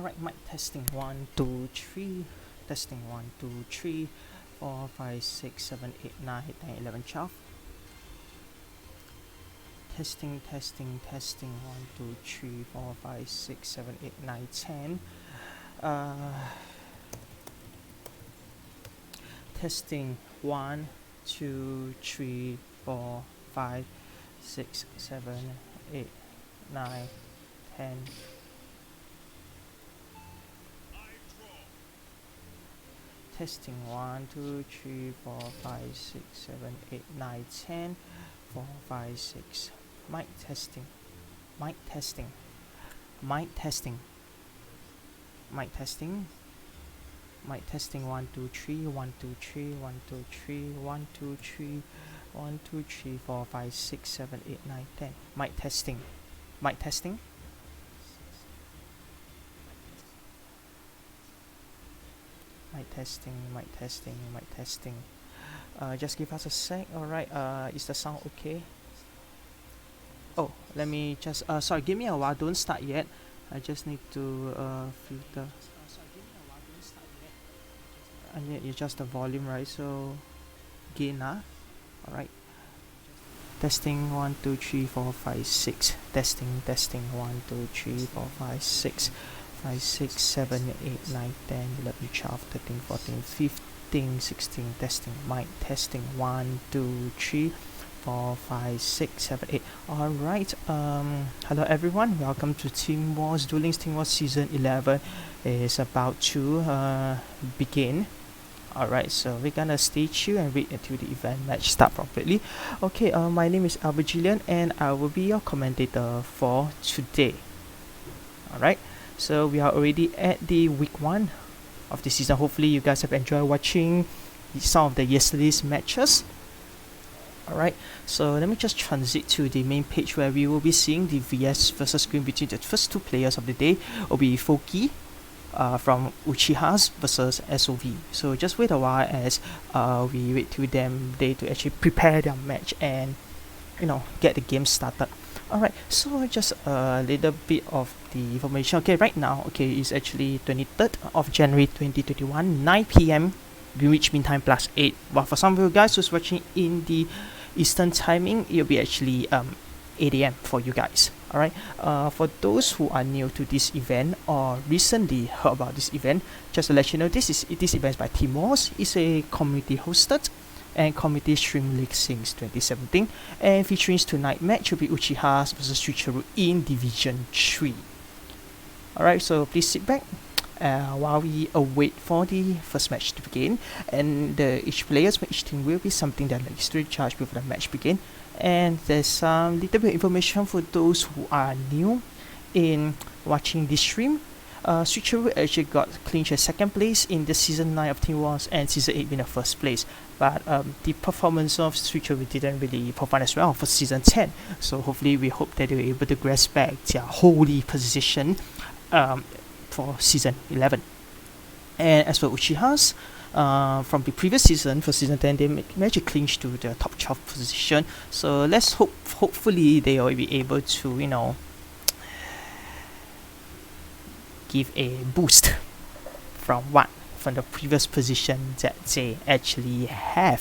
Alright, mic testing 1, 2, 3. Testing 1, 2, 3, 4, 5, 6, 7, 8, 9, 10, 11, 12. Testing, testing, testing 1, 2, 3, 4, 5, 6, 7, 8, 9, 10. Testing 1, 2, 3, 4, 5, 6, 7, 8, 9, 10. Testing 1, 2, 3, 4, 5, 6, 7, 8, 9, 10. 4, 5, 6. Mic testing. Mic testing. Mic testing. Mic testing. Mic testing 1, 2, 3, 1, 2, 3, 1, 2, 3, 1, 2, 3, 1, 2, 3, 4, 5, 6, 7, 8, 9, 10. Mic testing. Mic testing. Mic testing, mic testing, mic testing. Just give us a sec. Alright, is the sound okay? Oh, let me just sorry, give me a while, don't start yet. I just need to filter. I need to adjust the volume, right? So gain alright. Testing 1, 2, 3, 4, 5, 6. Testing, testing 1, 2, 3, 4, 5, 6. 5, 6, 7, 8, 9, 10, 11, 12, 13, 14, 15, 16. Testing, mic testing 1, 2, 3, 4, 5, 6, 7, 8. Alright, hello everyone, welcome to Team Wars. Duel Links Team Wars Season 11 is about to begin. Alright, so we're gonna stay tuned and wait until the event match start properly. Okay, my name is Elvirgelion and I will be your commentator for today. Alright, so we are already at the week 1 of the season. Hopefully you guys have enjoyed watching some of the yesterday's matches. Alright, so let me just transit to the main page where we will be seeing the VS versus screen between the first two players of the day. Will be Foki from Uchihas versus SOV. So just wait a while as we wait till they to actually prepare their match and get the game started. Alright, so just a little bit of the information. Okay, right now, okay, it's actually 23rd of January 2021, 9 p.m. Greenwich Mean Time plus 8. But for some of you guys who's watching in the Eastern timing, it'll be actually 8 a.m. for you guys. Alright, for those who are new to this event or recently heard about this event, just to let you know, this event is by Team Wars. It's a community hosted and community stream league since 2017, and featuring tonight match will be Uchihas versus Switcheroo in Division 3. Alright, so please sit back while we await for the first match to begin, and each team will be something that is to charge before the match begin. And there's some little bit of information for those who are new in watching this stream. Switcheroo actually got clinched as second place in the season 9 of Team Wars, and season 8 being the first place. But the performance of Switcheroo didn't really perform as well for season 10. So hopefully we hope that they're able to grasp back their holy position for season 11. And as for Uchihas, from the previous season, for season 10, they managed to clinch to the top 12 position. So let's hopefully they will be able to, give a boost from the previous position that they actually have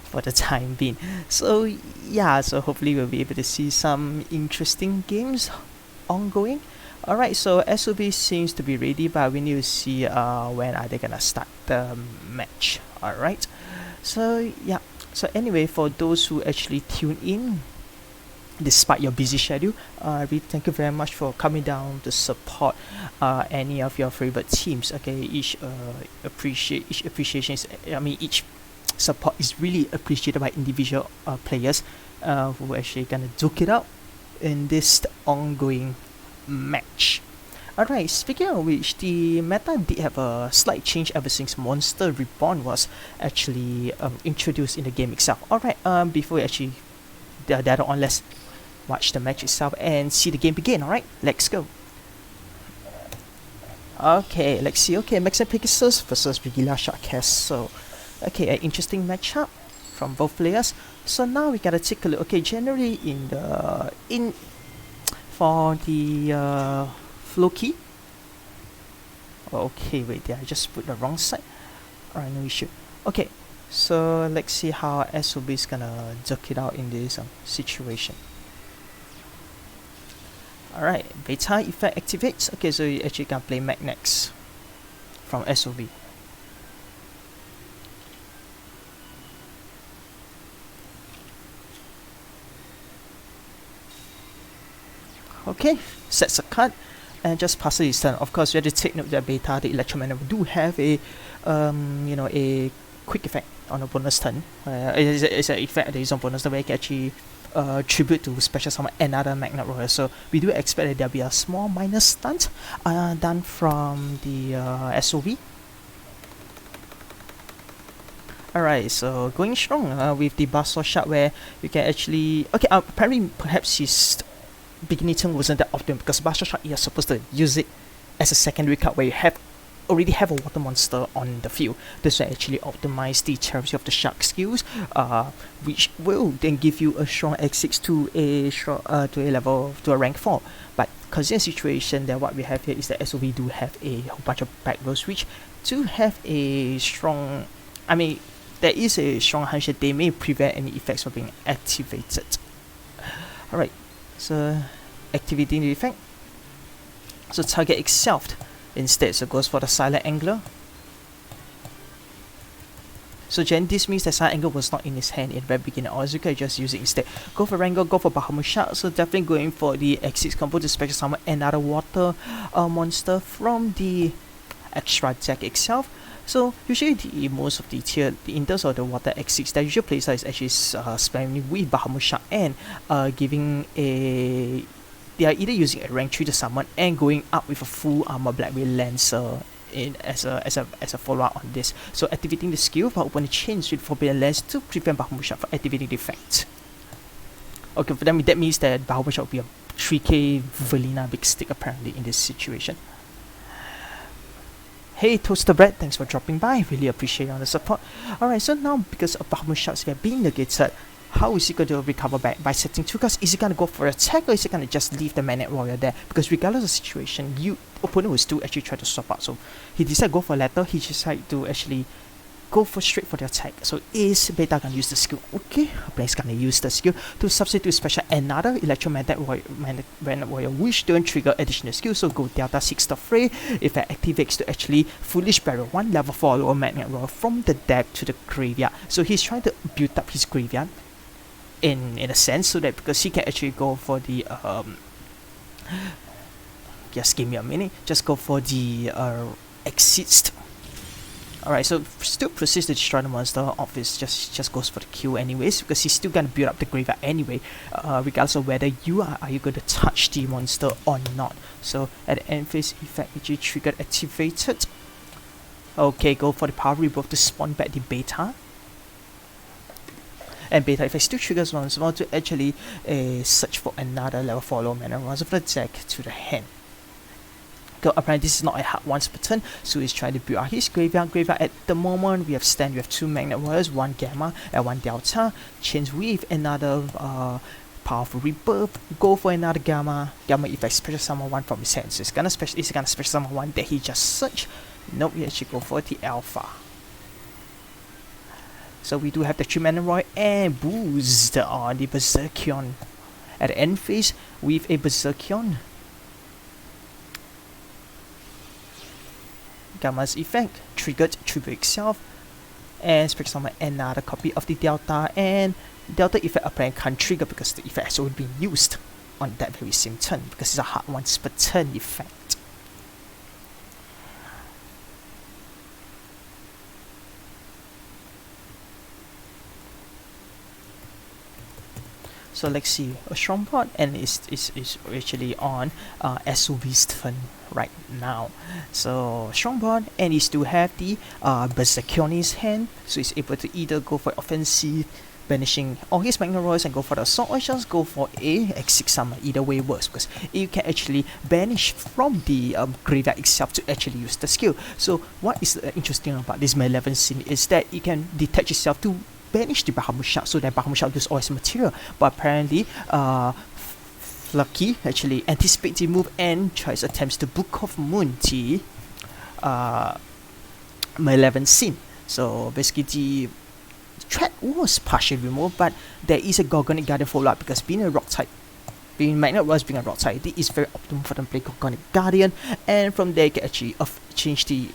for the time being. So yeah, so hopefully we'll be able to see some interesting games ongoing. Alright, so SOB seems to be ready, but we need to see when are they gonna start the match. Alright, so yeah, so anyway, for those who actually tune in despite your busy schedule, really thank you very much for coming down to support any of your favorite teams. Okay, each appreciation is, each support is really appreciated by individual players who are actually gonna duke it out in this ongoing match. Alright, speaking of which, the meta did have a slight change ever since Monster Reborn was actually introduced in the game itself. Alright, before we actually dive on, let's watch the match itself and see the game begin. Alright, let's go. Okay, let's see. Okay, Max and Pegasus versus Regular Sharkcast. So, okay, an interesting matchup from both players. So now we gotta take a look. Okay, generally for the Floki, Okay, wait, did I just put the wrong side? Alright, no issue. Okay, so let's see how SOB is gonna duck it out in this situation. Alright, beta effect activates. Okay, so you actually can play magnets from SOB. Okay, sets a card and just passes his turn. Of course, you have to take note that beta, the electromagnet, do have a a quick effect on a bonus turn. It's an effect that is on bonus turn where you can actually tribute to special summon another magnet royal. So we do expect that there'll be a small minor stunt done from the SOV. Alright, so going strong with the Basso Shark where you can actually... Okay, apparently perhaps his beginning turn wasn't that often because Basso Shark, you're supposed to use it as a secondary card where you already have a water monster on the field. This will actually optimize the terms of the shark skills, which will then give you a strong X6 to a rank 4. But considering the situation that what we have here is that SOV do have a whole bunch of back rows which do have a strong... I mean, there is a strong hunch that they may prevent any effects from being activated. Alright, so activating the effect. So target itself instead, so goes for the silent angler. So Jen, this means that silent angler was not in his hand in the very beginning, or you can just use it instead. Go for Wrangle, go for Bahamut Shark, so definitely going for the X6 combo to special summon another water monster from the extra deck itself. So usually most of the in terms of the water X6, the usual playstyle is actually spamming with Bahamut Shark and giving a... They are either using a rank 3 to summon and going up with a full armor Blackwing Lancer as a follow-up on this. So activating the skill for open a chains with Forbidden Lens to prevent Bahamut Shark from activating the effect. Okay, for them that means that Bahamut Shark will be a 3k Velina big stick apparently in this situation. Hey Toaster Bread, thanks for dropping by, really appreciate all the support. Alright, so now because of Bahamut Shark's being negated, how is he going to recover back? By setting 2 cards? Is he going to go for an attack or is he going to just leave the Magnet Warrior there? Because regardless of the situation, opponent will still actually try to swap out. So he decided to go for latter, he decided to actually go straight for the attack. So is Beta going to use the skill? Okay, Blaze going to use the skill to substitute special another Electromagnet Warrior which don't trigger additional skill. So go Delta 6 the Fray. If it activates to actually Foolish Barrel 1 level 4 lower Magnet Warrior from the deck to the graveyard. So he's trying to build up his graveyard in a sense, so that because he can actually go for the just give me a minute, just go for the exist. Alright, so still proceeds to destroy the monster. Obvious just goes for the kill anyways, because he's still gonna build up the graveyard anyway, regardless of whether you are you going to touch the monster or not. So at the end phase, effect actually triggered activated. Okay, go for the power rebirth to spawn back the beta. And beta effect still triggers once more to actually search for another level 4 low mana runs of the deck to the hand. Apparently this is not a hard once per turn, so he's trying to build out his graveyard. At the moment we have 2 Magnet Warriors, 1 Gamma and 1 Delta. Chains with another powerful rebirth. Go for another Gamma effect, special summon 1 from his hand. So it's gonna special summon 1 that he just searched. Nope, we actually go for the Alpha. So we do have the 3 Magnet Warrior and boost on the Berserkion at the end phase with a Berserkion. Gamma's effect triggered tribute itself and special summon another copy of the Delta, and Delta effect apparently can't trigger because the effect has already been used on that very same turn because it's a hard once per turn effect. So let's see, a strong board and is actually on SOV's turn right now. So strong board and he still have the Berserkion in his hand, so he's able to either go for offensive, banishing all his Magnet Warriors and go for the assault, or just go for a X6 summon. Either way works because you can actually banish from the graveyard itself to actually use the skill. So what is interesting about this May 11 scene is that you can detach itself to banish the Bahamut Shark, so that Bahamut Shark loses all his material. But apparently Lucky actually anticipates the move and attempts to book off Moon T M11 scene. So basically the threat was partially removed, but there is a Gorgonic Guardian follow-up because being a rock type, being Magnet Royals being a rock type, it is very optimal for them to play Gorgonic Guardian, and from there you can actually change the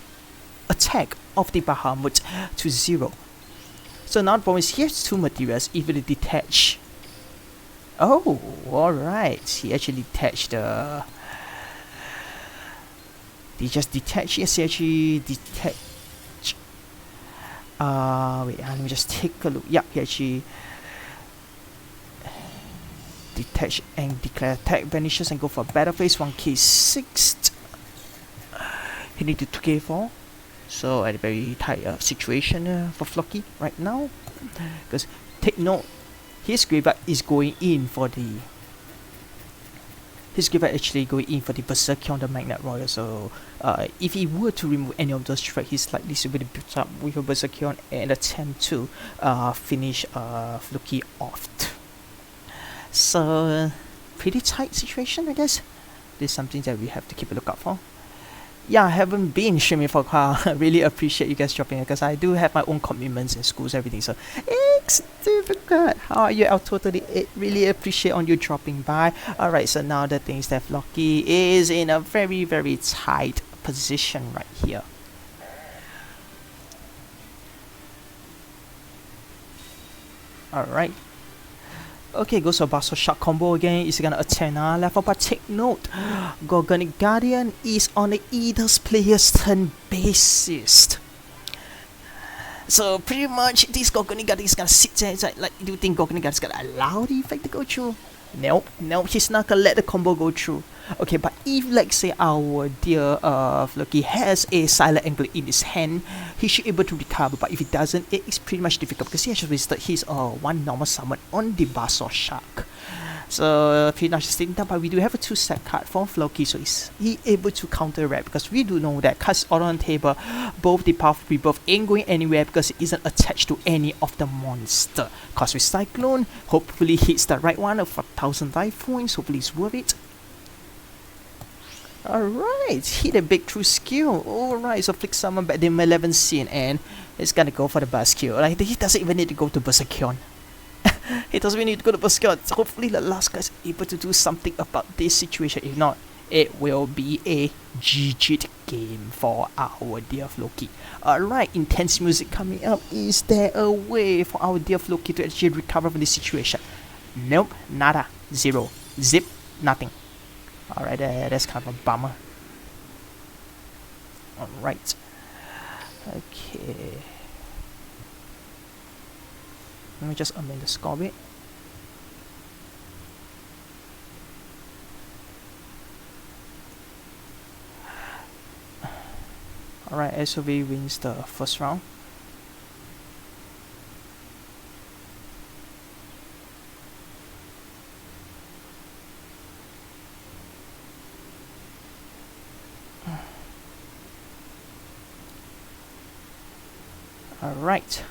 attack of the Bahamut to 0. So now the problem is he has 2 materials, even to detach. Oh, alright. He actually detached the. He just detached. Yes, he actually detached. Wait, let me just take a look. Yeah, he actually detach and declare attack, vanishes and go for battle phase. 1k6. He needed 2k4. So at a very tight situation for Flocky right now. Because take note, his graveyard is going in for the. His graveyard actually going in for the Berserker on the Magnet Royal. So if he were to remove any of those threats, he's likely to be built up with a Berserker and attempt to finish Flocky off. So pretty tight situation, I guess. This is something that we have to keep a lookout for. Yeah, I haven't been streaming for a while. I really appreciate you guys dropping in because I do have my own commitments in schools, everything. So it's difficult. How are you? I'll totally really appreciate on you dropping by. Alright, so now the things that Flocky is in a very, very tight position right here. Alright. Okay, goes for Basso Shark combo again. Is gonna attack now level, but take note, Gorgonic Guardian is on the either player's turn basis. So pretty much this Gorgonic Guardian is gonna sit there. It's like, do you think Gorgonic Guardian is gonna allow the effect to go through? Nope, he's not gonna let the combo go through. Okay, but if let's say our dear Flocky has a silent angle in his hand, he should be able to recover. But if he doesn't, it is pretty much difficult because he has wasted his one normal summon on the Basso Shark. So pretty much sitting down, but we do have a 2-set card from Flocky, so he able to counter red because we do know that cards all on the table, both the Powerful Rebirth ain't going anywhere because it isn't attached to any of the monster. Cause with Cyclone, hopefully hits the right one for 1000 life points, hopefully it's worth it. Alright, hit a big true skill. Alright, so flick summon back the M11 scene and it's gonna go for the best skill. Like he doesn't even need to go to Berserkion. He doesn't even need to go to Berserkion. So hopefully the last guy is able to do something about this situation. If not, it will be a GG game for our dear Flocky. Alright, intense music coming up. Is there a way for our dear Flocky to actually recover from this situation? Nope, nada, 0, zip, nothing. Alright, that's kind of a bummer. Alright. Okay. Let me just amend the score bit. Alright, SOV wins the first round. Alright,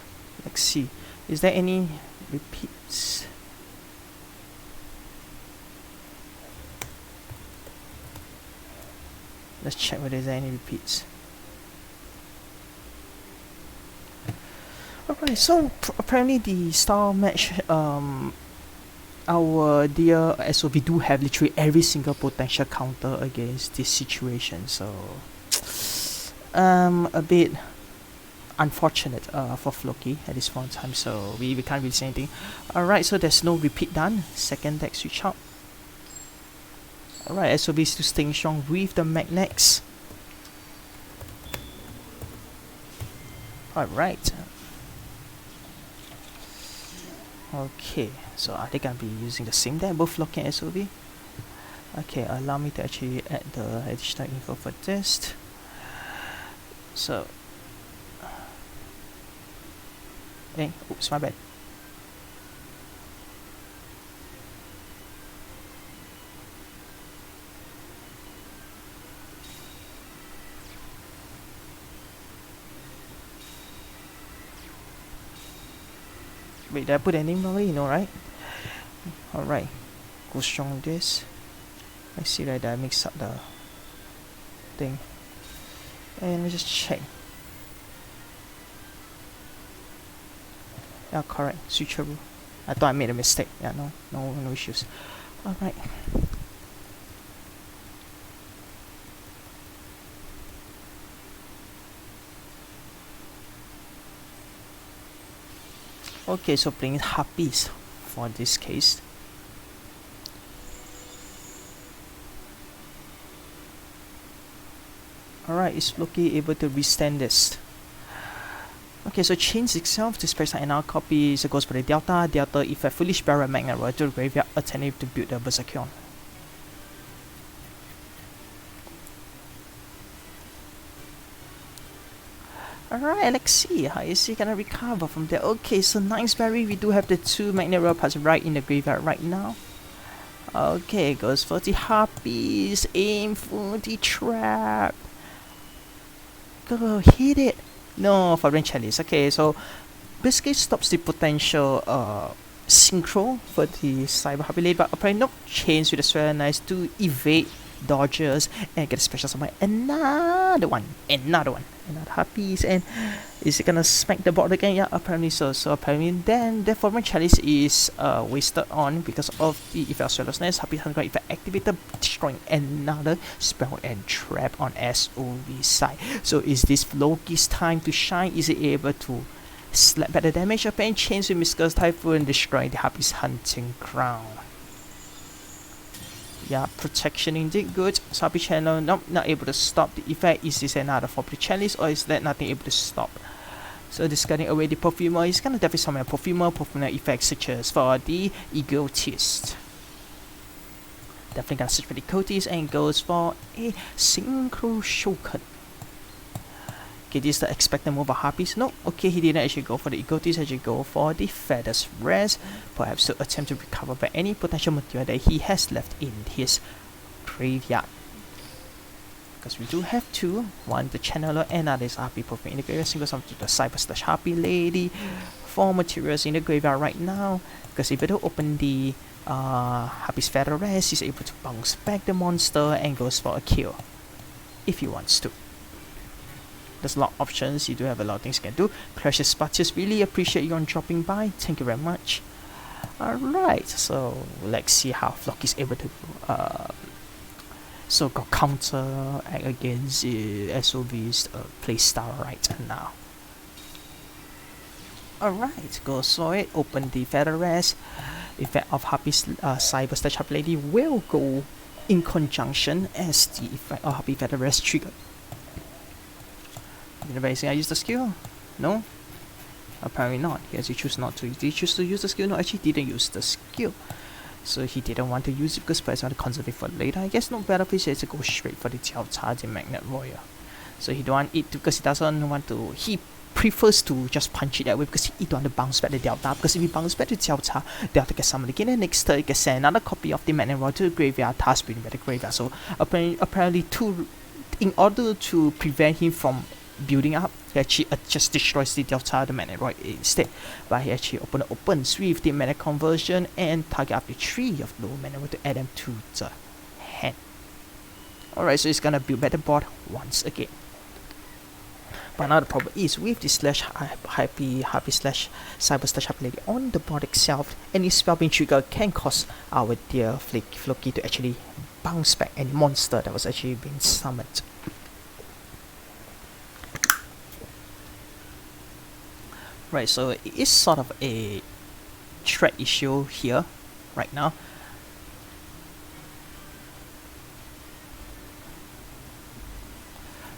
let's see. Is there any repeats? Let's check whether there's any repeats. Alright, so apparently the star match, our dear SOV do have literally every single potential counter against this situation, so a bit unfortunate for Flocky at this point in time, so we can't really say anything. Alright, so there's no repeat done. Second deck switch out. Alright, SOB is still staying strong with the Magnets. Alright. Okay, so are they gonna be using the same deck, both Flocky and SOB? Okay, allow me to actually add the additional info for this. So oops, my bad. Wait, did I put a name already? No, right? Alright. Go strong this. I see that I mixed up the thing. And let me just check. Yeah, correct. Switcheroo. I thought I made a mistake. Yeah, no issues. Alright. Okay, so playing Harpies for this case. Alright, is Loki able to withstand this? Okay, so change itself to special and our copy, so goes for the Delta effect, Foolish Barrel Magnet Royal to the graveyard, alternative to build the Berserkion. Alright, let's see, how is he gonna recover from there? Okay, so nice berry, we do have the 2 Magnet Royal parts right in the graveyard right now. Okay, goes for the Harpies, aim for the trap. Go, hit it! No, for range chalice. Okay, so basically stops the potential synchro for the Cyber Harpy Blade, but apparently no chains with the Swear Nice to evade dodges and get a special summon. Another Harpies, and is it gonna smack the board again? Yeah, apparently so. So apparently then the former chalice is wasted on because of the effect of Swallow's Nest. Harpy Hunger effect activated, destroying another spell and trap on SOV side. So is this Loki's time to shine? Is he able to slap back the damage? Apparently chains with Misca's Typhoon, destroying the Harpy's hunting ground. Yeah, protection indeed good. Harpy channel not able to stop the effect. Is this another for the chalice, or is that nothing able to stop? So discarding away the Perfumer, he's gonna definitely summon a Perfumer effects such as for the Egotist. Definitely gonna search for the Egotist and goes for a Synchro Shokan. Okay, this is the expected move of Harpies. No, okay, he didn't actually go for the Egotist, actually go for the Feathers Rest, perhaps to attempt to recover by any potential material that he has left in his graveyard. Because we do have 2, one the Channeler and another is Harpy Perfume in the graveyard, single summon to the Cyber / Harpy Lady, 4 materials in the graveyard right now, because if you don't open the Harpy's Feather Rest, he's able to bounce back the monster and goes for a kill, if he wants to. There's a lot of options, you do have a lot of things you can do. Precious Spartius, really appreciate you on dropping by, thank you very much. Alright, so let's see how Flock is able to so-called counter against SOV's playstyle right now. Alright, go for it, open the Feather Rest. Effect of Harpy's Cyber / Harpy Lady will go in conjunction as the effect of Harpy Feather Rest trigger. Did anybody say I used the skill? No? Apparently not. He actually chose not to. Did he choose to use the skill? No, actually didn't use the skill. So he didn't want to use it because perhaps I want to conserve it for later. I guess no better place to go straight for the Jiao the Magnet Royal. So he don't want it to, because he doesn't want to, he prefers to just punch it that way because he don't want to bounce back the Delta. Because if he bounce back the Jiao, Delta gets summoned again, and next turn he can send another copy of the Magnet Royal to the graveyard, task bringing back the graveyard. So apparently in order to prevent him from building up, he actually just destroys the Delta, the Magnet Royal instead. But he actually opens with the Magnet Conversion and target up the 3 of low Magnet Royal to add them to the hand. Alright, so he's gonna build back the board once again. But now the problem is with the Harpy / Cyber / Harpy Lady on the board itself, any spell being triggered can cause our dear Floki to actually bounce back any monster that was actually being summoned. Right, so it is sort of a threat issue here right now.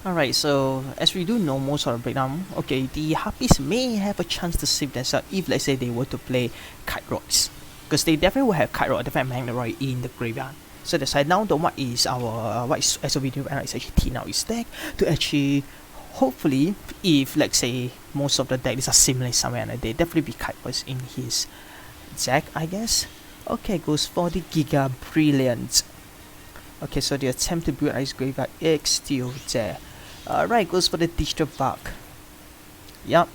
Alright, so as we do know most of the breakdown, okay, the Harpies may have a chance to save themselves if, let's say, they were to play Kite Rods, because they definitely will have Kite Rod, definitely Magnet Royal in the graveyard. So that's why now what is SOV doing right now is actually thin out his deck to actually, hopefully, if let's say most of the decks are similar somewhere, and they definitely be Kite Rods in his deck, I guess. Okay, goes for the Giga Brilliant. Okay, so the attempt to build Ice Graveyard is still there. Right, goes for the Digital Bug. Yup.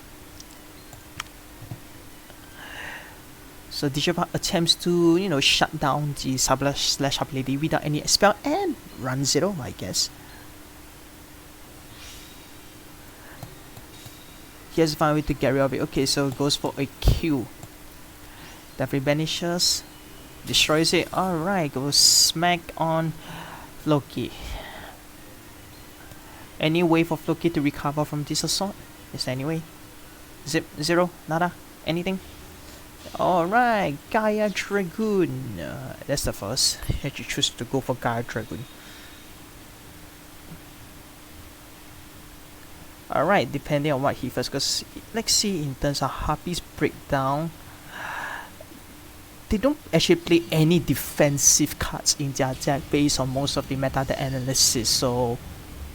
So Digital Bug attempts to, you know, shut down the Cyber / Harpy Lady without any spell and run 0, I guess. he has to find a way to get rid of it. Okay, so it goes for a Q. Definitely banishes, destroys it. Alright, goes smack on Floki. Any way for Floki to recover from this assault? Is there any way? Zip, zero, nada, anything? Alright, Gaia Dragoon. That's the first. You choose to go for Gaia Dragoon. Alright, depending on what he first, because let's see in terms of Harpy's breakdown, they don't actually play any defensive cards in their deck based on most of the meta analysis. So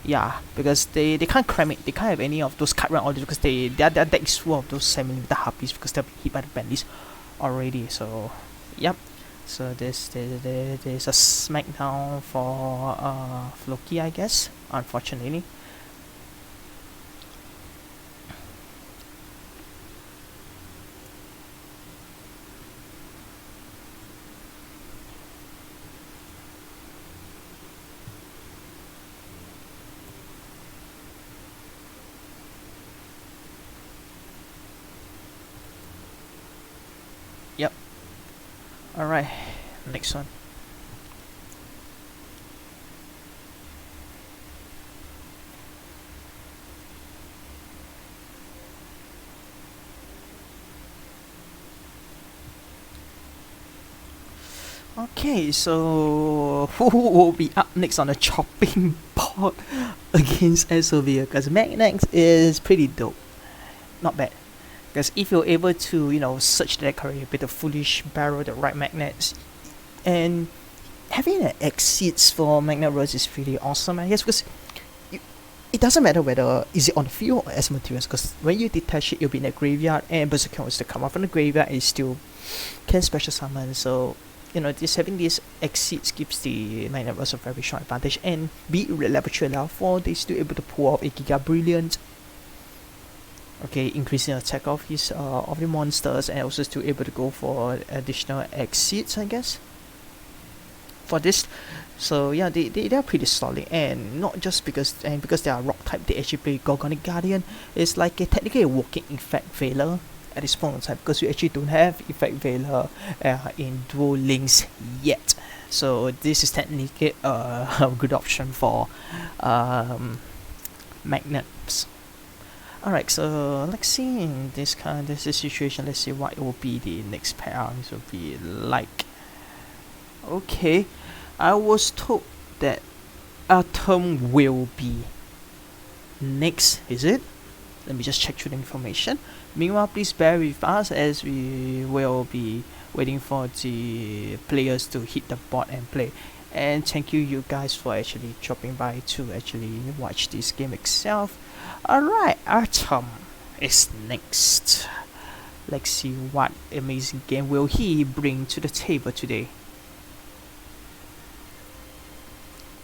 yeah, because they can't cram it, they can't have any of those card run orders because their deck is full of those semi-limited Harpies because they'll be hit by the ban list already. So yep, so there's a smackdown for Floki, I guess, unfortunately. Yep. Alright, next one. Okay, so who will be up next on the chopping board against S11? Because Magnex is pretty dope. Not bad. Because if you're able to, you know, search the career with a foolish barrel, the right magnets, and having an exceeds for Magnet Rose is really awesome, I guess, because it doesn't matter whether is it on the field or as materials, because when you detach it, it'll be in the graveyard, and Berserker wants to come out from the graveyard, and it still can special summon. So you know, this having these exceeds gives the Magnet Rose a very strong advantage, and be it level 3 level 4, they're still able to pull off a Giga Brilliant. Okay, increasing the attack of his of the monsters, and also still able to go for additional exceeds, I guess, for this. So yeah, they're pretty solid, and not just because they are rock type, they actually play Gorgonic Guardian. It's like technically a walking Effect Veiler at this point in time, because we actually don't have Effect Veiler in Duel Links yet. So this is technically a good option for magnets. Alright, so let's see in this situation, let's see what it will be the next pair. This will be like, okay, I was told that Atom will be next, is it? Let me just check through the information. Meanwhile, please bear with us as we will be waiting for the players to hit the board and play. And thank you guys for actually dropping by to actually watch this game itself. Alright, Atom is next. Let's see what amazing game will he bring to the table today.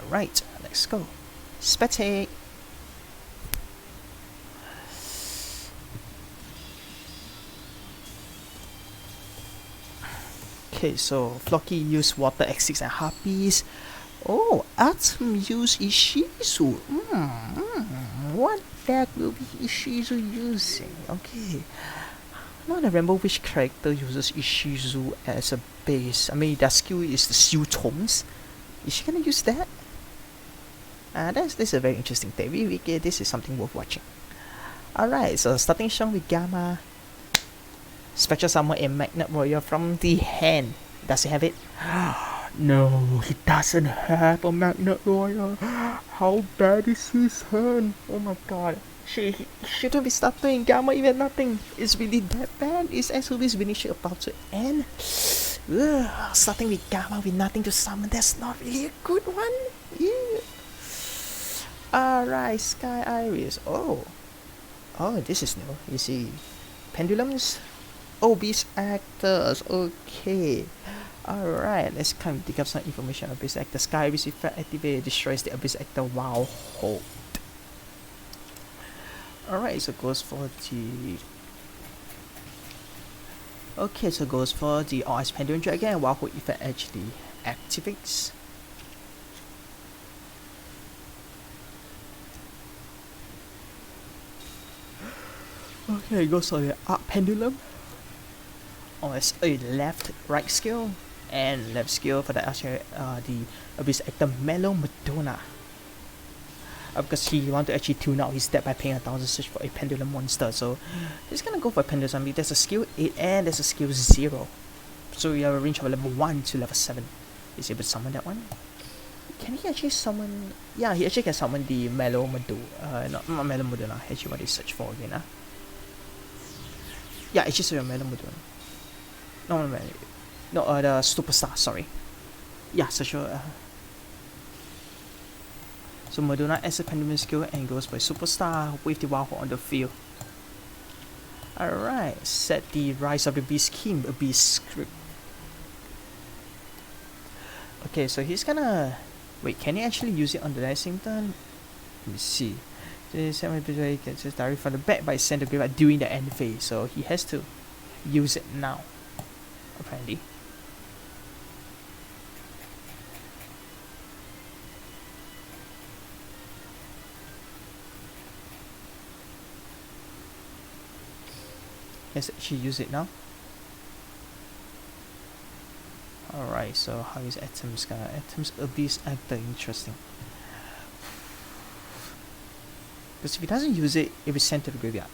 Alright, let's go. Spectate. Okay, so Floki used Water X6 and Harpies. Oh, Atom used Ishizu. What deck will be Ishizu using? Okay. I don't remember which character uses Ishizu as a base. I mean, their skill is the Seal Tomes. Is she gonna use that? This is a very interesting thing. This is something worth watching. Alright, so starting strong with Gamma. Spectral Summon a Magnet Warrior from the hand. Does he have it? No, he doesn't have a Magnet Warrior. How bad is his hand? Oh my god. He shouldn't be starting Gamma even nothing. It's really that bad. Is SOV's finish about to end? Starting with Gamma with nothing to summon, that's not really a good one. Yeah. Alright, Sky Iris. Oh, this is new. You see, Pendulums. Oh, Beast Actors. Okay. Alright, let's kind of dig up some information on Abyss Actor. Sky Iris effect activated, destroys the Abyss Actor while hold. Alright, so goes for the... Okay, so goes for the All Ice Pendulum Dragon, and while hold effect actually activates. Okay, goes for the up pendulum. Or as a left right skill. And left skill for the Abyss Actor Mellow Madonna. Because he want to actually tune out his deck by paying 1,000 search for a pendulum monster. So he's gonna go for a pendulum. I mean, there's a skill 8 and there's a skill 0. So you have a range of level 1 to level 7. Is he able to summon that one? Can he actually summon? Yeah, he actually can summon the Mellow Madonna. Not Mellow Madonna. Actually, what he search for again? Yeah, it's just a Mellow Madonna. No, the Superstar. Sorry. Yeah, so sure. So Madonna as a pendulum skill and goes by Superstar with the Wild Hog on the field. Alright, set the Rise of the Beast King, Abyss script. Okay, so he's gonna... Wait, can he actually use it on the next turn? Let me see. This he gets his diary from the back by send the graveyard during the end phase, so he has to use it now, apparently. Let's actually use it now. Alright, so how is Atom's gonna... Atom's Abyss Actor, interesting. Because if he doesn't use it, it will be sent to the graveyard.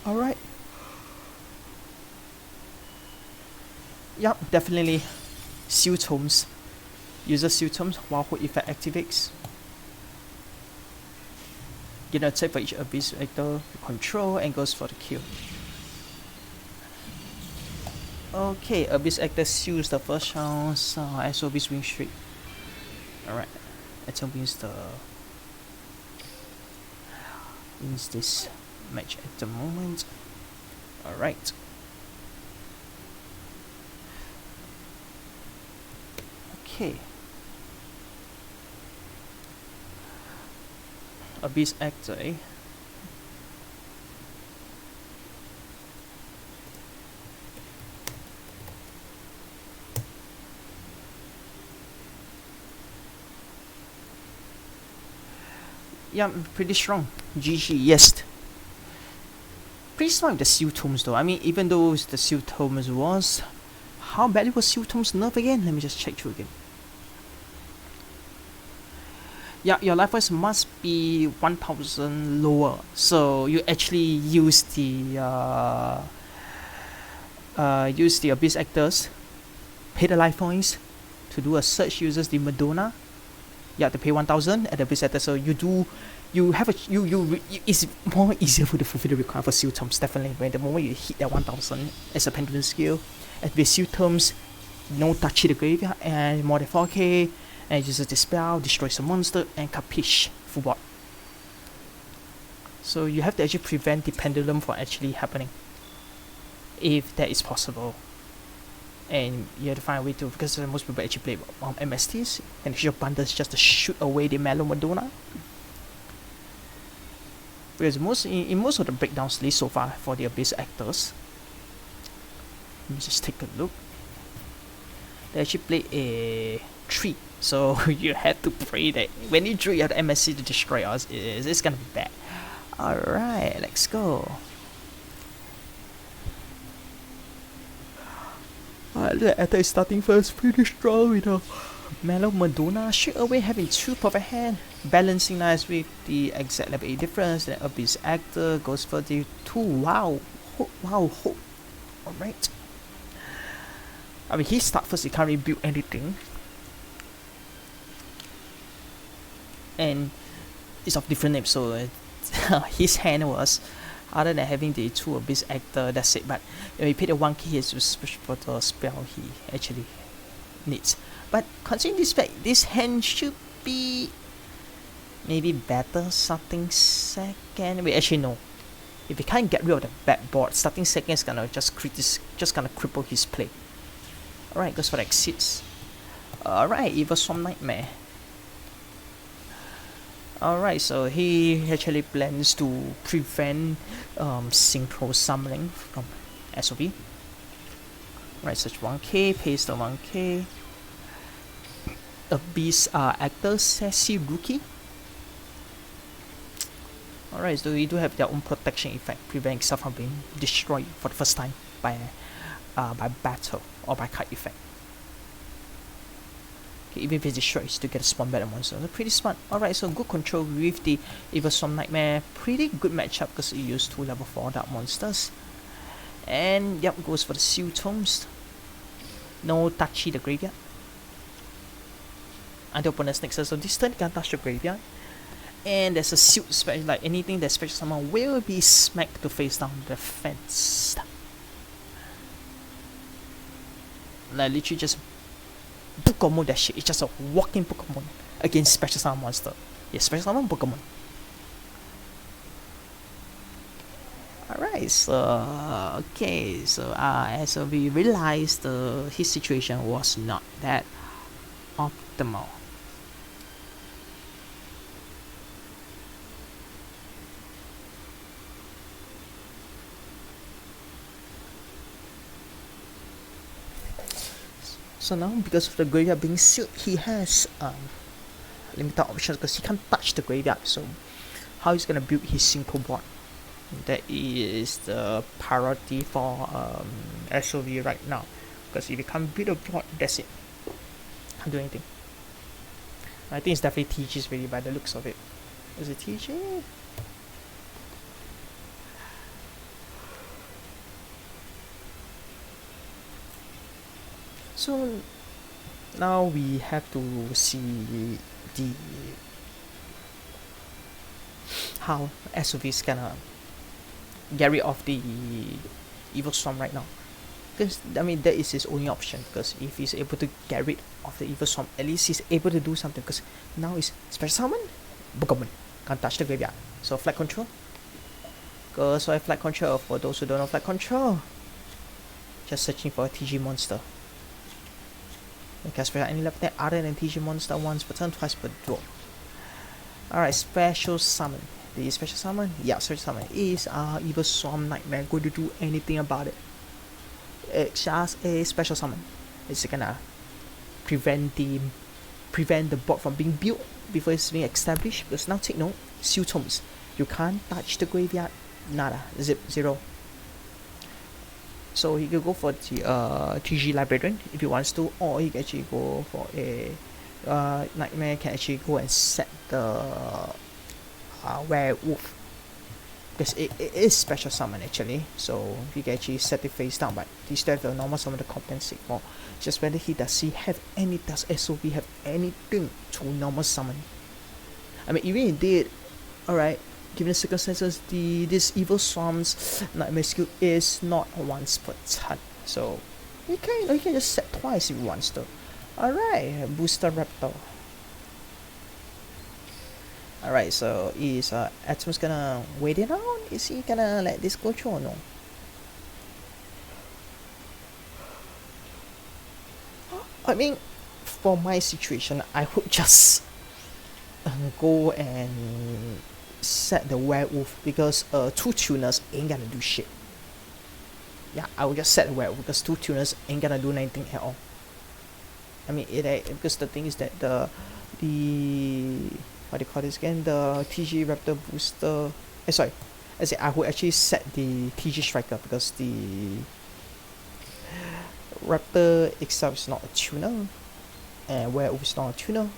Alright. Yup, definitely. Seal Tomes. User Seal Tomes while Hook effect activates. Get an attack for each Abyss Actor control and goes for the kill. Okay, Abyss Actor seals the first chance. SOB's win streak. Alright, Atom wins this match at the moment. Alright. Okay. Abyss Actor, eh? Yeah, pretty strong. GG, yes. Pretty strong with the Seal Tomes though. I mean, even though the Seal Tomes was... How badly was Seal Tomes nerfed again? Let me just check through again. Yeah, your life force must be 1,000 lower. So you actually use the Abyss Actors, pay the life points to do a search. Uses the Madonna. Yeah, to pay 1,000 at the Abyss Actor. So it's more easier for to fulfill the requirement for Seal Tomes. Definitely, when the moment you hit that 1,000 as a pendulum skill, at the Seal Tomes, no touch the graveyard and more than 4k. And uses the spell, destroys a monster, and capiche, full board. So you have to actually prevent the pendulum from actually happening, if that is possible. And you have to find a way to, because most people actually play MSTs, and actually bundles just to shoot away the Mellow Madonna. Whereas in most of the breakdowns list so far for the Abyss Actors, let me just take a look. They actually play a 3. So you have to pray that when you drew, you have the MSC to destroy us. It's gonna be bad. Alright, let's go. The attack is starting first, pretty strong with a Mellow Madonna. Straight away having 2 perfect hand, balancing nice with the exact level 8 difference. The Abyss Actor goes for the 2. Wow, wow. Alright. I mean, he start first, he can't really build anything. And it's of different names, so his hand was, other than having the 2 Abyss Actor, that's it. But when he paid the 1k, he has to switch for the spell he actually needs. But considering this fact, this hand should be maybe better starting second. Wait, actually no. If he can't get rid of the backboard, starting second is gonna just gonna cripple his play. Alright, goes for the exits. Alright, Evil Swarm Nightmare. Alright, so he actually plans to prevent synchro summoning from SOB. Right, search 1k, paste the 1k. of beast actor Sesiruki. Alright, so they do have their own protection effect, preventing stuff from being destroyed for the first time by battle or by card effect. Okay, even if it's destroyed, you still get a spawn better monster. They're pretty smart. Alright, so good control with the Everstorm Nightmare. Pretty good matchup because you use 2 level 4 dark monsters. And yep, goes for the Seal Tomes. No touchy the graveyard. And the opponent's next turn, so this turn you can't touch the graveyard. And there's a Sealed Special, like anything that special summon will be smacked to face down the fence. Like literally just Pokemon that shit. It's just a walking Pokemon against special summon monster. Yeah, special summon Pokemon. Alright, so okay, so as we realized, his situation was not that optimal. So now, because of the graveyard being sealed, he has limited options because he can't touch the graveyard. So how he's gonna build his synchro board? That is the priority for SOV right now. Because if you can't build a board, that's it. Can't do anything. I think it's definitely TG's really by the looks of it. Is it TG? So now we have to see the how SOV is gonna get rid of the Evil Storm right now. Because I mean that is his only option. Because if he's able to get rid of the Evil Storm, at least he's able to do something. Because now he's special summon, Pokemon can't touch the graveyard. So flight control. Because I flight control. For those who don't know flight control, just searching for a TG monster. You can spare any left other than TG monster once per turn, twice per duel. Alright, special summon. The special summon? Yeah, special summon is Evil Storm Nightmare going to do anything about it. It's just a special summon. It's gonna prevent the board from being built before it's being established. Because now take note, Seal Tomes. You can't touch the graveyard. Nada. Zip. Zero. So he can go for the TG Librarian if he wants to, or he can actually go for a Nightmare can actually go and set the Werewolf. Because it is special summon actually, so he can actually set it face down, but he still have the normal summon to compensate for. Just whether does SOV have anything to normal summon? I mean, even if he did, alright, given the circumstances, this Evil Storm's Nightmare skill is not once per turn, so he can just set twice if he wants to. Alright, Booster Raptor. Alright, so is Atmos gonna wait it out? Is he gonna let this go through or no? I mean, for my situation, I would just go and set the Werewolf because 2 tuners ain't gonna do shit. Yeah, I would just set the Werewolf because 2 tuners ain't gonna do anything at all. I mean, because the thing is that the what do you call this again? The TG Raptor booster. I would actually set the TG Striker because the Raptor itself is not a tuner, and Werewolf is not a tuner.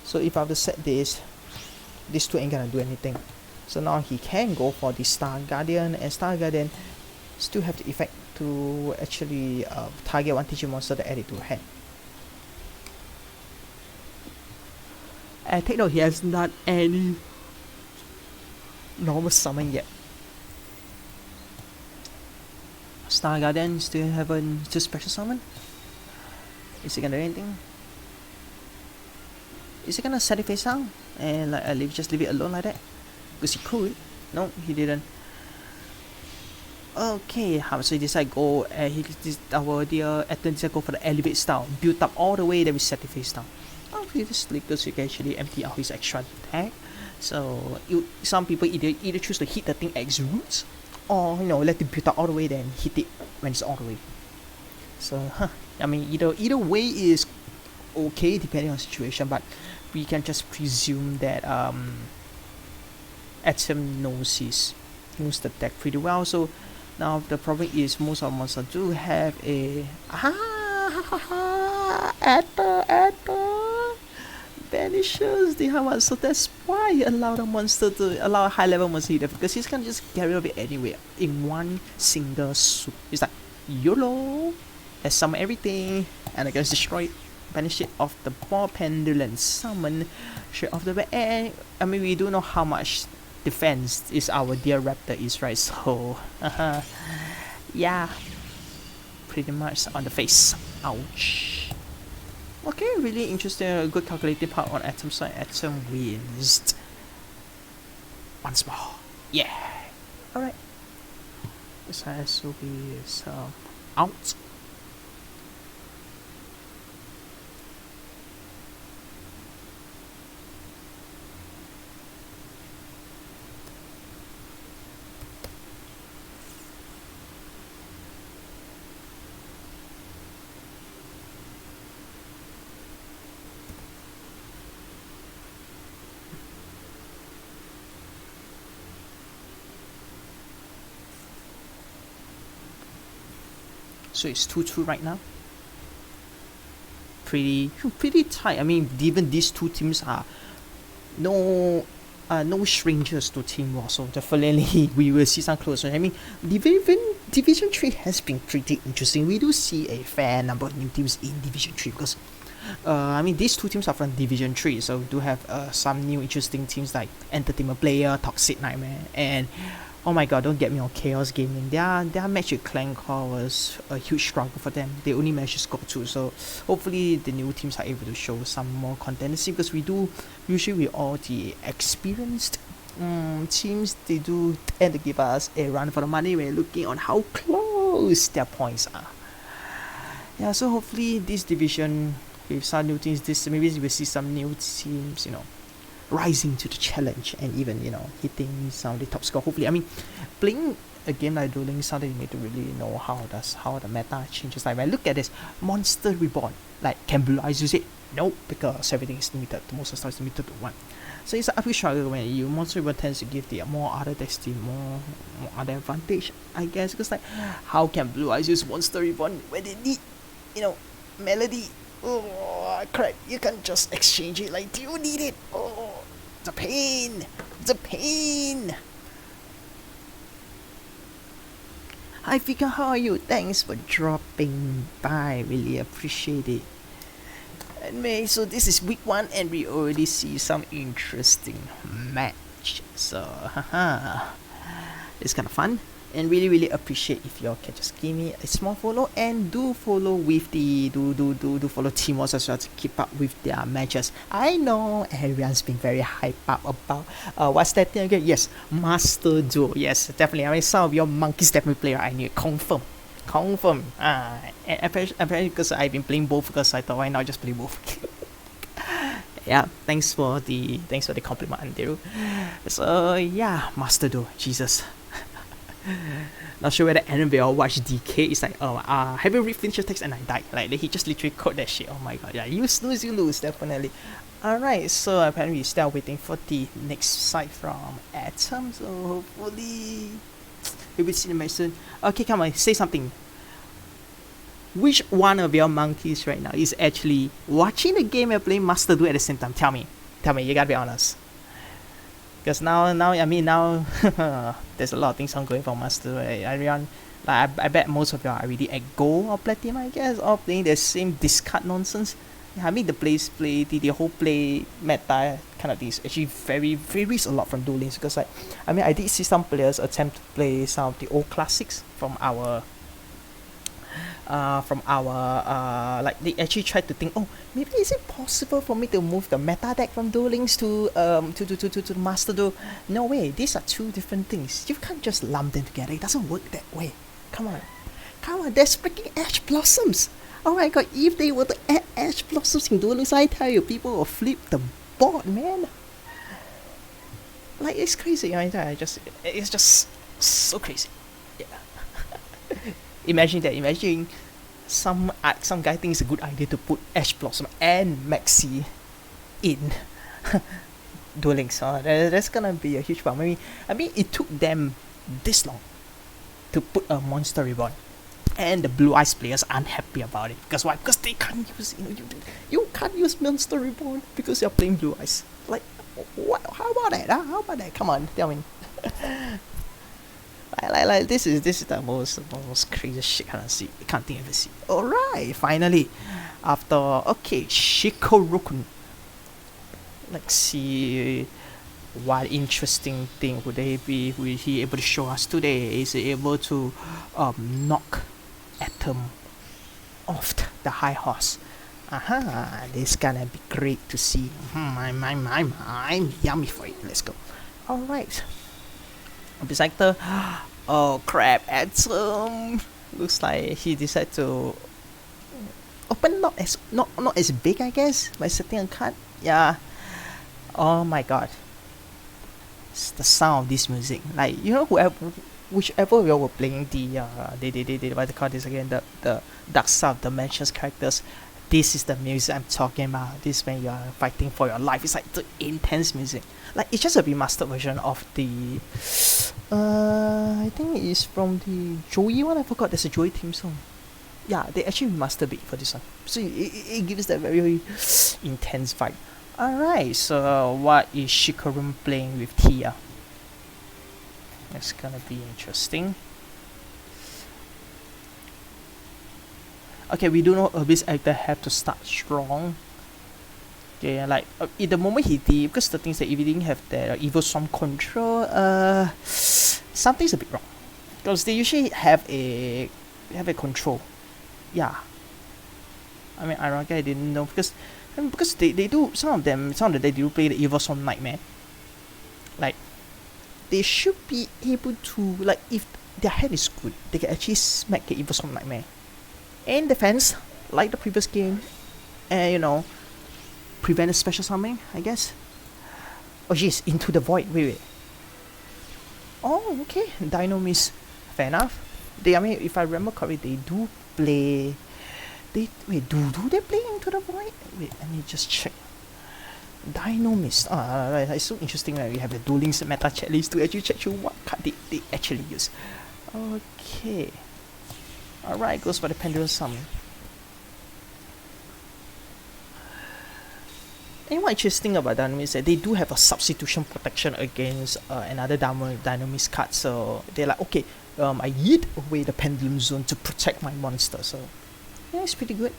So if I have to set this, these 2 ain't gonna do anything. So now he can go for the Star Guardian, and Star Guardian still have the effect to actually target one TG monster that add it to hand. And take note, he has not any normal summon yet. Star Guardian still haven't special summon. Is he gonna do anything? Is he gonna set it face down and like just leave it alone like that? Because he could. No, he didn't. Okay, so he decided go. Our dear Ethan decided go for the elevate style, built up all the way, then we set it face down. Previously, because you can actually empty out his extra attack. So some people either choose to hit the thing at its roots, or let it build up all the way, then hit it when it's all the way. So I mean either way is okay depending on situation, but we can just presume that Atom knows the deck pretty well. So now the problem is most of monsters do have a Atom vanishes the high one, so that's why you allow the monster to allow a high level monster hit, because he's gonna just get rid of it anyway in one single swoop. It's like YOLO, let's summon everything and I guess destroy it, banish it off the board, pendulum summon straight off the back. And I mean, we do know how much defense is our dear raptor is, right? So yeah, pretty much on the face. Ouch. Okay, really interesting, good calculated part on Atom side. Atom wins once more. Yeah. Alright. This has to be out. So it's 2-2 right now. Pretty tight. I mean, even these two teams are no strangers to Team War, so definitely we will see some closer. I mean, Division 3 has been pretty interesting. We do see a fair number of new teams in Division 3 because I mean, these two teams are from Division 3, so we do have some new interesting teams like Entertainment Player, Toxic Nightmare, and oh my god, don't get me on Chaos Gaming. Their match with Clankor was a huge struggle for them. They only managed to score 2, so hopefully the new teams are able to show some more contentancy, because we do, usually with all the experienced teams, they do tend to give us a run for the money when looking on how close their points are. Yeah, so hopefully this division, with some new teams, maybe we'll see some new teams, rising to the challenge and even hitting some of the top score. Hopefully, I mean, playing a game like Duel Links, something you need to really know how the meta changes. Like when I look at this Monster Reborn, like can Blue Eyes use it? No, because everything is limited. The monster stars limited to 1. So it's an uphill struggle when you Monster Reborn tends to give the more other dexterity, more other advantage, I guess. Because like, how can Blue Eyes use Monster Reborn when they need, Melody? Oh crap, you can't just exchange it. Like, do you need it? Oh, the pain. Hi Fika, how are you? Thanks for dropping by, really appreciate it. And May, so this is week 1 and we already see some interesting match. So it's kind of fun. And really appreciate if y'all can just give me a small follow, and do follow with the do follow Team Wars as well to keep up with their matches. I know everyone's been very hyped up about what's that thing again? Yes, Master Duel. Yes, definitely. I mean, some of your monkeys definitely play. I knew it. Confirm. And apparently because I've been playing both, because I thought why not just play both. Yeah, thanks for the compliment, Andiru. So yeah, Master Duel. Jesus. Not sure whether anyone will watch DK. It's like, haven't read Fincher's text and I died. Like, he just literally caught that shit. Oh my god, yeah, you lose, definitely. Alright, so apparently we're still waiting for the next side from Atom, so hopefully we will see them very soon. Okay, come on, say something. Which one of your monkeys right now is actually watching the game and playing Master Duel at the same time? Tell me, you gotta be honest. Because now there's a lot of things ongoing for Master. Everyone, like I bet most of y'all are already at gold or platinum, I guess, or playing the same discard nonsense. Yeah, I mean the whole play meta kind of things actually varies a lot from Duel Links, because like I did see some players attempt to play some of the old classics from our like they actually tried to think, oh, maybe is it possible for me to move the meta deck from Duel Links to the Master Duel? No way, these are two different things. You can't just lump them together. It doesn't work that way. Come on, there's freaking Ash Blossoms. Oh my god, if they were to add Ash Blossoms in Duel Links, I tell you, people will flip the board, man. Like, it's crazy. It's just so crazy. Yeah. Imagine some guy thinks it's a good idea to put Ash Blossom and Maxi in Duel Links. That's gonna be a huge problem. I mean, it took them this long to put a Monster Reborn, and the Blue Eyes players aren't happy about it. Because why? Because they can't use, you can't use Monster Reborn because you're playing Blue Eyes. Like, what? How about that? Huh? How about that? Come on, tell me. like this is the most crazy shit I can't think of it. Alright, finally, after Shikorukun. Let's see what interesting thing would he able to show us today. Is he able to knock Atom off the high horse? This gonna be great to see. I'm yummy for it. Let's go. Alright. Besides the oh crap, Atom looks like he decided to open not as big, I guess, by setting a card. Yeah. Oh my god. It's the sound of this music. Like, whichever we all were playing the what they call this again, the Dark Side of Dimensions characters, this is the music I'm talking about. This when you are fighting for your life. It's like the intense music. Like, it's just a remastered version of the I think it's from the Joey one. I forgot there's a Joey theme song. Yeah, they actually remastered it for this one. So it gives that very intense vibe. Alright, so what is Shikorun playing with Tia? That's gonna be interesting. Okay, we do know Abyss actor have to start strong. Okay, like in the moment he did, because the things that if he didn't have the evil storm control, something's a bit wrong. Because they usually have a control. Yeah. I mean, ironically I didn't know because they do, some of them they do play the Evil Storm Nightmare. Like, they should be able to, like, if their hand is good, they can actually smack the Evil Storm Nightmare. And defense, like the previous game, and prevent a special summoning, I guess. Oh jeez, Into the Void, wait. Oh, okay, Dino Mist, fair enough. If I remember correctly, they do play. Do they play Into the Void? Wait, let me just check. Dino Mist. Right, it's so interesting that we have the Duel Links meta chat list to actually check through what card they actually use. Okay. Alright, goes for the Pendulum Summon. And what interesting about Dino Mist is that they do have a substitution protection against another Dino Mist card. So they're like, okay, I yeet away the Pendulum Zone to protect my monster. So yeah, it's pretty good.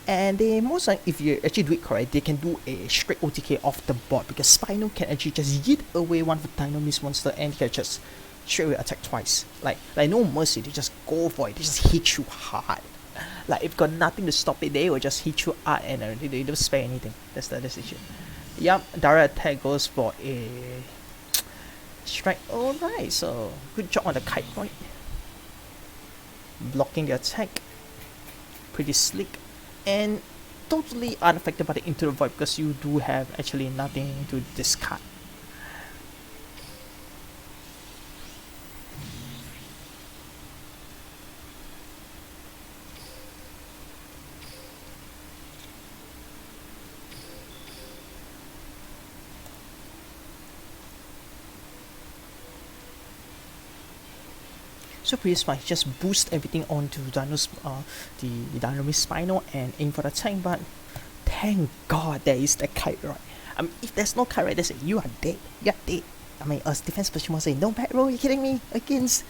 And they most like, if you actually do it correct, they can do a straight OTK off the board because Spino can actually just yeet away one of the Dino Mist monster and he can just straight away attack twice. Like no mercy, they just go for it, they just hit you hard. Like, if got nothing to stop it, they will just hit you hard and they don't spare anything. That's the issue. Yup, direct attack goes for a strike. Alright, so good job on the kite point. Blocking the attack. Pretty slick and totally unaffected by the Into the Void because you do have actually nothing to discard. So pretty smart, just boost everything onto the Dino Mist Spino and aim for the tank, but thank God there is the kite, right? If there's no kite, right, they say you are dead. You're dead. Us defense person will say, no bad roll, you kidding me? Against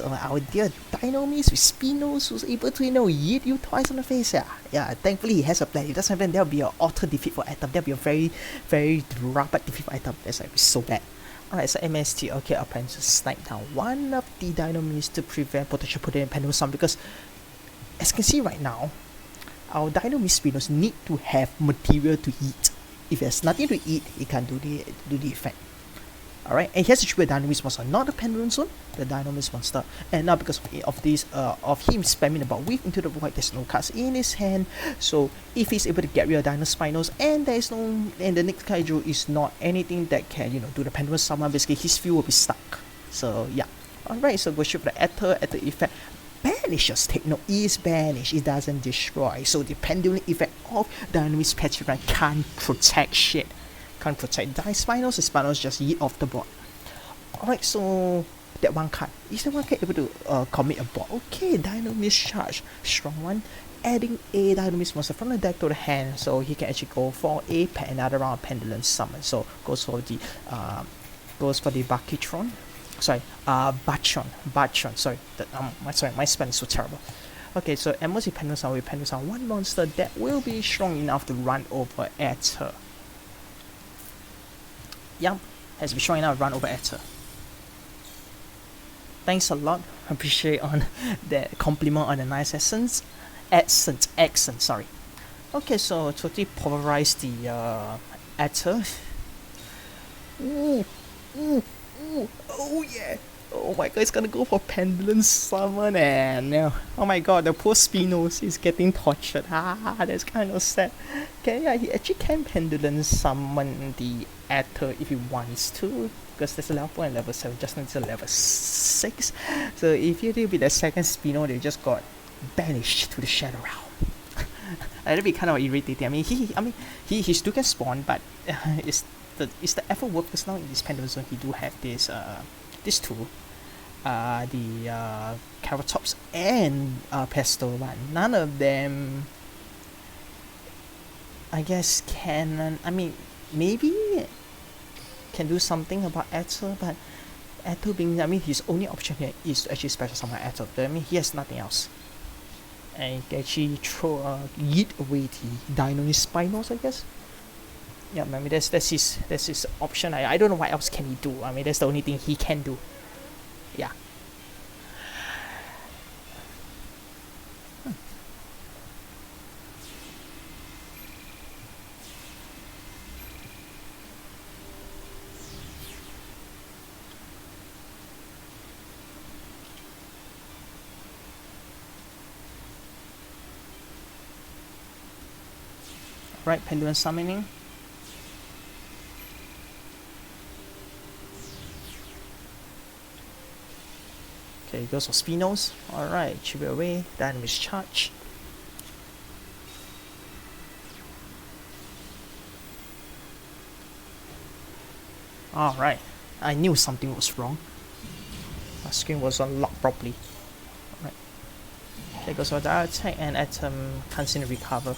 our dear Dino Mist with Spinos who's able to, yeet you twice on the face. Yeah, thankfully he has a plan. If that's happen, there'll be an auto defeat for Atom. There'll be a very, very rapid defeat for Atom. That's like so bad. Alright, so MST, okay, our plan to snipe down one of the Dino Mists to prevent potential putting in Pendulum Summon because as you can see right now, our Dino Mist Spinos need to have material to eat. If there's nothing to eat, it can't do the effect. Alright, and here's the triple Dino Mist monster, not the Pendulum Zone, the Dino Mist monster. And now because of this, of him spamming about with Into the Void, there's no cards in his hand. So if he's able to get rid of Dino Spinos, and the next Kaiju is not anything that can, do the Pendulum Summon, basically his field will be stuck. So yeah. Alright, so go shoot for the Ether effect. banishes. Take note, is banish. It doesn't destroy. So the pendulum effect of Dynamic's Petri Rank can't protect shit. Can't protect Spinos. The Spinos just yeet off the board. Alright, so that one card. Is that one card able to commit a board? Okay, Dynamic's Charge. Strong one. Adding a Dynamic's monster from the deck to the hand, so he can actually go for another round of Pendulum Summon. So goes for the Bakitron. Sorry, Batron. Sorry, my spelling is so terrible. Okay, so Emosi Pendulum Summon one monster that will be strong enough to run over Ether. Yep, has been strong enough to run over Ether. Thanks a lot. Appreciate on that compliment on the nice accent, sorry. Okay, so totally pulverize the Ether. Oh yeah. Oh my god, it's gonna go for Pendulum Summon, and oh my god, the poor Spinos is getting tortured. That's kind of sad. Okay, yeah, he actually can Pendulum Summon the Ether if he wants to, because there's a level 4 and level 7, just until level 6. So if you deal with the second Spino, they just got banished to the Shadow Realm. That'd be kind of irritating. I mean, he still can spawn, but it's the effort worth, because now in this Pendulum Zone he do have this tool, the Caratops and Pestle, but none of them, I guess, can. I mean, maybe can do something about Ether, but Ether being, I mean, his only option here is to actually special summon Ether. I mean, he has nothing else, and he can actually yeet away the Dynamic Spinos, I guess. Yeah, I mean, that's his option. I don't know what else can he do. I mean, that's the only thing he can do. Yeah. Right, Pendulum Summoning. Okay, goes for Spinos. Alright, chip it away. Dynamic Charge. Alright, I knew something was wrong. My screen was unlocked properly. Alright. Okay, goes for direct attack and Atom can't seem to recover.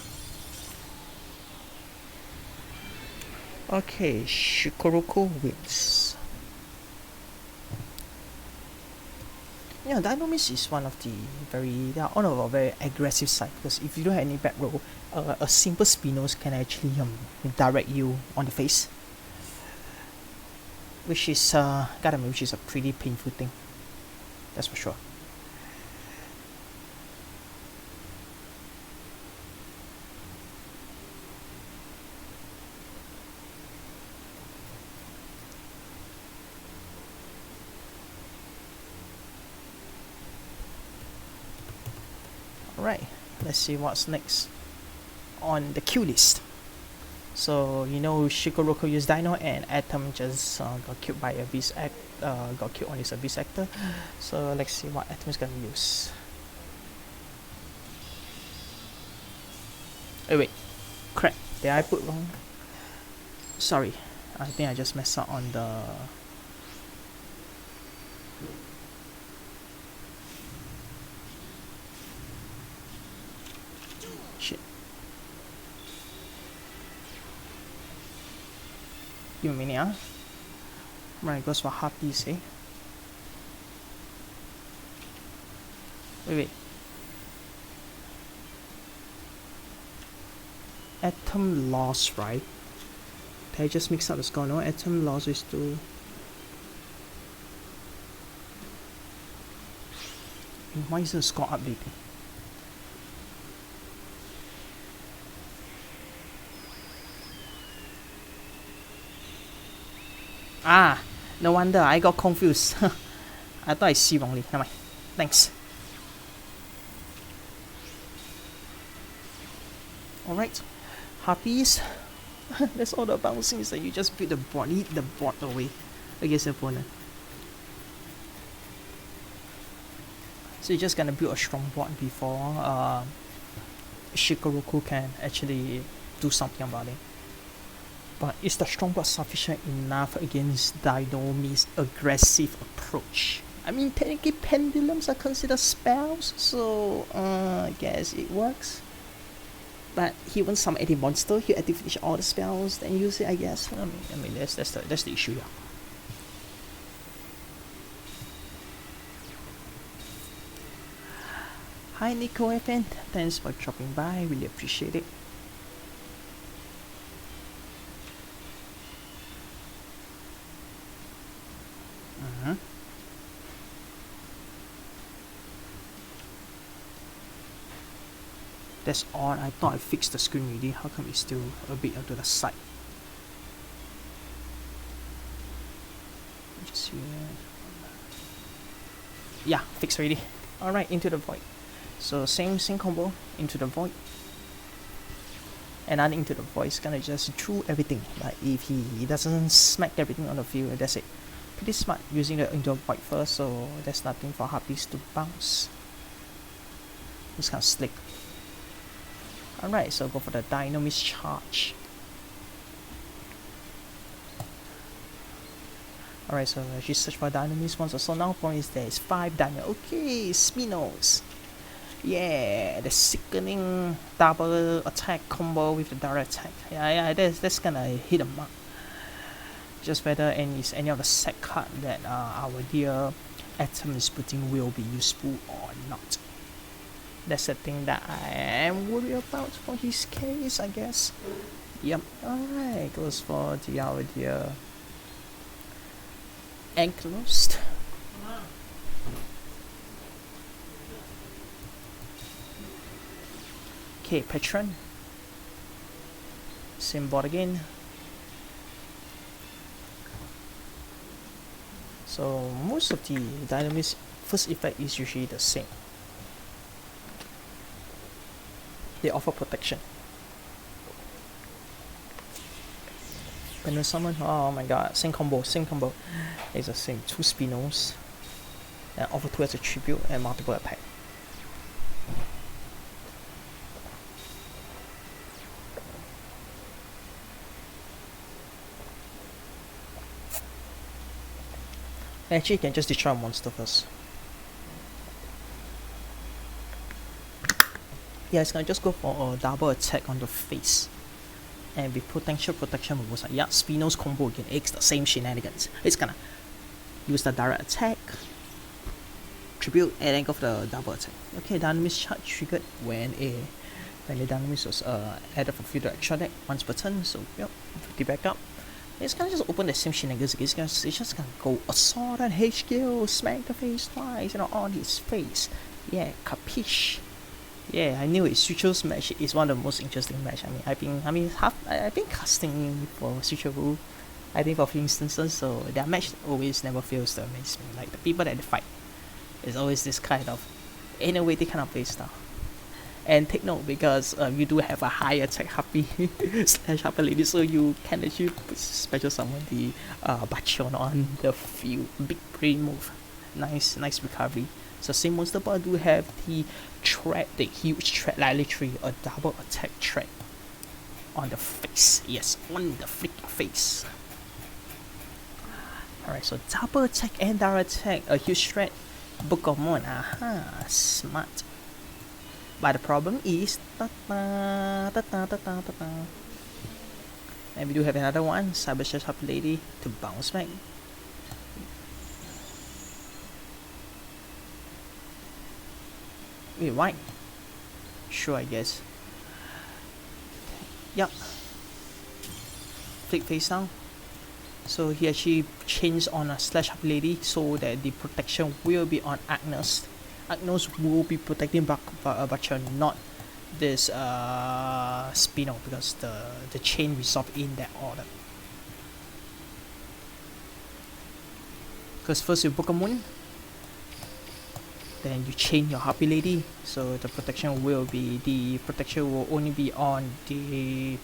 Okay, Shikuroku wins. Yeah, Dynamics is one of the they are on a very aggressive side, because if you don't have any back row, a simple Spinos can actually direct you on the face, which is which is a pretty painful thing. That's for sure. Alright, let's see what's next on the queue list. So Shikuroku used Dino, and Atom just got killed by a beast got killed on his Abyss Actor. So let's see what Atom is gonna use. Oh wait, crap, did I put wrong? Sorry, I think I just messed up on the shit. Give me a minute, Right, goes for Harpies, eh? Wait. Atom lost, right? Did I just mix up the score? No, Atom lost is to... Why is the score updating? Ah, no wonder I got confused. I thought I see wrongly. Never mind. Thanks. Alright. Harpies. That's all the bouncing is that you just beat the board, lead the board away against the opponent. So you're just gonna build a strong board before Shikoroku can actually do something about it. But is the strong board sufficient enough against Dainomi's aggressive approach? I mean, technically pendulums are considered spells, so I guess it works. But he won't summon any monster, he'll activate all the spells, then use it, I guess. I mean that's the issue, yeah. Hi Nico FN, thanks for dropping by, really appreciate it. That's odd, I thought I fixed the screen already, how come it's still a bit onto the side? Just see. Yeah, fixed already. Alright, into the void. So same combo, into the void. And adding into the void is gonna just chew everything. Like if he doesn't smack everything on the field, that's it. Pretty smart using the into the void first, so there's nothing for harpies to bounce. It's kind of slick. Alright, so go for the Dynamis charge. Alright, so she search for Dynamis once, so now point is there is 5 Dynamis. Okay, Spinos. Yeah, the sickening double attack combo with the direct attack. Yeah, that's gonna hit a mark. Just whether any of the set card that our dear Atom is putting will be useful or not. That's the thing that I am worried about for his case, I guess. Yep. Alright, goes for the our dear Enclosed. Okay, Patron. Same board again. So most of the Dynamis first effect is usually the same. They offer protection. Pendulum summon, oh my god, same combo. It's the same, 2 Spinos. And offer 2 as a tribute and multiple attack. Actually, you can just destroy a monster first. Yeah, it's gonna just go for a double attack on the face. And with potential protection moves, yeah, Spinos combo again, it's the same shenanigans. It's gonna use the direct attack, tribute, and then go for the double attack. Okay, Dynamis charge triggered when the Dynamis was added for field extra deck once per turn, so yep, 50 back up. It's gonna just open the same shenanigans again. It's just gonna go assault on HQ, smack the face twice, on his face. Yeah, capiche. Yeah, I knew it. Switcheroo's match is one of the most interesting match. I've been casting for Switcheroo, I think for a few instances, so their match always never fails to amaze me. Like the people that they fight, is always this kind of innovative kind of play style. And take note, because you do have a high attack harpy slash harpy lady, so you can actually special summon the Bachon on the field. Big brain move. Nice recovery. So same monster, but I do have the threat, the huge threat, like literally a double attack threat on the face. Yes, on the freaking face. Alright, so double attack and direct attack, a huge threat. Book of Moon, aha, smart. But the problem is, and we do have another one, Cyber Slash Harpy Lady to bounce back. Wait, why? Sure, I guess. Yup. Flick face down. So he actually changed on a Slash Harpy Lady so that the protection will be on Agnes. Agnes will be protecting Bachar, not this Spino, because the chain resolved in that order. Because first you book a moon, then you chain your Harpy Lady, so the protection will only be on the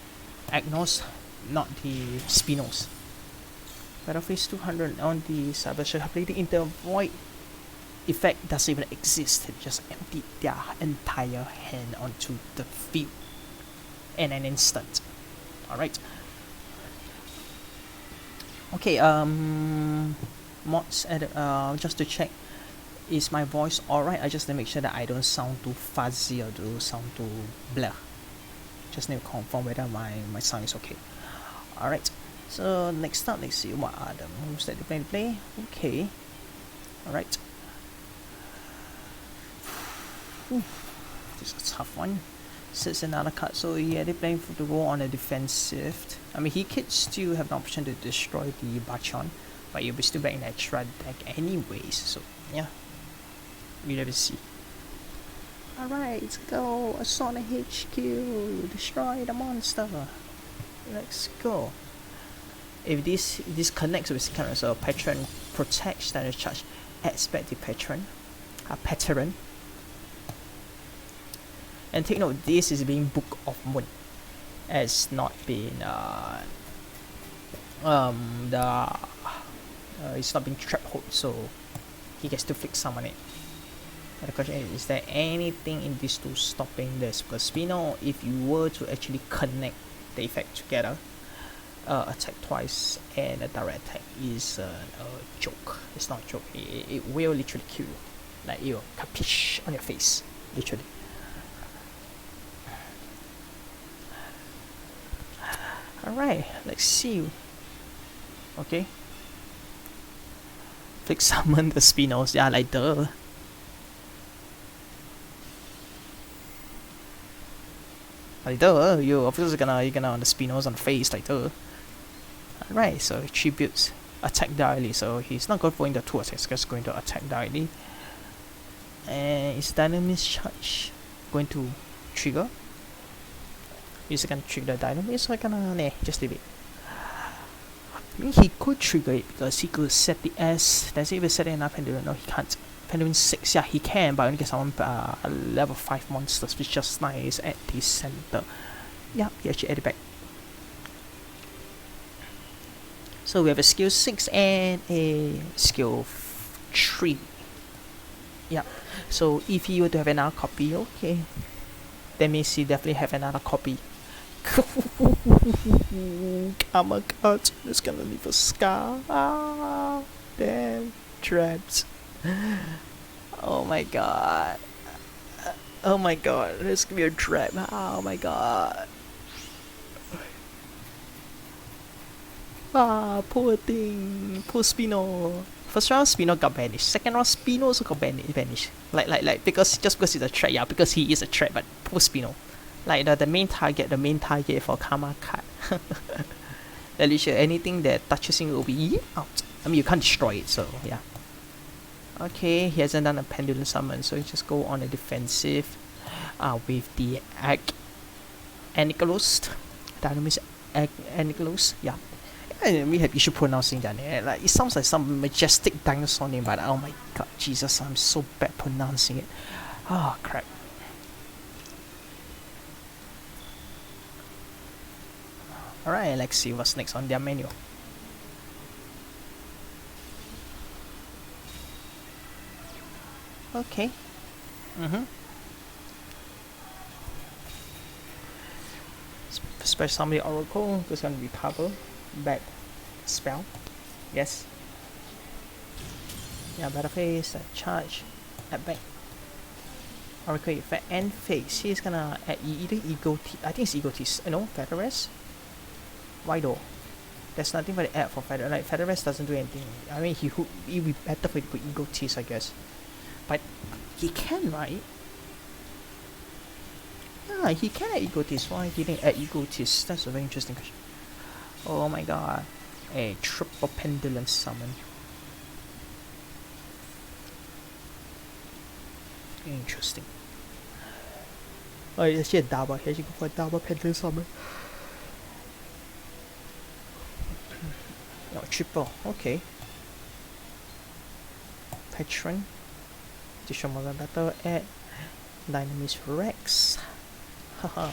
Agnos, not the Spinos. Battleface 200 on the Cyber Harpy Lady into Void. effect doesn't even exist. They just emptied their entire hand onto the field in an instant. Alright. Okay, mods, just to check, is my voice alright? I just need to make sure that I don't sound too fuzzy or do sound too blur. Just need to confirm whether my sound is okay. Alright, so next up, let's see what are the moves that they plan to play. Okay, alright. This is a tough one. Sits another card, so yeah, they're playing to go on a defensive. I mean, he could still have the option to destroy the Bachon, but you'll be still back in extra deck anyways, so yeah, we'll never see. Alright, let's go. Sonic HQ, destroy the monster. Let's go. If this connects with current, so patron protect standard charge, adds back the patron. And take note, this is being Book of Moon. It's not been it's not being trap hold, so he gets to fix summon it. And the question is there anything in these two stopping this? Because we know if you were to actually connect the effect together, attack twice and a direct attack is a joke. It's not a joke. It will literally kill you. Like you capiche on your face, literally. Alright, let's see. Okay. Flick summon the Spinos. Yeah, like duh. Like duh, you obviously gonna on the Spinos on the face, like duh. Alright, so he tributes attack directly, so he's not going for the two attacks, just going to attack directly. And is Dynamis charge going to trigger? He's gonna trigger the Dynamis, so I gonna just leave it. I mean, he could trigger it because he could set the S. Does he even set it enough pendulum? No, he can't. Pendulum 6, yeah, he can, but only get someone level 5 monsters, which just nice at the center. Yeah, he actually added back. So we have a skill 6 and a skill 3. Yeah, so if he were to have another copy, okay, that means he definitely have another copy. Oh my god, it's gonna leave a scar. Ah, damn, trapped. Oh my god. Oh my god, there's gonna be a trap. Oh my god. Ah, poor thing. Poor Spino. First round Spino got banished. Second round Spino also got banished. Like because because he's a threat, yeah, because he is a threat, but poor Spino. Like the main target for Karma card. At least anything that touches him will be out. I mean you can't destroy it, so yeah. Okay, he hasn't done a pendulum summon, so he just go on a defensive with the Anicalos. Dynamis Anicalos, yeah. And we have issue pronouncing that name. Like it sounds like some majestic dinosaur name, but oh my god, Jesus, I'm so bad pronouncing it. Oh crap. Alright, let's see what's next on their menu. Okay. Special summon Oracle, this is gonna be power. Back spell. Yes. Yeah, battle phase, charge, add back. Oracle effect and phase. He's gonna add either Egotist. I think it's Egotist. No, Featherest. Why though? There's nothing for the add for Feather. Like Featherest doesn't do anything. I mean, he would be better for it to put Egotist, I guess. But he can, right? Yeah, he can add Egotist. Why he didn't add Egotist? That's a very interesting question. Oh my god. A triple pendulum summon. Interesting. Oh, it's actually a double. Here you go for a double pendulum summon. No, triple. Okay. Patron. Additional Morgan Battle at Dynamis Rex. Haha.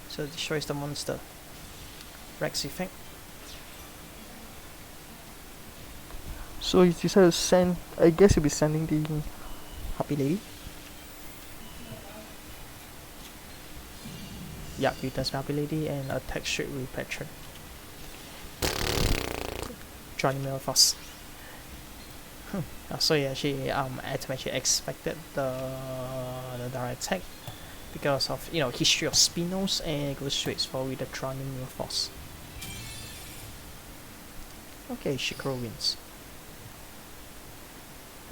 So it destroys the monster. Rex effect. So you decided to send, I guess you'll be sending the Happy Lady. Yeah, you test Happy Lady and attack straight with Petra. Joining me first. So yeah, she actually expected the direct attack because of history of Spinos, and goes straight for with the Tronium Force. Okay, Shikro wins.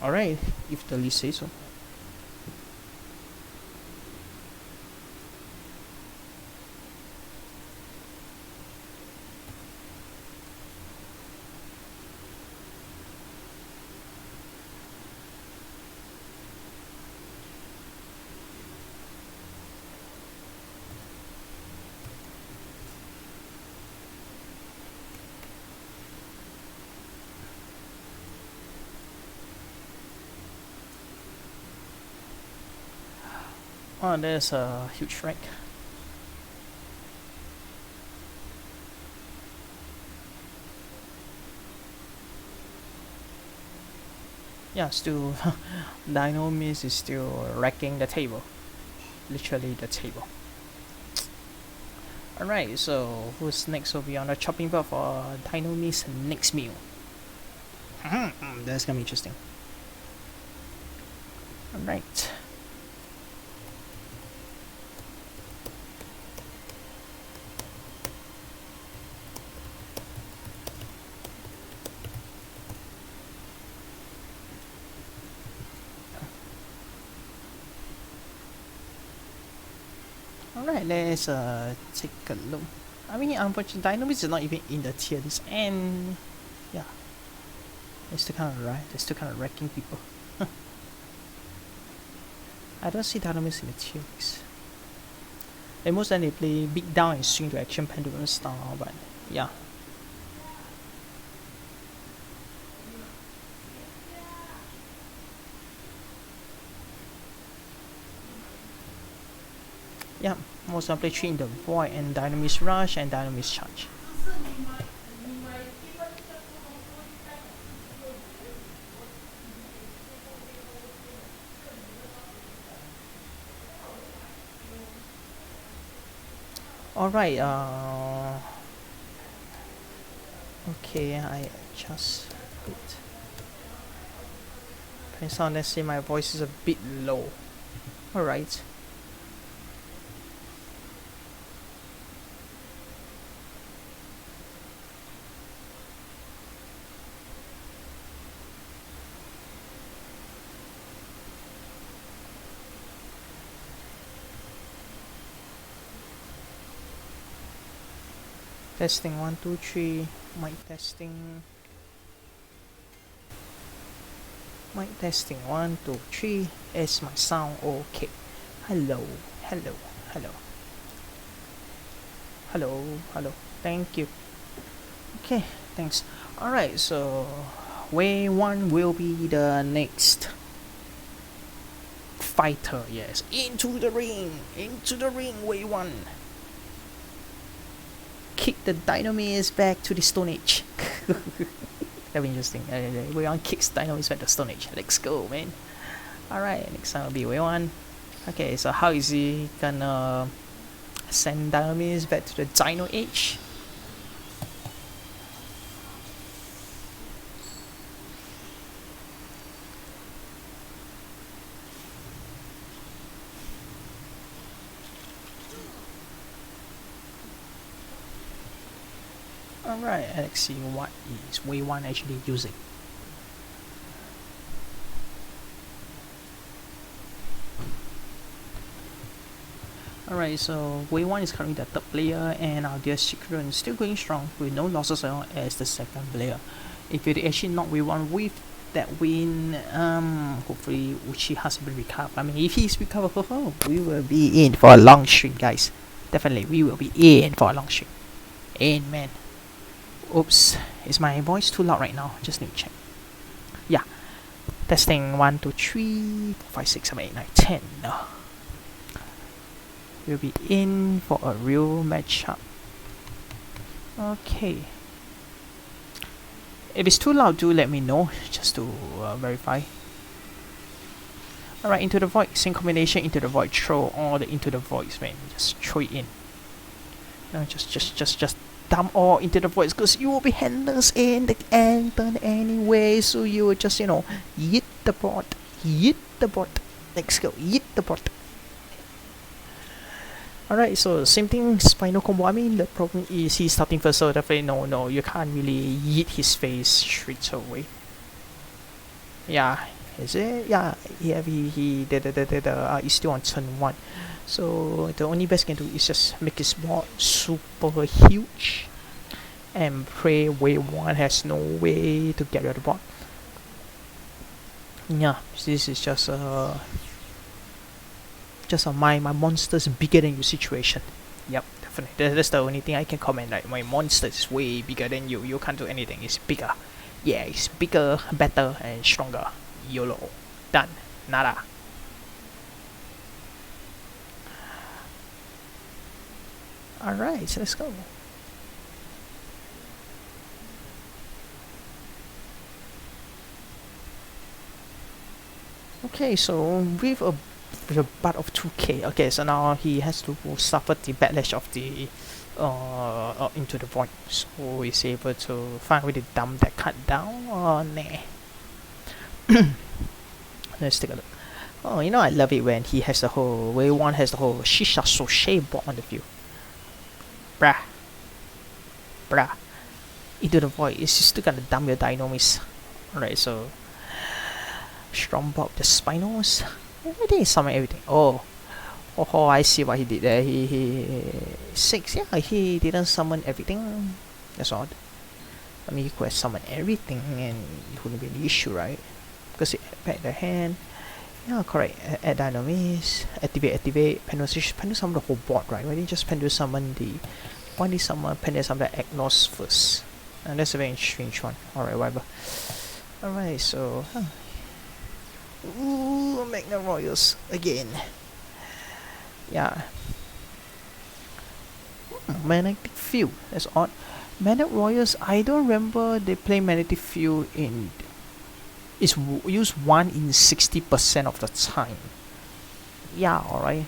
Alright, if the least says so. Oh, there's a huge rank. Yeah, still Dino Miss is still wrecking the table. Literally the table. Alright, so who's next will be on the chopping board for Dino Miss next meal. That's gonna be interesting. Alright. Alright, let's take a look. I mean, unfortunately, Dynamics is not even in the tier list, and yeah, they're still kind of wrecking people. I don't see Dynamics in the tier list. And most of them they play beat down and swing to action pendulum style, but yeah. Yeah, most of them play 3 in the void and Dynamis Rush and Dynamis Charge. Alright, okay, I adjust a bit. Depends on, let's say my voice is a bit low. Alright. Testing 1 2 3. Mic testing. Mic testing 1 2 3. Is my sound okay? Hello, hello, hello, hello, hello. Thank you. Okay, thanks. Alright, so Wave 1 will be the next fighter. Yes, into the ring, Wave 1. Kick the Dynamis back to the Stone Age. That'll be interesting. Wave 1 kicks Dynamis back to Stone Age. Let's go, man. Alright, next time will be Wave 1. Okay, so how is he gonna send Dynamis back to the Dino Age? Alright, let's see what is Wave 1 actually using. Alright, so Wave 1 is currently the third player, and our dear Secret is still going strong with no losses at all as the second player. If you actually knock Wave 1 with that win, hopefully Uchihas will recover. I mean, if he's recovered, we will be in for a long stream, guys. Definitely, we will be in for a long stream. Amen. Oops, is my voice too loud right now? Just need to check. Yeah. Testing 1 2 3 4 5 6 7 8 9 10. We'll be in for a real matchup. Okay. If it's too loud, do let me know, just to verify. Alright, Into the Void, same combination, Into the Void, throw all the Into the Voids, man. Just throw it in. No, just dump all Into the Voids, because you will be handlers in the end anyway, so you will just, yeet the bot, yeet the bot. Let's go, yeet the bot. Alright, so same thing, Spino combo. I mean, the problem is he's starting first, so definitely no, you can't really yeet his face straight away. Yeah, is it? Yeah, he he's still on turn 1. So the only best can do is just make his board super huge and pray wave 1 has no way to get rid of the board. Yeah, this is just my monster's bigger than you situation. Yep, definitely. That's the only thing I can comment. Like, my monster is way bigger than you. You can't do anything. It's bigger. Yeah, it's bigger, better, and stronger. YOLO. Done. Nada. Alright, so let's go. Okay, so with a butt of 2k. Okay, so now he has to suffer the backlash of the Into the Void. So he's able to finally dump that card down. Oh, nah. Let's take a look. Oh, I love it when he has the whole wave 1 has the whole Shisha Sochet board on the field. Bruh. Into the Void is still gonna dump your Dynamis. Alright, so Strong Bob the Spinos. I think he summoned everything. Oh, I see what he did there. He 6. Yeah, he didn't summon everything. That's odd. I mean, he could have summoned everything and it wouldn't be an issue, right? Because it back the hand. Yeah, correct. Add Dynamis. Activate. Pendulum summon the whole board, right? Why didn't you just Pendulum summon the... Why did someone Pendulum summon the Agnos first? And that's a very strange one. Alright, whatever. Alright, so... Ooh, Magna Royals again. Yeah. Magnetic Field. That's odd. Magnetic Royals, I don't remember they play Magnetic Field in... It's used 1 in 60% of the time. Yeah, alright.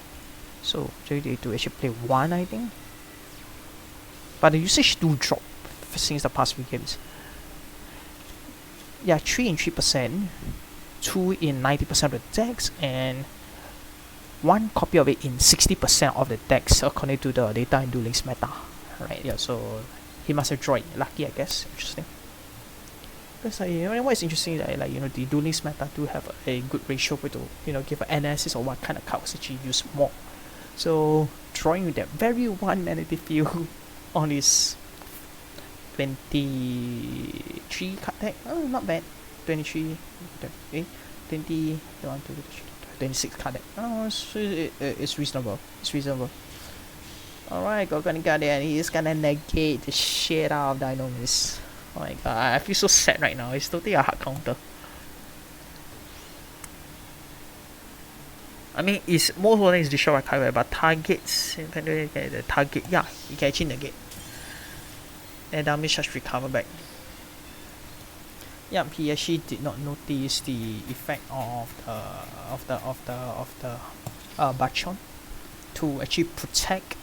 So, they do actually play 1, I think. But the usage do drop since the past few games. Yeah, 3 in 3%. 2 in 90% of the decks, and 1 copy of it in 60% of the decks according to the data in Duel Links meta. Right, yeah, so he must have droid. Lucky, I guess. Interesting. Because what is interesting is that the Duel Links meta do have a good ratio for to give an analysis of what kind of cards actually use more. So drawing that very one negative field on his 23 card deck. Oh, not bad. 23, 20, 26 card deck. Oh, it's reasonable. It's reasonable. Alright, Gorgon Guardian, he's gonna negate the shit out of Dynamis. Oh my god, I feel so sad right now. It's totally a hard counter. I mean, it's most of it is destroy by card, but targets, the target, yeah, you can actually negate. And damage just recover back. Yeah, he actually did not notice the effect of the Bachon to actually protect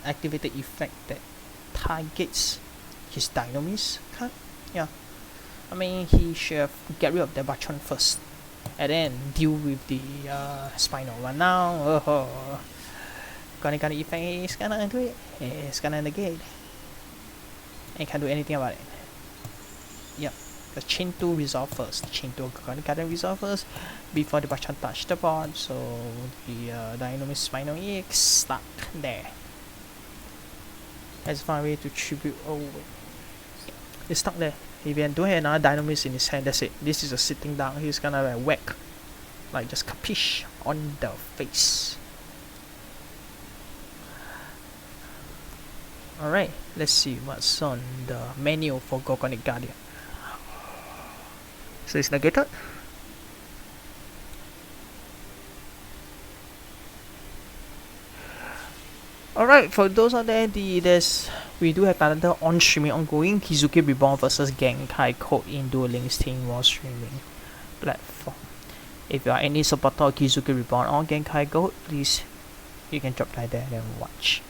activated effect that targets his Dynamis card. Yeah, I mean he should have get rid of the Bachon first and then deal with the Spinal. But now, gonna effect is gonna do it. It's gonna negate. And can't do anything about it. Yep. The chain 2 resolve first. Chain 2 gonna resolve first before the Bachon touch the board. So the Dynamis Spinal EX stuck there. That's one way to tribute. Oh, it's stuck there. If you don't have another Dynamis in his hand, that's it. This is a sitting down. He's gonna whack, like just capiche on the face. Alright, let's see what's on the menu for Gorgonic Guardian. So it's negated. Alright, for those out there, there's We do have another on-streaming ongoing Kizuki Reborn versus Genkai Code in Duel Links Team War streaming platform. If you are any supporter of Kizuki Reborn or Genkai Code, please you can drop by there and watch.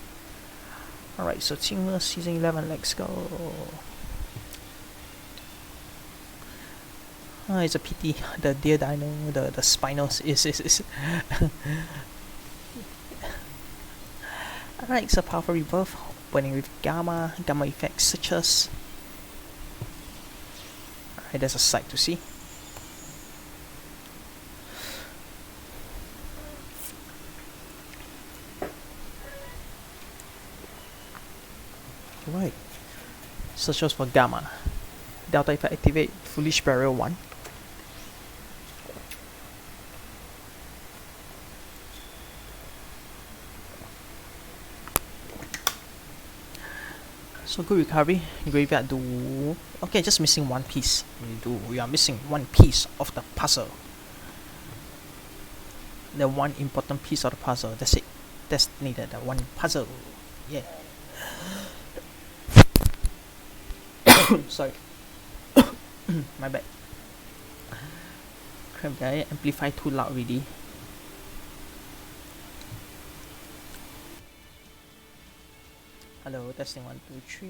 Alright, so Team Season 11, let's go. It's a pity the deer dino, the spinals is Alright, so powerful rebirth, opening with gamma effects such as. Alright, there's a sight to see. Right. Such as for gamma. Delta effect activate foolish barrier 1. So good recovery. Graveyard do. Okay, just missing one piece. We are missing one piece of the puzzle. The one important piece of the puzzle. That's it. That's needed. The one puzzle. Yeah. Sorry. My bad. Crap, did I amplify too loud already? Hello, testing 1, 2, 3.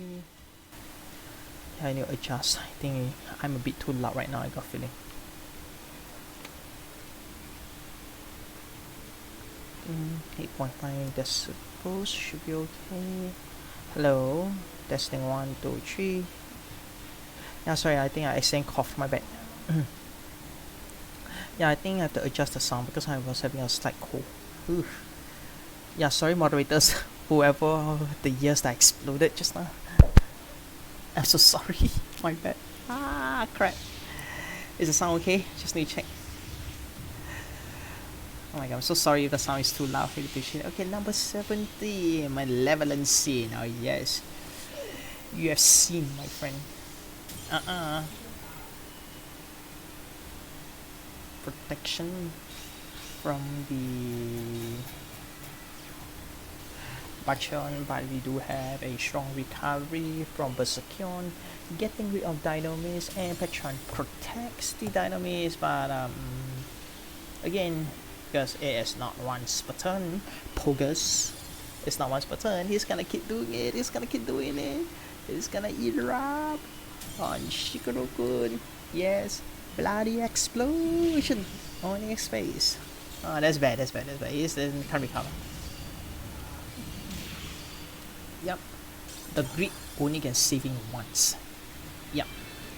Yeah, I need to adjust. I think I'm a bit too loud right now, I got a feeling. Mm, 8.5 decibels should be okay. Hello, testing 1, 2, 3. Yeah, sorry, I think I accidentally coughed, my bad. Yeah, I think I have to adjust the sound because I was having a slight cold. Oof. Yeah, sorry moderators, whoever the ears that exploded just now. I'm so sorry, my bad. Ah, crap. Is the sound okay? Just need to check. Oh my god, I'm so sorry if the sound is too loud. Really appreciate it. Okay, number 70, my leveling scene. Oh yes, you have seen, my friend. Protection from the Bachon, but we do have a strong recovery from Berserkion. Getting rid of Dynamis, and Patron protects the Dynamis, but again, because it is not once per turn, Pogus, it's not once per turn, he's gonna keep doing it, he's gonna erupt on Shikoro-kun. Yes, bloody explosion on his face. Oh, that's bad. He can't recover. Yep, the Greek only can save him once. Yep,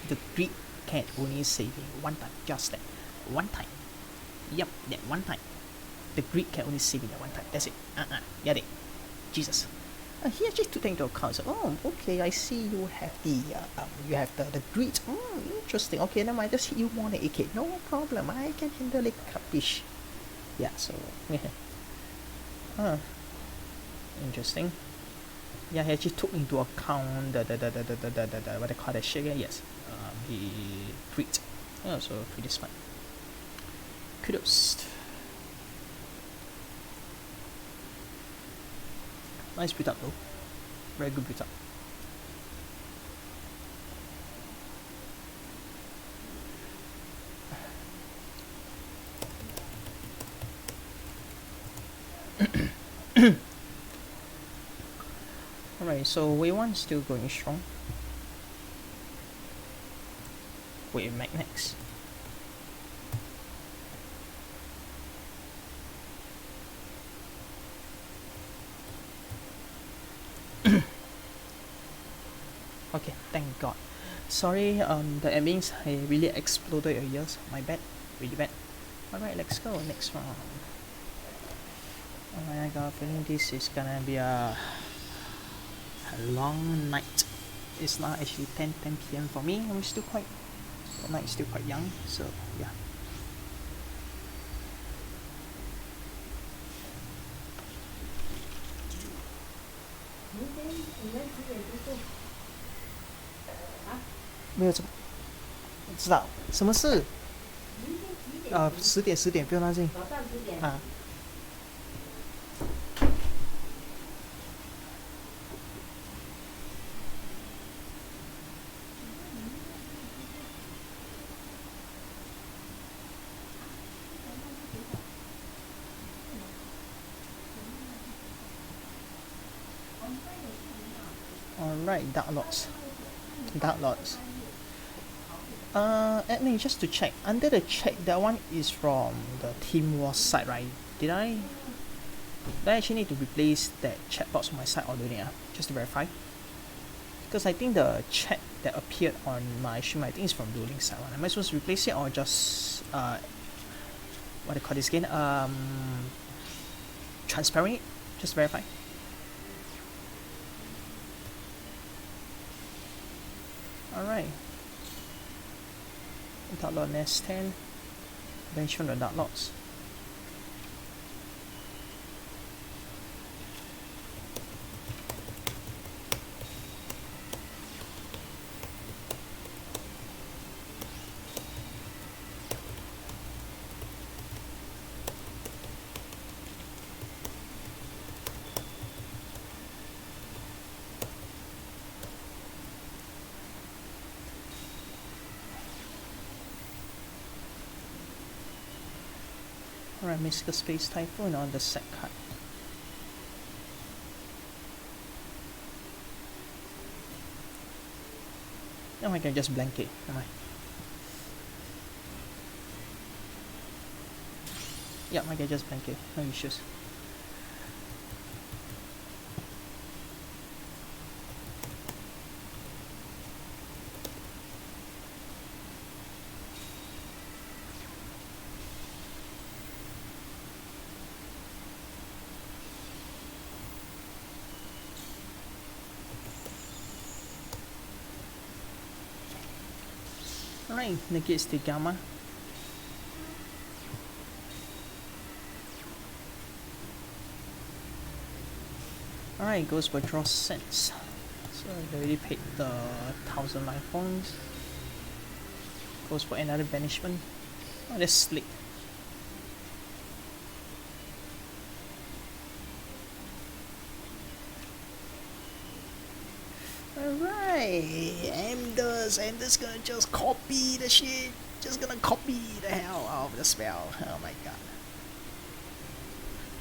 the Greek can only save him one time, just that one time. Yep, that one time. The Greek can only save him that one time. That's it. Get it. Jesus. He actually took into account. So, oh, okay, I see you have the Greek. Interesting. Okay, never mind. Just hit you more than AK. No problem. I can handle it. Capish. Yeah. So, interesting. Yeah, he actually took into account the what they call that shit again. Yes, the Greek. Yeah, so pretty smart. Kudos. Nice build up though. Very good build up. Alright, so wave 1 still going strong. Wave Magnex. Okay, thank God. Sorry, the admins, I really exploded your ears. My bad, really bad. Alright, let's go, next round. Alright, I got a feeling this is gonna be a long night. It's not actually 10 p.m. for me. I'm still quite, the night is still quite young, so yeah.没有怎么知道什么事10点不用担心啊 Right, Dark Lords. Dark Lords. Admin, just to check, under the check, that one is from the Team War side, right? Do I actually need to replace that chat box on my side or do I? Just to verify. Because I think the chat that appeared on my stream, I think is from Duel Links side one. Am I supposed to replace it or just what do you call this again? Transparent it? Just verify. Alright. Dark Lord Nest 10. Bench from the Dark Lords. Alright, Mystical Space Typhoon on the set card. Now I can just blank it, am I? Yeah, I can just blank it, no issues. Alright, negates the gamma. Alright, goes for draw sense. So I already paid the 1000 life points. Goes for another banishment. Oh, that's slick. Alright, Anders gonna just copy the shit. Just gonna copy the hell out of the spell. Oh my god.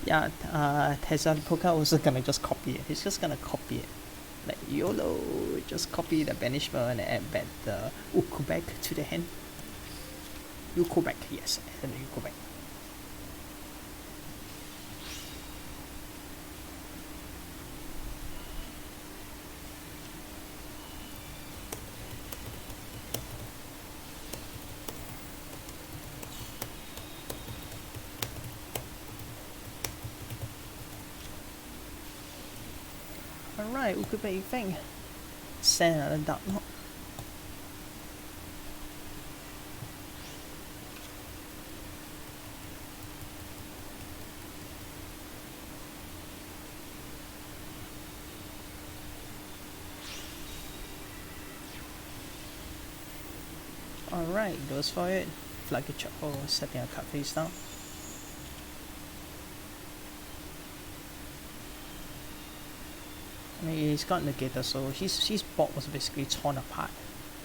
Yeah, Tessa Poka also gonna just copy it. He's just gonna copy it. Like YOLO, just copy the banishment and add back the Ukubek to the hand. Ukubek, yes, and Ukubek. Alright, Ukubek Feng. Send another Dark Lord. Alright, goes for it. Flag a chop. Oh, setting a card face down. I mean, he's got negator, so his board was basically torn apart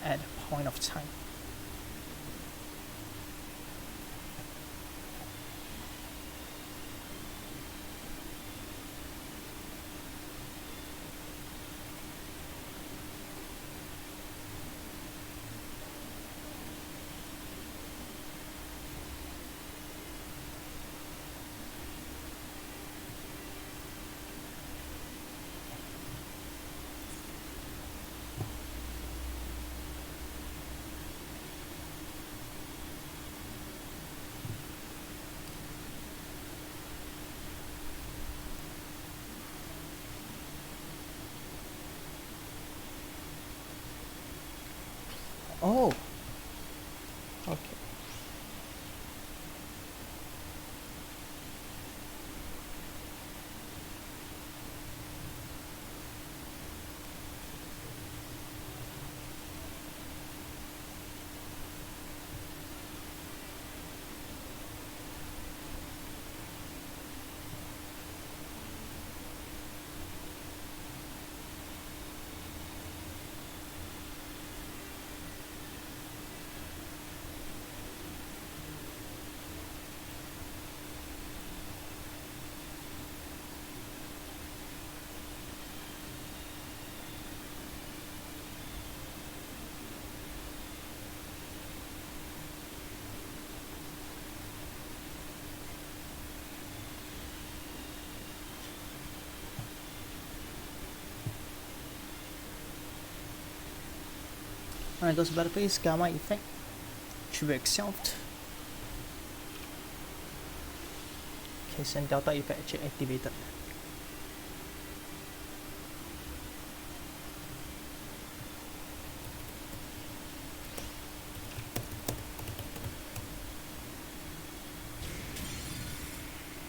at a point of time. Oh, okay. Alright, goes battle phase, gamma effect, trigger itself. Okay, and delta effect actually activated.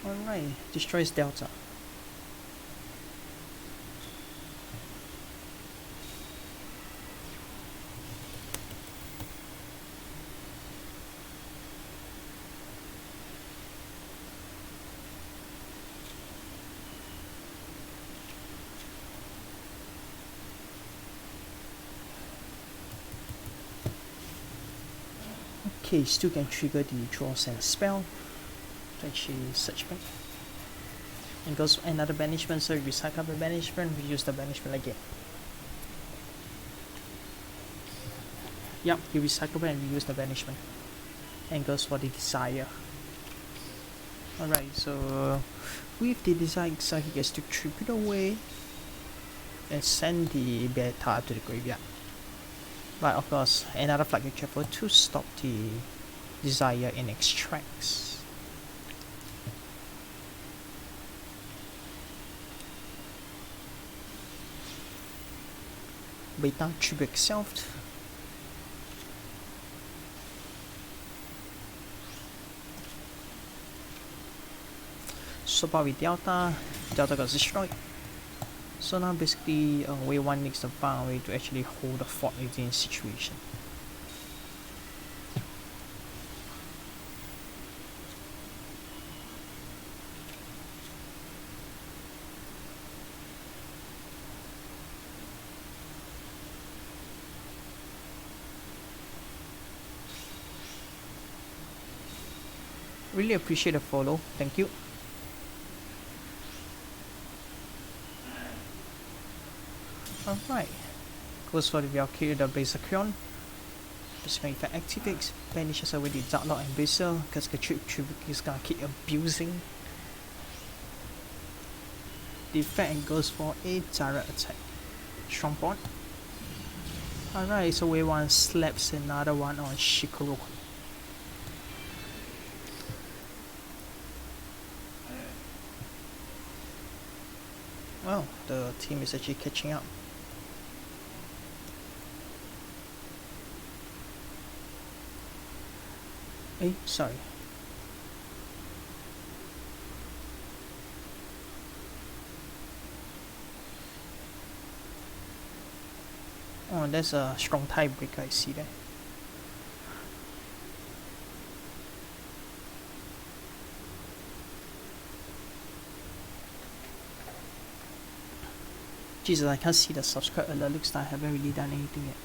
Alright, destroys delta. Okay, still can trigger the draw send spell to actually search back. And goes another banishment, so you recycle the banishment, reuse the banishment again. Yep, you recycle and reuse the banishment. And goes for the desire. Alright, so with the desire, so he gets to trip it away and send the beta to the graveyard. But of course, another flag you travel to stop the desire in extracts. Beta trigger itself. Swap out with Delta, Delta got destroyed. So now basically wave 1 needs to find a way to actually hold the fort against situation. Really appreciate the follow, thank you. Alright, goes for the Valkyrie, the Berserkion. Berserkion effect activates, banishes away the Dark Lord and Berserk, because the trip is gonna keep abusing. The effect goes for a direct attack. Strong point. Alright, so wave 1 slaps another one on Shikoro. Well, the team is actually catching up. Hey, sorry. Oh, there's a strong tiebreaker, I see that. Jesus, I can't see the subscribe alert, looks like I haven't really done anything yet.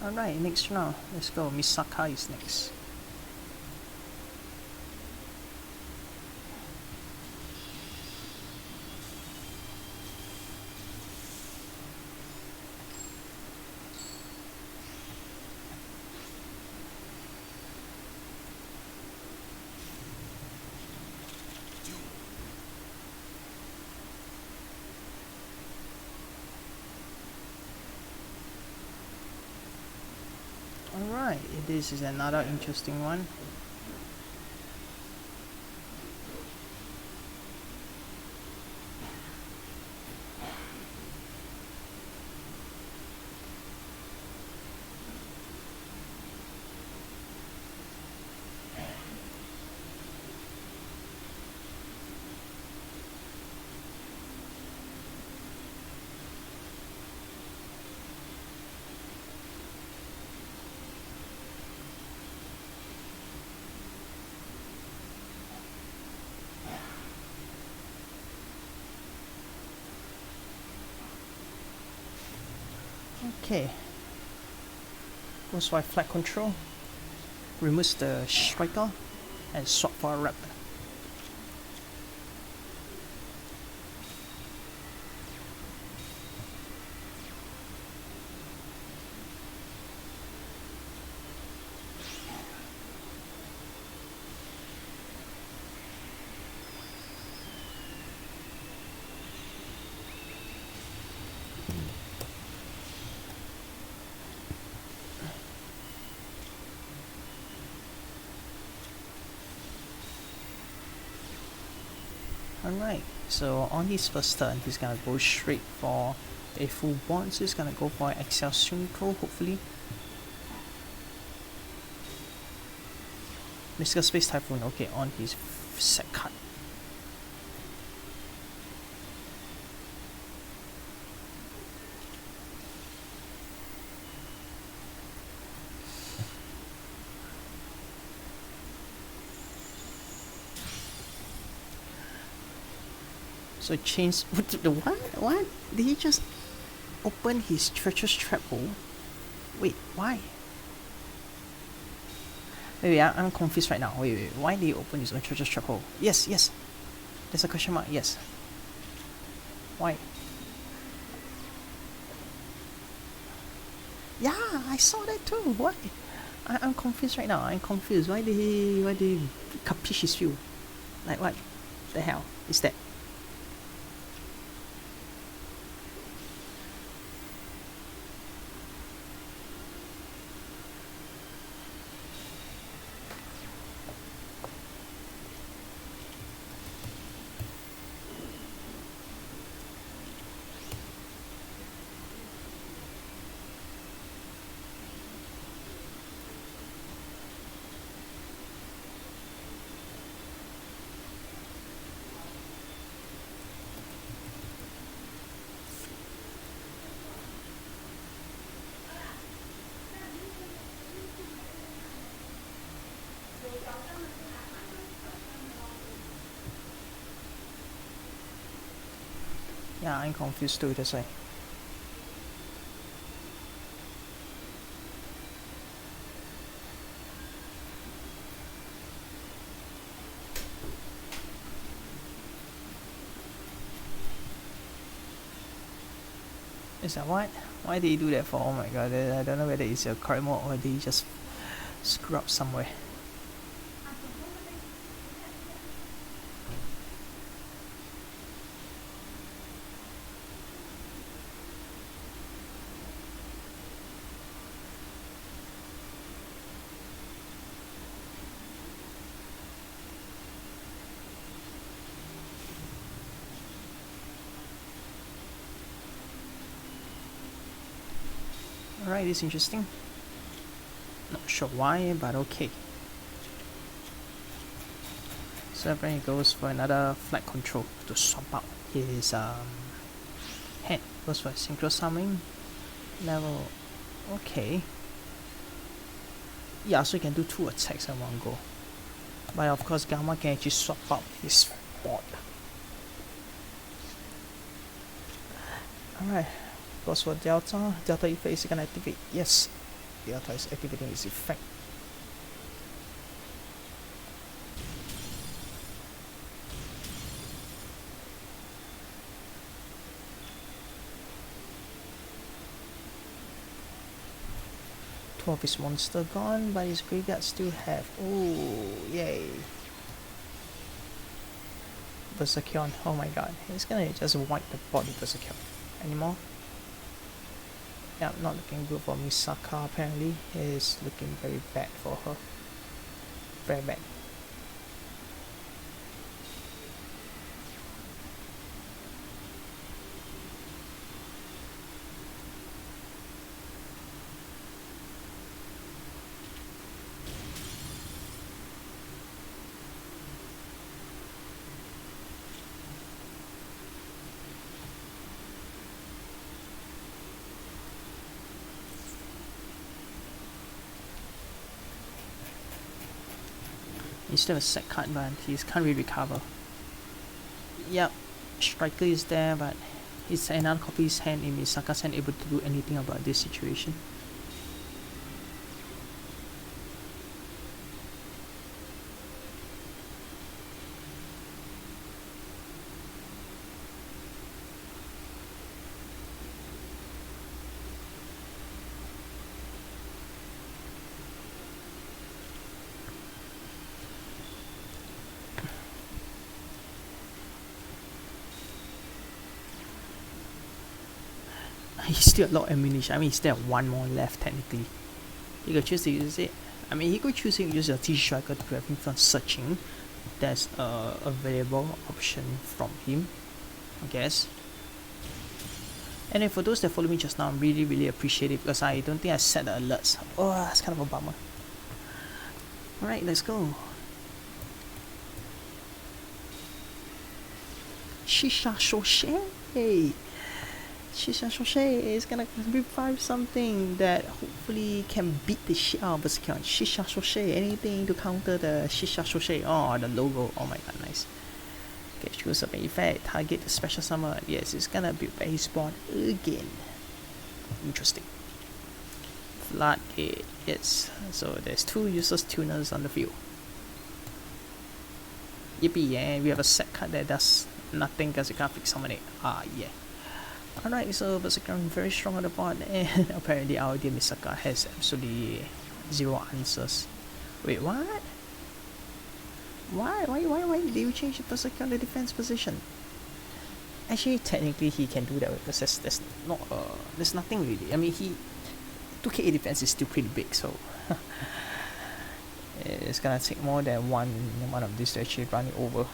Alright, next round. Let's go. Misaka is next. Alright, this is another interesting one. Okay. Goes for flight control. Removes the striker and swap for a raptor. Alright, so on his first turn, he's gonna go straight for a full bond, so he's gonna go for Excel Synchro, hopefully. Mystical Space Typhoon, okay, on his set card. So change what? Did he just open his treacherous trap hole? Wait, why? Wait, I'm confused right now. Wait, why did he open his own treacherous trap hole? Yes, there's a question mark, yes. Why? Yeah, I saw that too. Why? I'm confused right now. I'm confused. Why did he capiche his view? Like what the hell is that? Yeah, I'm confused too, that's why. Is that what? Why did he do that for? Oh my god, I don't know whether it's a correct mode or did he just screw up somewhere. Alright, it's interesting. Not sure why, but okay. So then he goes for another flight control to swap out his hand. Goes for synchro summoning level. Okay. Yeah, so he can do 2 attacks in one go. But of course, Gamma can actually swap out his board. Alright. Goes for Delta. Delta effect is gonna activate. Yes, Delta is activating its effect. Two of his monster gone, but his graveyard still have. Oh, yay! Berserkion. Oh my god, he's gonna just wipe the board with Berserkion. Anymore? Yeah, not looking good for Misaka apparently. It's looking very bad for her. Very bad. He still has a set card, but he can't really recover. Yep, Striker is there, but it's another copy his hand in Misaka's hand able to do anything about this situation. He's still a lot of ammunition. I mean, he still have 1 more left technically. He could choose to use it. I mean, he could choose to use a T-Striker to prevent him from searching, That's a available option from him, I guess. And then for those that follow me just now, I'm really appreciative because I don't think I set the alerts. Oh, that's kind of a bummer. Alright, let's go. Shisha Shoshe! Shisha Shoshe is gonna revive something that hopefully can beat the shit out of Berserkion. Shisha Shoshe, anything to counter the Shisha Shoshe. Oh, the logo. Oh my god, nice. Okay, choose up an effect, target the special summon. Yes, it's gonna be base spawn again. Interesting. Floodgate, yes. So there's 2 useless tuners on the field. Yippee, and we have a set card that does nothing because you can't fix summon it. Ah, yeah. Alright, so Berserkion very strong on the board, and apparently our dear Misaka has absolutely 0 answers. Wait, what? Why did you change the Berserkion the defense position? Actually, technically he can do that because there's nothing really. I mean, 2k defense is still pretty big, so it's gonna take more than one of these to actually run it over.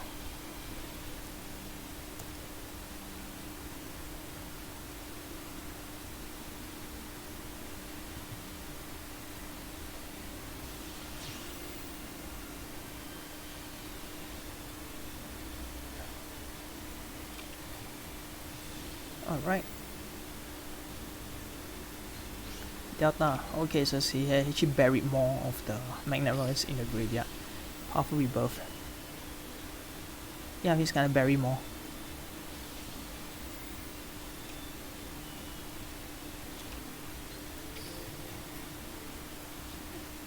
Alright. Delta. Okay, so he had actually buried more of the magnet rods in the graveyard. Powerful rebirth. Yeah, he's gonna bury more.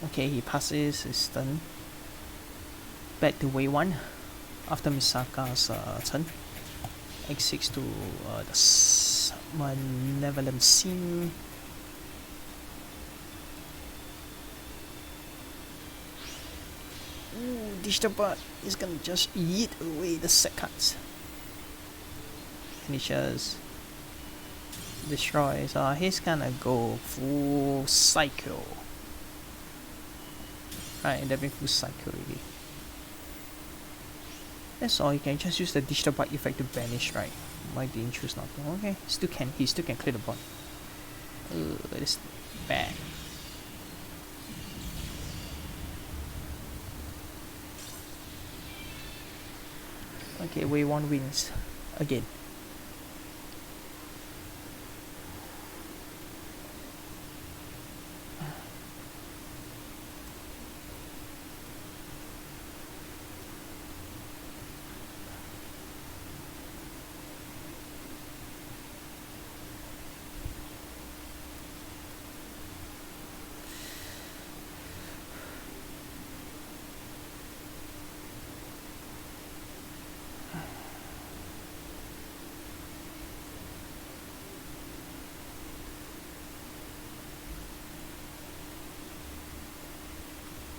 Okay, he passes his turn. Back to wave 1 after Misaka's turn. X6 to the Malevolent Scene. Digital Bot is gonna just yeet away the set cards. Finishes. Destroys. He's gonna go full cycle. Right, that being full cycle really. That's all, you can just use the digital bite effect to banish, right? Why didn't you choose not to? Okay, he still can clear the board. It's bad. Okay, wave 1 wins. Again.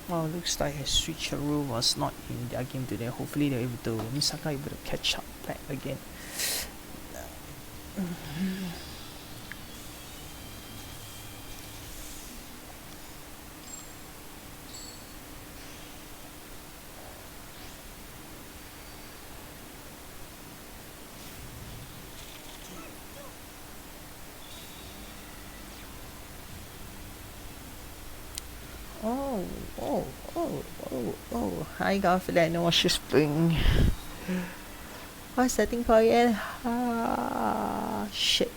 Well, looks like a Switcheroo was not in their game today. Hopefully they're able to, Misaka able to catch up back again. Hi Garfield, I know what she's playing. What's that thing called again? Shit.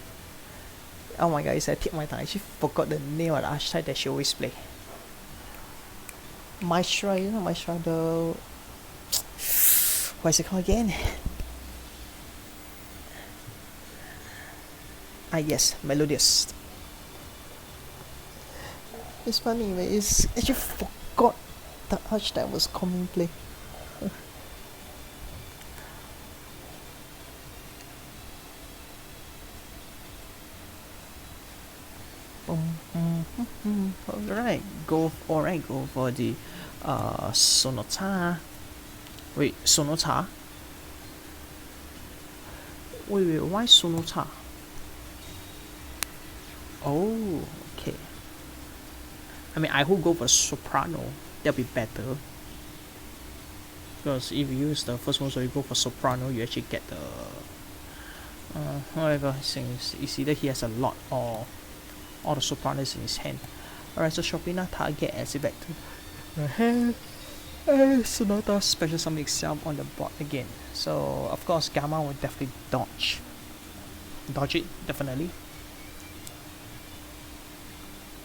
Oh my god, I tipped my tongue. I actually forgot the name of the archetype that she always play. Maestra, you know Maestra, the... What's it called again? Yes, Melodious. It's funny, but it's actually forgot the archetype was common play. Alright, go for the Sonata. Wait, Sonata? Wait, why Sonata? Oh, okay. I mean, I would go for Soprano. That'll be better. Because if you use the first one, so you go for soprano, you actually get the however, since it's either he has a lot or all the sopranos in his hand. Alright, so Shopina target as it back to the hand. Sonata special summon itself on the board again. So of course Gamma will definitely dodge it, definitely.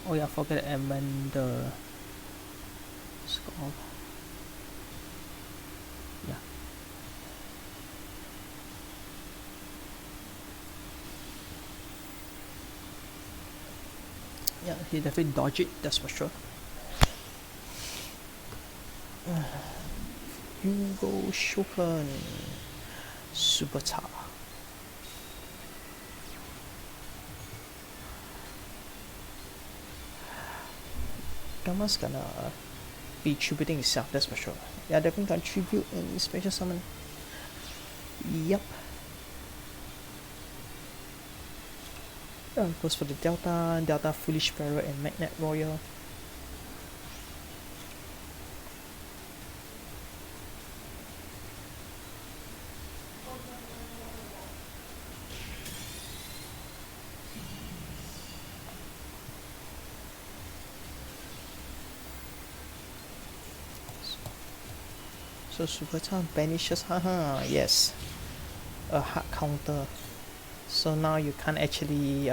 Oh yeah, forget Amanda Skull. Yeah. Yeah, he definitely dodged it, that's for sure. Hugo Shogun Subata. Gamma's gonna be tributing itself, that's for sure. Yeah, definitely gonna tribute and special summon. Yep. Goes for the Delta Foolish Sparrow and Magnet Royal. So Subata banishes, haha, yes, a hard counter. So now you can't actually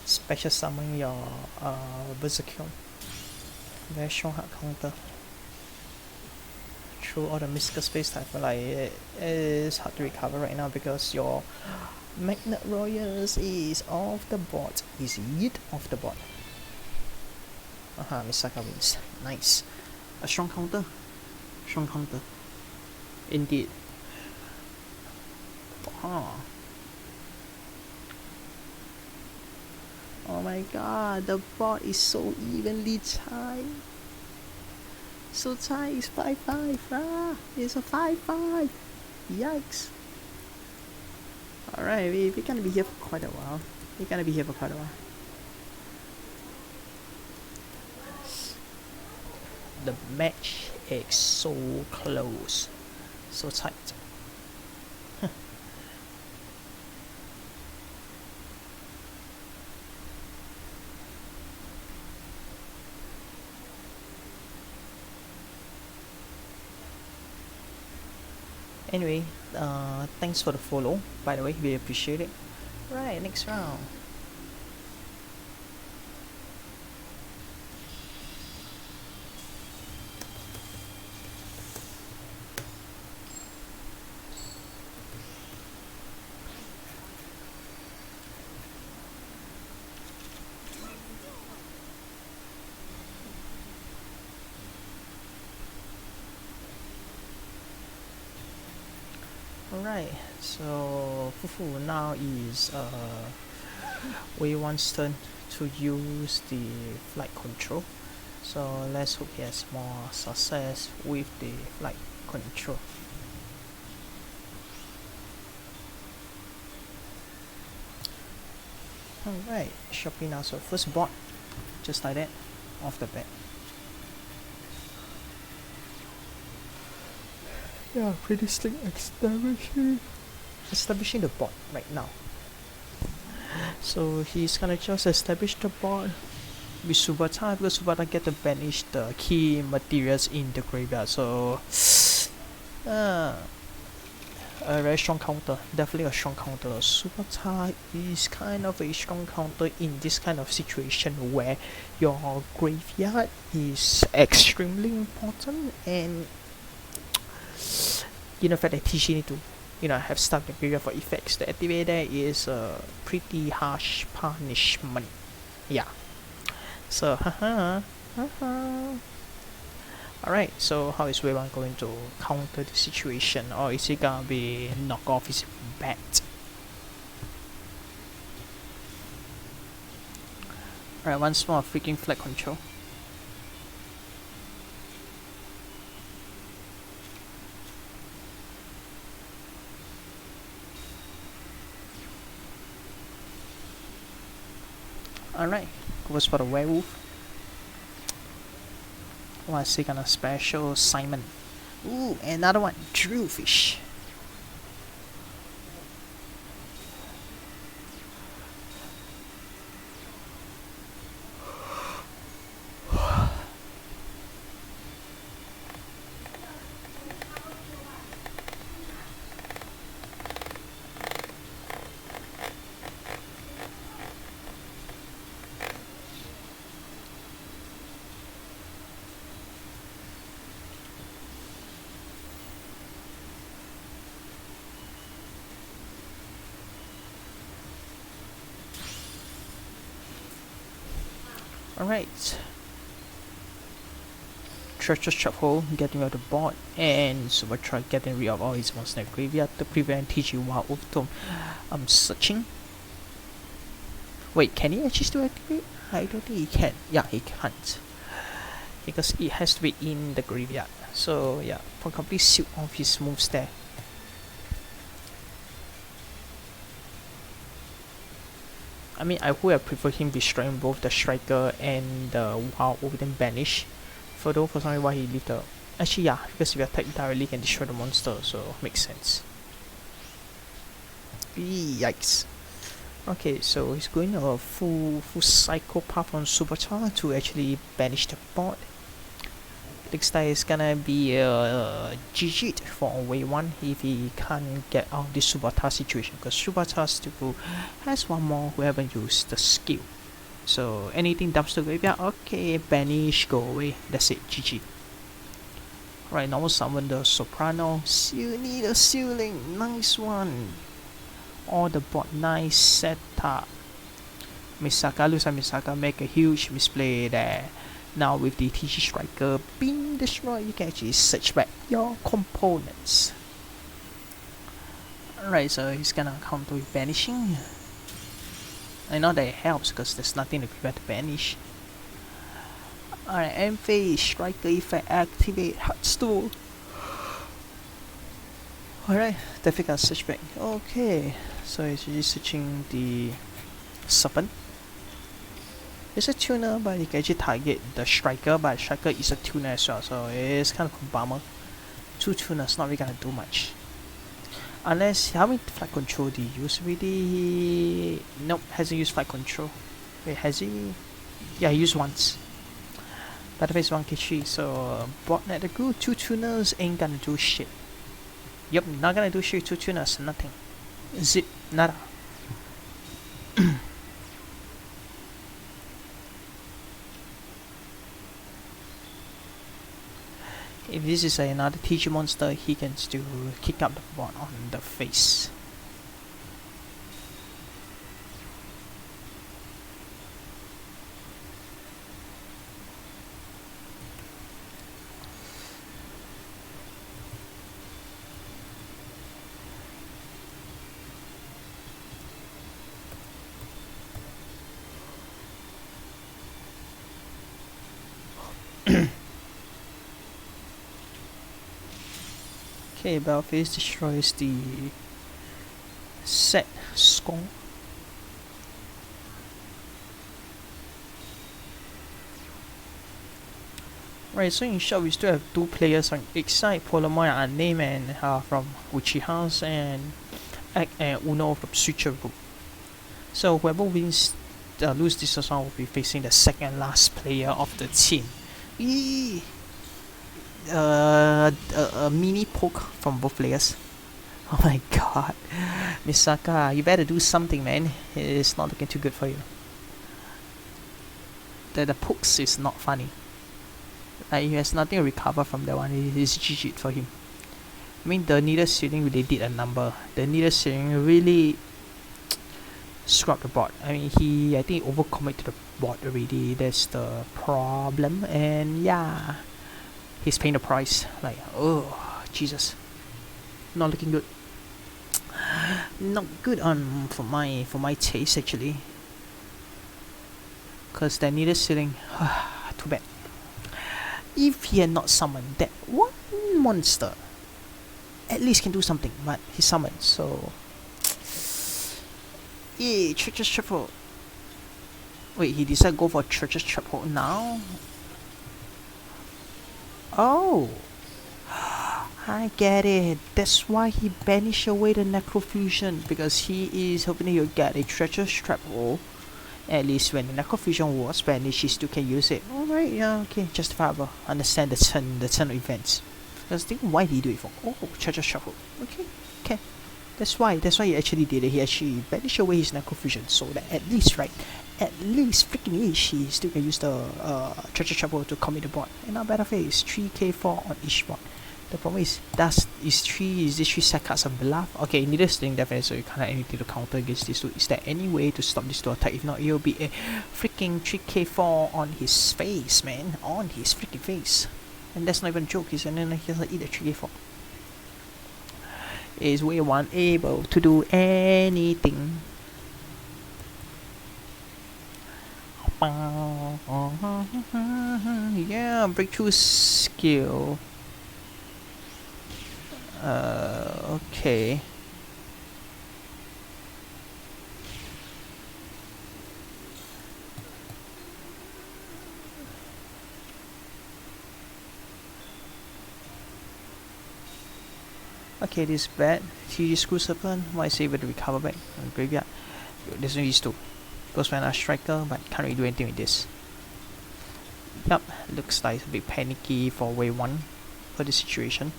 special summon your Berserkion. Very strong hard counter. Through all the mystical space type, but like it is hard to recover right now because your Magnet Royals is off the board. Is it off the board? Misaka wins. Nice. A strong counter. Strong counter. Indeed. Oh my god, the board is so evenly tied. So tight, it's 5-5. It's a 5-5. Yikes. Alright, we're gonna be here for quite a while. The match is so close. So tight. Anyway, thanks for the follow, by the way, we appreciate it. Right, next round. Alright, so Fufu now is Wei Wan's turn to use the flight control. So let's hope he has more success with the flight control. Alright, Shopee now, so first board, just like that, off the bat. Yeah, pretty slick establishing the board right now. So he's gonna just establish the board with Subata because Subata get to banish the key materials in the graveyard. So a very strong counter, definitely a strong counter. Subata is kind of a strong counter in this kind of situation where your graveyard is extremely important, and you know, for the TC need to, you know, have stuff in the graveyard for effects. The activate there is a pretty harsh punishment. Yeah. So Alright, so how is Wei Wan going to counter the situation, or is he gonna be knock off his bat? Alright, once more freaking flag control. Alright, goes for the werewolf. Was he gonna special Simon? Ooh, another one. Drillfish. Alright. Treacherous Trap Hole getting rid of the board, and Switcheroo getting rid of all his monster in the graveyard to prevent TG while Overtone searching. Wait, can he actually still activate? I don't think he can. Yeah, he can't. Because it has to be in the graveyard. So yeah, for complete suit of his moves there. I mean, I would have preferred him destroying both the striker and the wild over then banish. Although for some reason why he leave the... Actually yeah, because if you attack directly he can destroy the monster, so makes sense. Yikes. Okay, so he's going a full psychopath on Superstar to actually banish the board. Looks like it's gonna be GG for wave 1 if he can't get out of this Subata situation, because Subata still has one more who haven't used the skill. So anything dumps to graveyard, okay, banish, go away, that's it, GG. Right, normal summon the Soprano, you need a ceiling, nice one. All the board, nice setup. Misaka, looks like Misaka make a huge misplay there. Now with the TG Striker being destroyed, you can actually search back your components. Alright, so he's gonna counter with banishing. I know that it helps because there's nothing to prevent to banish. Alright, end phase, Striker effect activate, Heartstone. Alright, definitely gonna search back. Okay, so he's just searching the Serpent. It's a tuner, but you can actually target the striker, but striker is a tuner as well, so it's kind of a bummer. 2 tuners, not really gonna do much. Unless, how many flight control do you use already? Nope, hasn't used flight control. Wait, has he? Yeah, he used once. Battleface 1k3, so botnet the goo, 2 tuners ain't gonna do shit. Yup, not gonna do shit, 2 tuners, nothing. Zip, nada. If this is another TG monster, he can still kick up the board on the face. Okay, Battleface destroys the set score. Right, so in short, we still have 2 players on each side, Polamoy and Unnamed and from Uchihas, and Egg and Uno from Switcheroo. So whoever wins lose this round will be facing the second last player of the team. Eee! A mini poke from both players. Oh my god. Misaka, you better do something, man. It's not looking too good for you. The pokes is not funny. Like, he has nothing to recover from that one. It is GG for him. I mean, the needle sealing really did a number. The needle sealing really scrubbed the board. I mean, I think overcommitted the board already. That's the problem. And yeah, he's paying the price. Like, oh Jesus, not looking good. Not good on for my taste actually. Cause that needed sealing, too bad. If he had not summoned that one monster, at least can do something. But he summoned, so yeah, Treacherous Trap Hole. Wait, he decided to go for Treacherous Trap Hole now. Oh, I get it. That's why he banished away the necrofusion, because he is hoping you'll get a treasure trap roll. At least when the necrofusion was banished, he still can use it. Alright, yeah, okay, justifiable. Understand the turn of events. Because think why did he do it for? Oh, treasure trap roll. Okay, okay. That's why he actually did it. He actually banished away his necrofusion, so that at least, right, at least freaking ish, he still can use the treasure trap roll to commit the board. And not bad of it, it's 3k4 on each board. The problem is, is this 3 set cards of bluff? Okay, it needed sling definitely, so you can't have anything to counter against this two. Is there any way to stop this to attack? If not, it'll be a freaking 3k4 on his face, man. On his freaking face. And that's not even a joke, he's gonna eat a 3k4. Is we one able to do anything? Yeah, breakthrough skill. Okay. Okay, this is bad. TG Screw Serpent, why is able to recover back from the graveyard? There's no use to. Goes for another striker, but can't really do anything with this. Yup, looks like it's a bit panicky for wave 1 for this situation.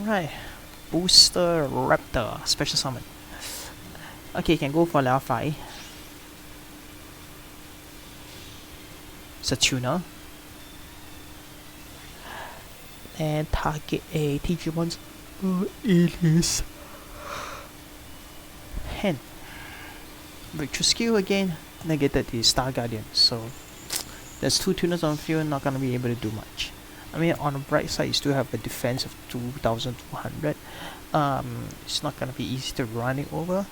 Alright, Booster Raptor, special summon. Okay, you can go for level 5. It's a tuner. And target a TG1's alias. Hand. Breakthrough skill again, negated the Star Guardian, so there's 2 tuners on field, not gonna be able to do much. I mean, on the bright side, you still have a defense of 2200. It's not gonna be easy to run it over.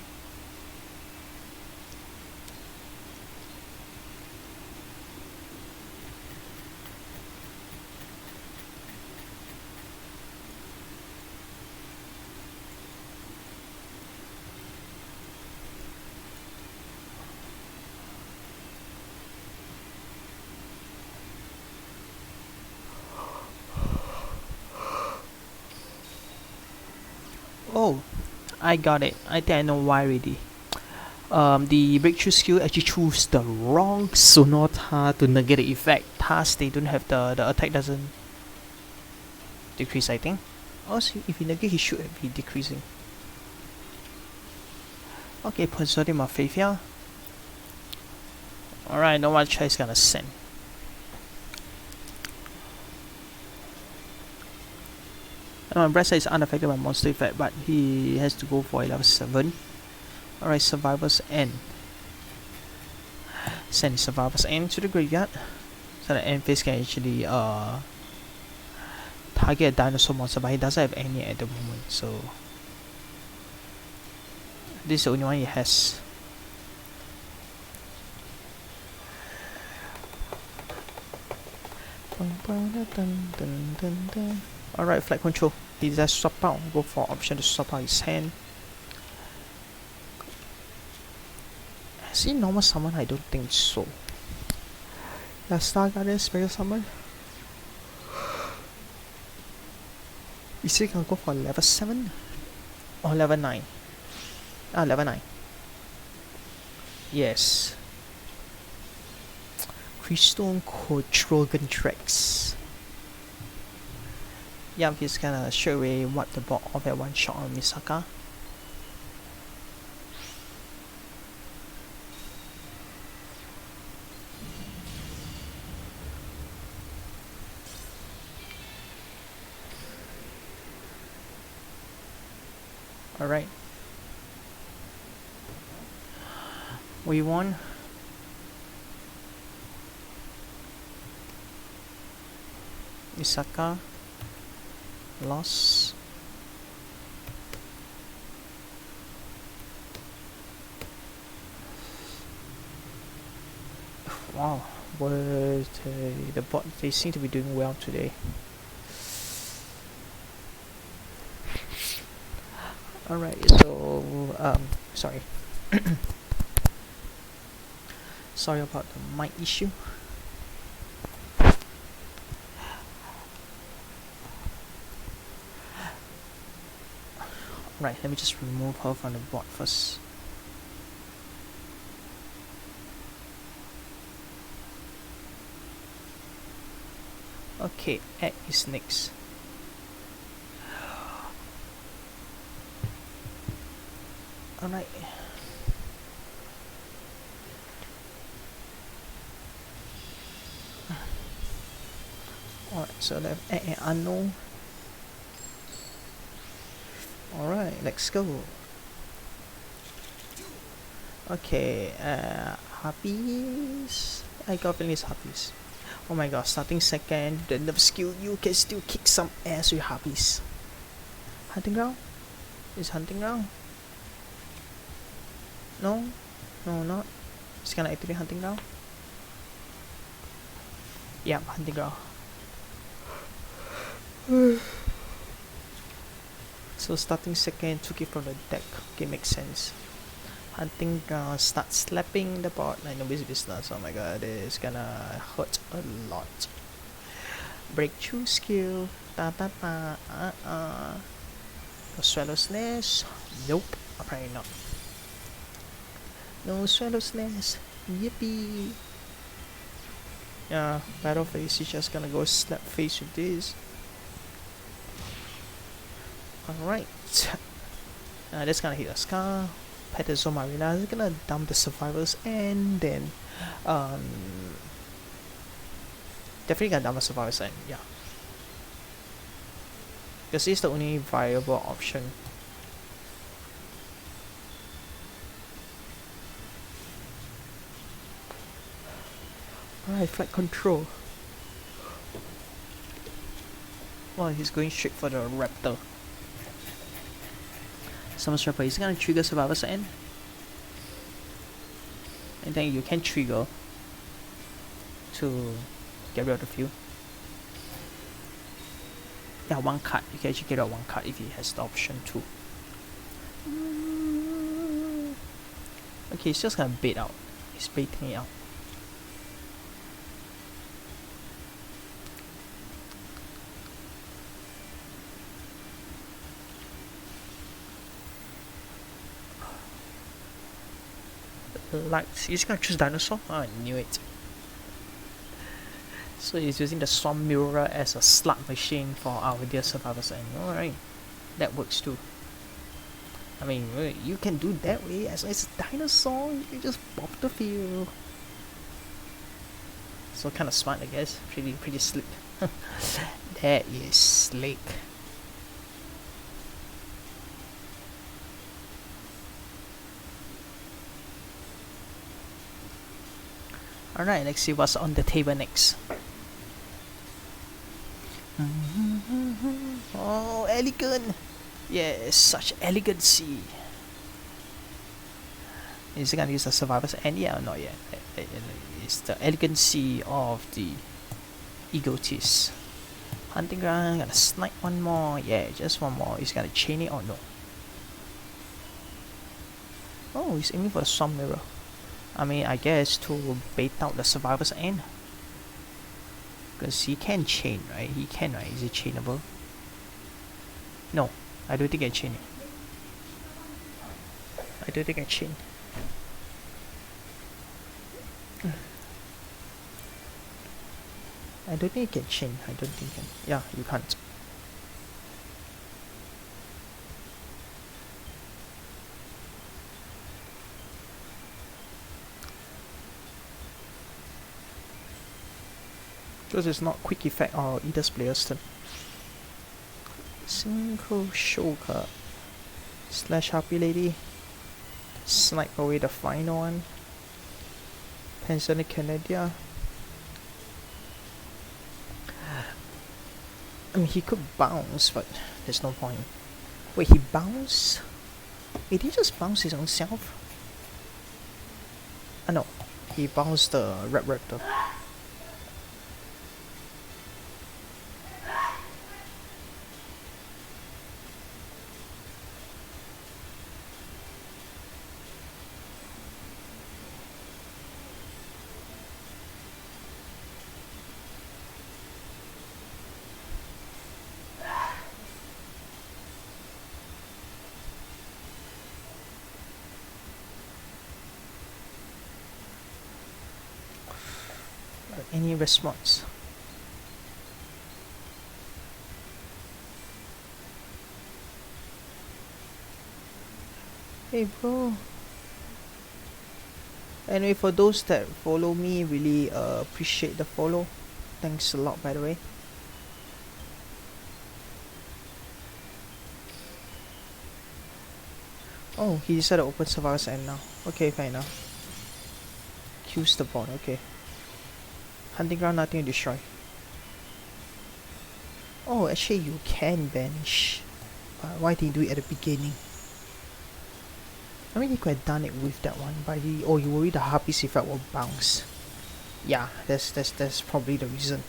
Oh, I got it. I think I know why already. The breakthrough skill actually choose the wrong Sonata to negate the effect. Thus, they don't have the attack doesn't decrease, I think. Also, if he negate, he should be decreasing. Okay, Consortium of Faith here. Alright, no one is gonna send. Bressa is unaffected by monster effect, but he has to go for a level 7. Alright, Survivor's End. Send Survivor's End to the graveyard. So the end phase can actually target a dinosaur monster, but he doesn't have any at the moment, so this is the only one he has. Alright, flight control. He just swap out, go for option to swap out his hand. Is he normal summon? I don't think so. The Star Guardian special summon. Is he gonna go for level 7? Or level 9? Ah, level 9. Yes. Crystone Cotrogan Trex. Yep, he's gonna straight away wipe the board off at one shot on Misaka. Alright. We won. Misaka loss. Wow, the bot, they seem to be doing well today. Alright, so sorry. Sorry about the mic issue. Right, let me just remove her from the board first. Okay, Ed is next. Alright. Alright, so let Ed and Ano. Alright, let's go. Okay, Harpies. I got feeling it's Harpies. Oh my god, starting second, the nerve skill, you can still kick some ass with Harpies. Hunting ground? Is hunting ground? No? No, not. It's gonna activate hunting ground? Yeah, hunting ground. So starting second, took it from the deck. Okay, makes sense. Hunting ground, start slapping the board like nobody's business. Oh my god, it's gonna hurt a lot. Breakthrough skill. Da da da. No Swallow's Nest. Nope, apparently not. No Swallow's Nest. Yippee. Yeah, battle phase, he's just gonna go slap face with this. Alright. That's gonna hit a Scar. Petazo Marina is gonna dump the survivors and then definitely gonna dump the survivors and yeah. Because it's the only viable option. Alright, flight control. Well, he's going straight for the raptor. Summon Strapper, he's gonna trigger Survivor's End. And then you can trigger to get rid of the few. Yeah, one card. You can actually get out one card if he has the option to. Okay, he's just gonna bait out. He's baiting it out. Lights. He's gonna choose dinosaur? Oh, I knew it. So he's using the Swamp Mirror as a slot machine for our dear survivors. And alright, that works too. I mean, you can do that way as a dinosaur. You can just pop the field. So kind of smart, I guess. Pretty slick. That is slick. Alright, let's see what's on the table next. Oh, elegant! Yes, such elegancy. Is it gonna use the survivors end yet or not yet? It's the elegancy of the egotist. Hunting ground, gonna snipe one more. Yeah, just one more. He's gonna chain it or no? Oh, he's aiming for the Swamp Mirror. I mean, I guess to bait out the survivor's end. Because he can chain, right? He can, right? Is it chainable? No, I don't think I chain it. I don't think I chain. I don't think you can chain. I don't think you can. Yeah, you can't. Because it's not quick effect or either player's turn. Synchro Shoka slash Harpy Lady. Snipe away the final one. Pensionic Canadia. I mean, he could bounce, but there's no point. Wait, he bounced? Wait, did he just bounce his own self? No, he bounced the Red Raptor. Any response? Hey bro. Anyway, for those that follow me, really appreciate the follow. Thanks a lot, by the way. Oh, he decided to open Survivor's End now. Okay, fine now. Q's the bot, okay. Hunting ground, nothing to destroy. Oh, actually you can banish. Why didn't you do it at the beginning? I mean, you could have done it with that one, but you worry the Harpy's effect will bounce. Yeah, that's probably the reason.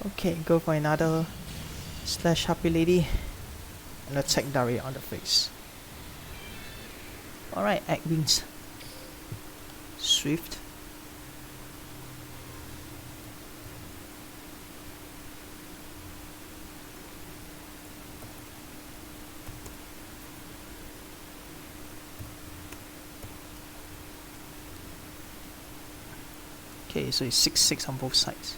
Okay, go for another slash Happy Lady and attack Daria on the face. Alright, Egg Wings. Swift. Okay, so it's 6-6 on both sides.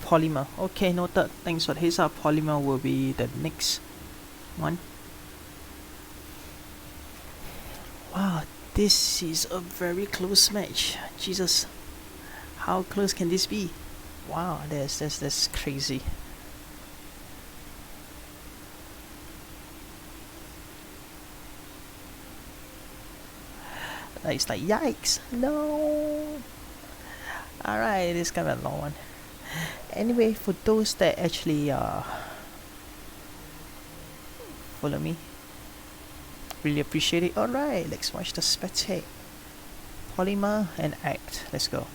Polymer. Okay, noted. Thanks for the heads up. Polymer will be the next one. Wow, this is a very close match. Jesus, how close can this be? Wow, that's crazy. It's like yikes. No. Alright, this is kind of a long one. Anyway, for those that actually follow me, really appreciate it. Alright, let's watch the spectate. Polymer and Act. Let's go.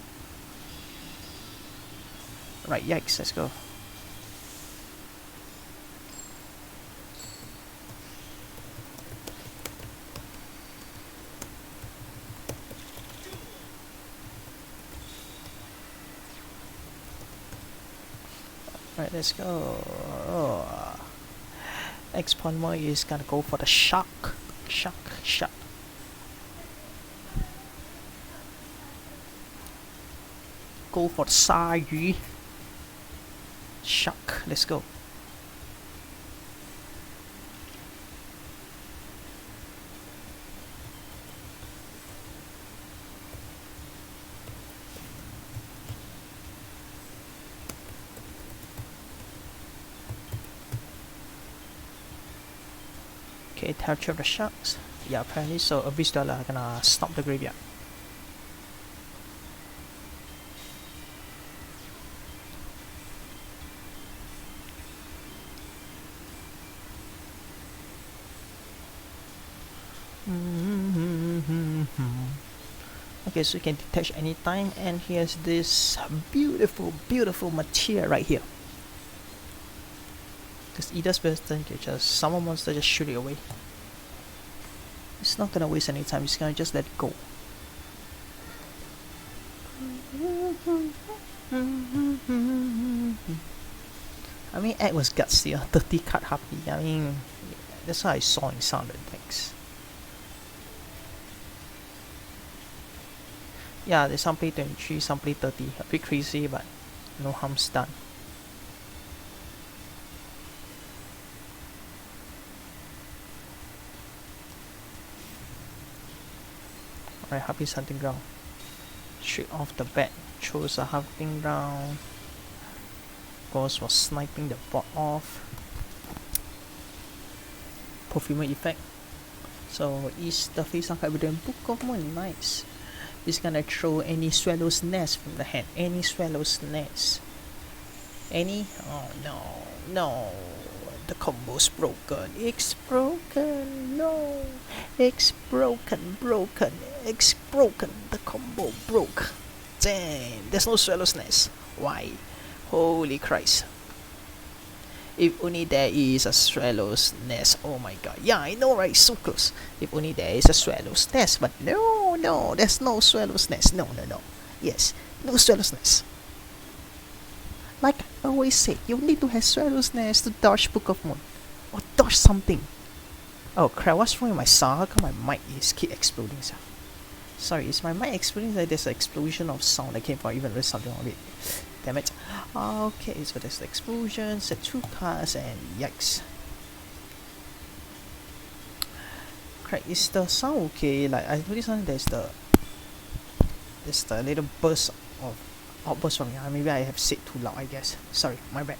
Right, yikes, let's go. Right, let's go. Oh. X Polymer is gonna go for the shock. Shock. Go for the Sayu. Shock. Let's go. Okay, territory of the sharks. Yeah, apparently so. Abyss Dweller gonna stop the graveyard. Okay, so you can detach anytime, and here's this beautiful material right here. Because either person can just summon monster, just shoot it away. It's not gonna waste any time, it's gonna just let it go. I mean, Egg was gutsier, 30 card happy. I mean, that's what I saw in some of the decks. Yeah, there's some play 23, some play 30. A bit crazy, but no harm's done. Alright, Happy's hunting ground. Straight off the bat, chose a hunting ground. Goes for sniping the bot off. Perfumer effect. So is the face on card with the Book of Moon. Nice. He's gonna throw any Swallow's Nest from the hand. Any Swallow's Nest. Any? Oh no. The combo's broken. It's broken. No. It's broken. It's broken. The combo broke. Damn, there's no swallow's nest. Why? Holy Christ. If only there is a swallow's nest. Oh my god. Yeah, I know, right? So close. If only there is a swallow's nest. But no, there's no swallow's nest. No. Yes, no swallow's nest. Like I always say, you need to have swallow's nest to dodge Book of Moon. Or dodge something. Oh crap, what's wrong with my sound? How come my mic is keep exploding? Sorry, is my mic exploding? Like there's an explosion of sound that came from even with something on it. Damn it. Okay, so there's the explosion, set 2 cards, and yikes. Crap, is the sound okay? Like I noticed there's the little burst of outburst from me. Maybe I have said too loud, I guess. Sorry, my bad.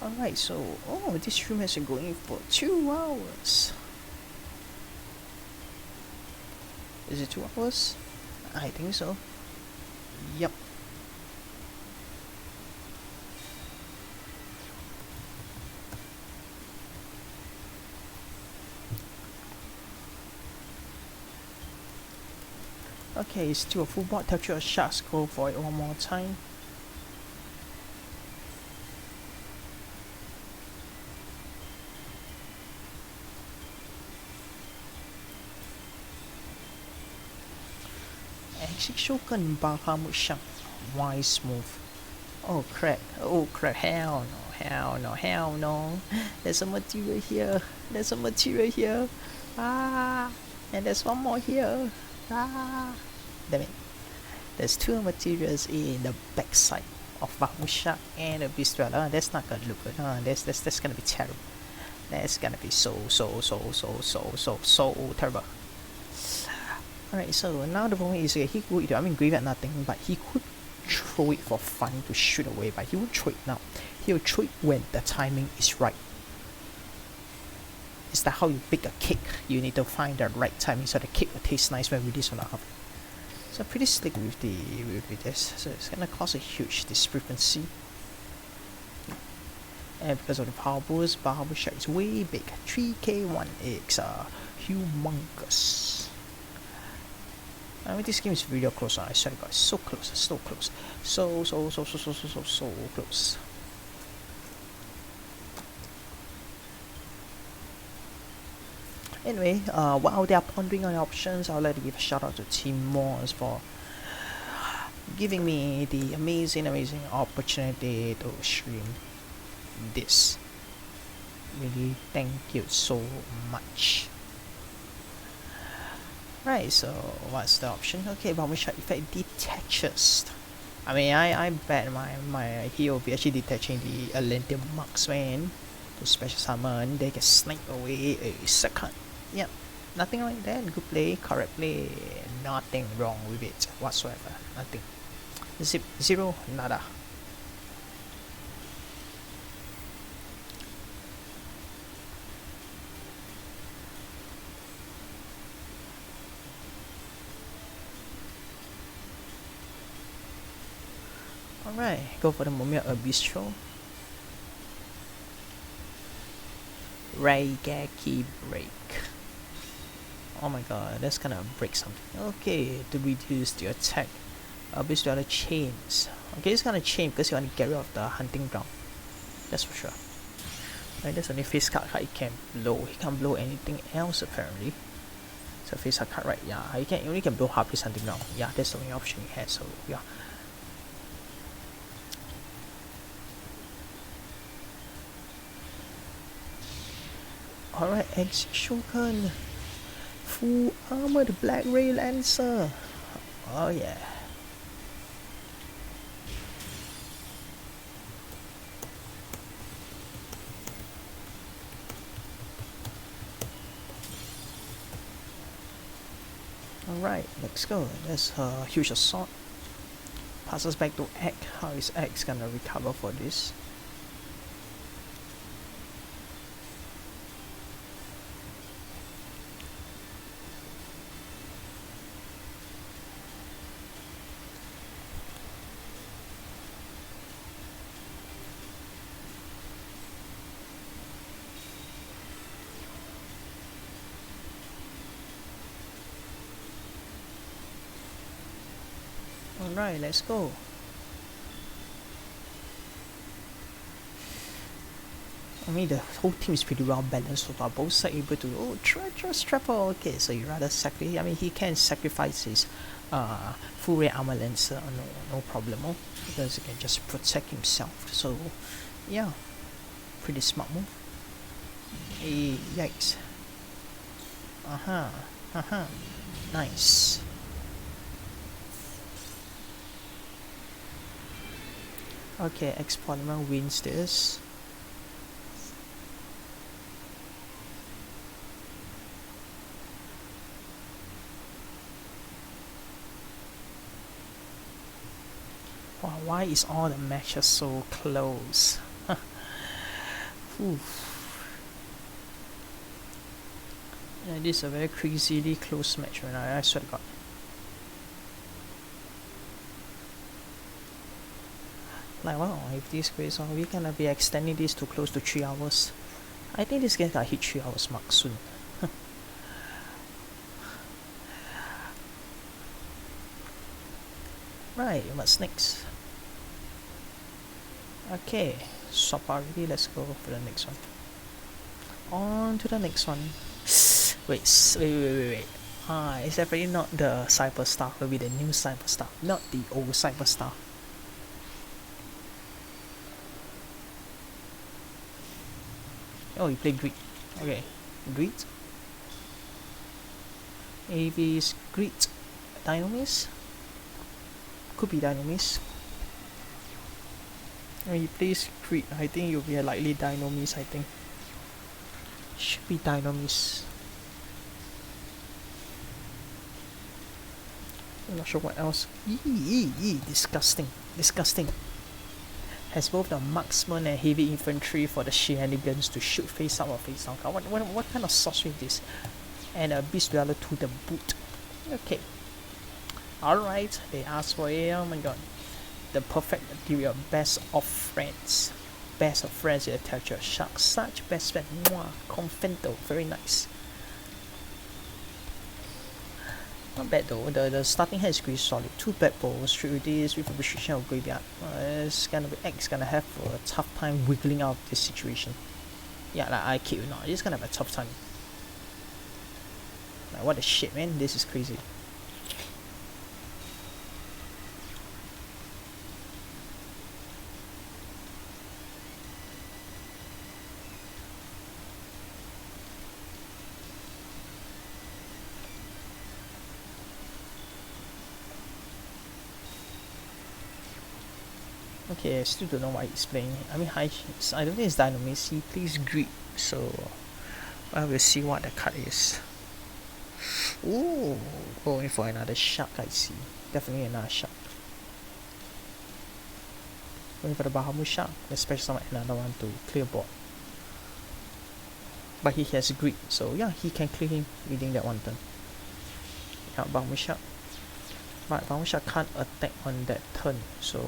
Alright, so this stream has been going for 2 hours. Is it 2 hours? I think so. Yep. Okay, it's still a full board. Texture sharks. Go for it one more time. Exit Shogun Bahamusha. Why smooth? Oh crap. Hell no. There's a material here. Ah, and there's one more here. Ah, damn it. There's 2 materials in the backside of Bahamusha and a Bistrella. That's not gonna look good. That's gonna be terrible. That's gonna be so terrible. Alright, so now the problem is he could, graveyard nothing, but he could throw it for fun to shoot away, but he won't throw it now. He'll throw it when the timing is right. It's like how you bake a cake. You need to find the right timing so the cake will taste nice when released from the oven. So pretty slick with this. So it's gonna cause a huge discrepancy. And because of the power boost, Bahamusha is way big. 3k1x humongous. I mean, this game is really close. I swear to God, so close. So close. Anyway, while they are pondering on the options, I would like to give a shout out to Team Moss for giving me the amazing opportunity to stream this. Really, thank you so much. Right, so what's the option? Okay, Bahamusha effect detaches. I bet my hero will be actually detaching the Atlantean marksman to special summon. They can snipe away a second. Yep, nothing wrong with that. Good play, correct play. Nothing wrong with it whatsoever. Nothing. Zero, nada. Alright, go for the Mumia Bistro. Raigeki break. Oh my god, that's gonna break something. Okay, to reduce the attack. Bistro the chains. Okay, it's gonna chain because you want to get rid of the hunting ground. That's for sure. Right, that's only face card he can blow. He can't blow anything else apparently. So face card, right? Yeah, he only can blow half his hunting ground. Yeah, that's the only option he has. So yeah. Alright, Exit Shogun. Full armored Black Ray Lancer. Oh yeah. Alright, let's go. That's a huge assault. Passes back to Egg. How is Egg gonna recover for this? Alright, let's go. I mean, the whole team is pretty well balanced so far. Both sides able to treacherous trapper. Okay, so you rather sacrifice. I mean, he can sacrifice his full ray armor lancer. No problem. Because he can just protect himself. So, yeah, pretty smart move. Hey, yikes. Nice. Okay, X-Polymer wins this. Wow, why is all the matches so close? Yeah, this is a very crazily close match right now, I swear to God. Like, wow, if this goes on, we're gonna be extending this to close to 3 hours. I think this game gonna hit 3 hours mark soon. Right, what's next? Okay, swap already, let's go for the next one. On to the next one. Wait. It's definitely not the Cyber Star, will be the new Cyber Star, not the old Cyber Star. Oh, you play Greed. Okay, Greed. AV's Greed. Dynamis? Could be Dynamis. When he plays Greed, I think you'll be a likely Dynamis, I think. Should be Dynamis. I'm not sure what else. Disgusting. Has both the marksman and heavy infantry for the shenanigans to shoot face up or face down. What kind of sorcery is this? And a beast dweller to the boot. Okay. Alright, they asked for it. Oh my god. The perfect material, best of friends. Best of friends in the territory of shark. Such best friend. Mwah. Confento. Very nice. Not bad though, the starting hand is pretty solid. 2 black balls, 3 with this, with a restriction of graveyard. It's gonna have a tough time wiggling out of this situation. Yeah, like I kid you not, it's gonna have a tough time. Like what the shit, man, this is crazy. Okay, I still don't know why he's playing. I mean, I don't think it's Dynamis. He plays Greed, so we'll see what the card is. Ooh, going for another shark. I see. Definitely another shark. Going for the Bahamut shark. Let's summon another one to clear board. But he has Greed, so yeah, he can clear him within that one turn. Yeah, Bahamut shark. But Bahamut shark can't attack on that turn, so.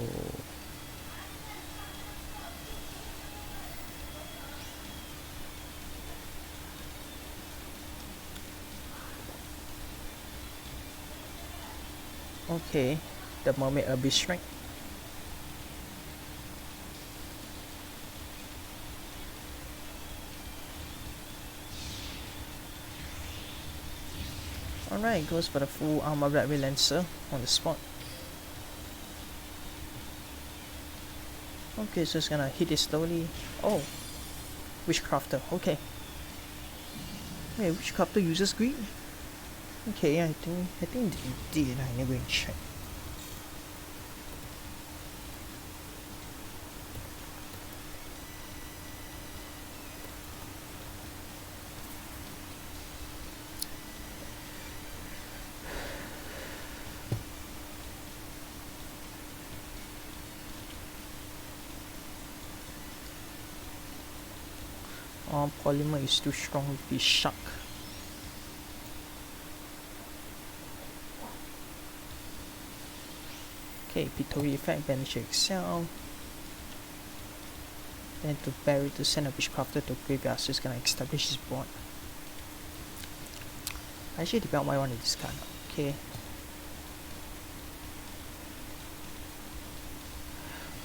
Okay, the Mermaid Abyss Strike. Alright, goes for the full armor Black Ray Lancer on the spot. Okay, so it's gonna hit it slowly. Oh, Witchcrafter, okay. Wait, Witchcrafter uses Greed? Okay, I think they did. I never check. Polymer is too strong with this shark. Okay, Pitori effect, banish Excel. Then to bury to send a Witchcrafter to graveyard, so it's gonna establish his board. I actually depend on what I want to discard. Okay.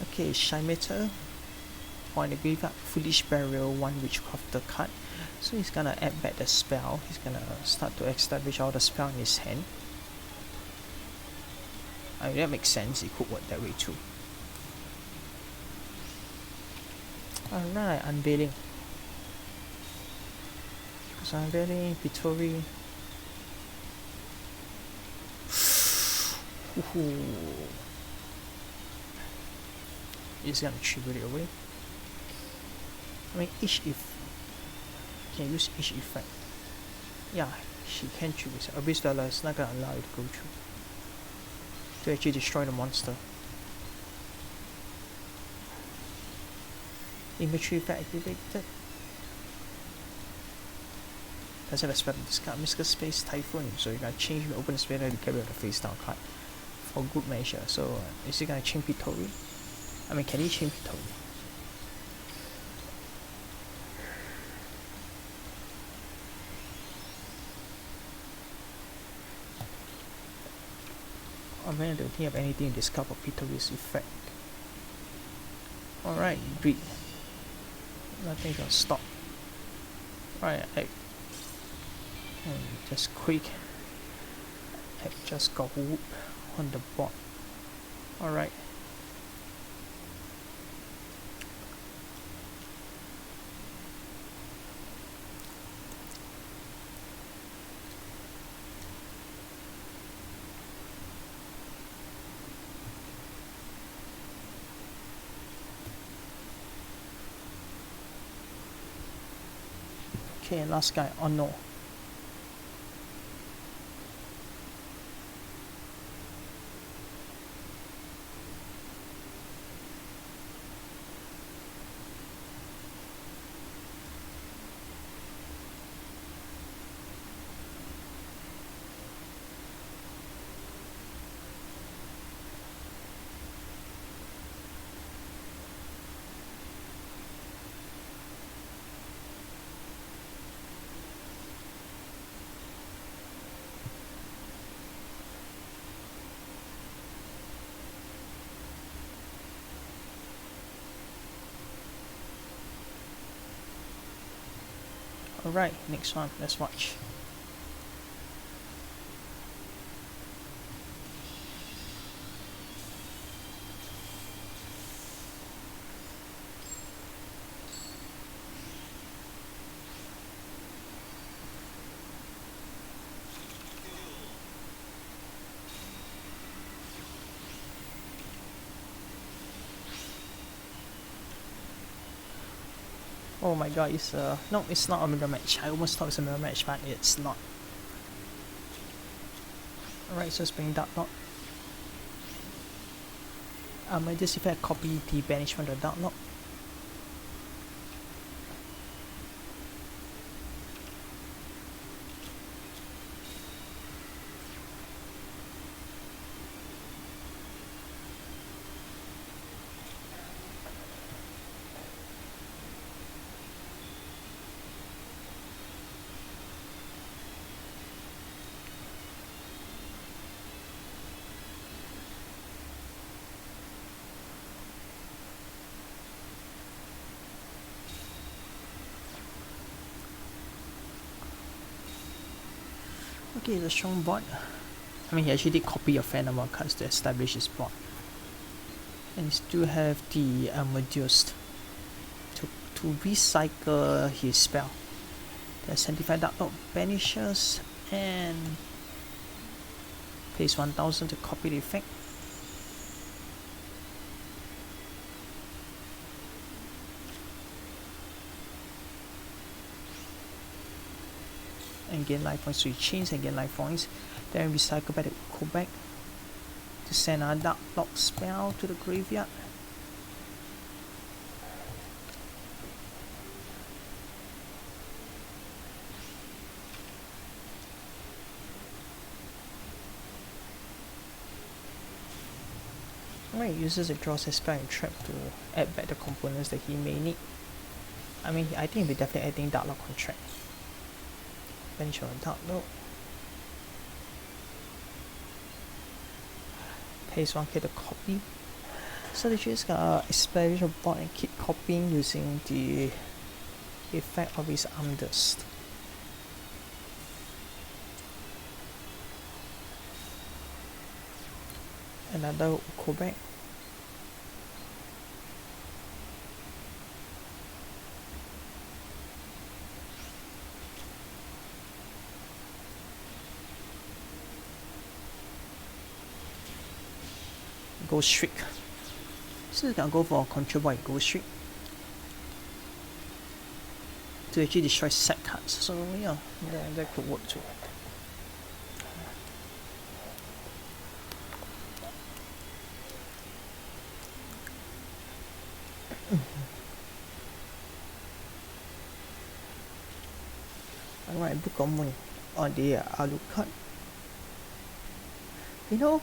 Okay, Shymeter. On the graveyard, Foolish Burial, 1 Witchcraft card. So he's gonna add back the spell. He's gonna start to establish all the spell in his hand. I mean, that makes sense, it could work that way too. Alright, Unveiling. So Unveiling, Pitori. He's gonna trigger it away. I mean, each if can use each effect. Yeah, she can trigger it. Abyss Dweller is not gonna allow it to go through. To actually destroy the monster. Imagery effect activated. Does have a spell to discard Mystical Space Typhoon, so you're gonna change the open spell to get rid of the face down card for good measure. So is he gonna change Pitori? I mean, can he change Pitori? I mean, I don't think of anything to discard for Pitori's effect. Alright, Greed. Nothing's gonna stop. Alright, just quick. Just got whoop on the board. Alright. Okay, last guy, oh no. Alright, next one, let's watch. Oh my god, it's no, it's not a mirror match. I almost thought it's a mirror match, but it's not. Alright, so it's bringing Dark Lord. Might this effect copy the banishment of Dark Lord. Okay, it's a strong board. I mean, he actually did copy a fair number of cards to establish his board. And he still have the Medusa to recycle his spell. The Sanctified Dark Lord banishes and pays 1000 to copy the effect. And gain life points, so he chains and gain life points. Then recycle back the go back to send a Dark Lord spell to the graveyard. Alright, uses a draw spell and trap to add back the components that he may need. I mean, I think he'll be definitely adding Dark Lord contract. Banish on Dark Lord. Pays 1k to copy. So they just gonna establish a bot and keep copying using the effect of his arm dust. Another Quebec. Ghost Streak. So you can go for a control by Ghost Streak to actually destroy set cards. So yeah, that could work too. Alright, book on on the Alucard. You know,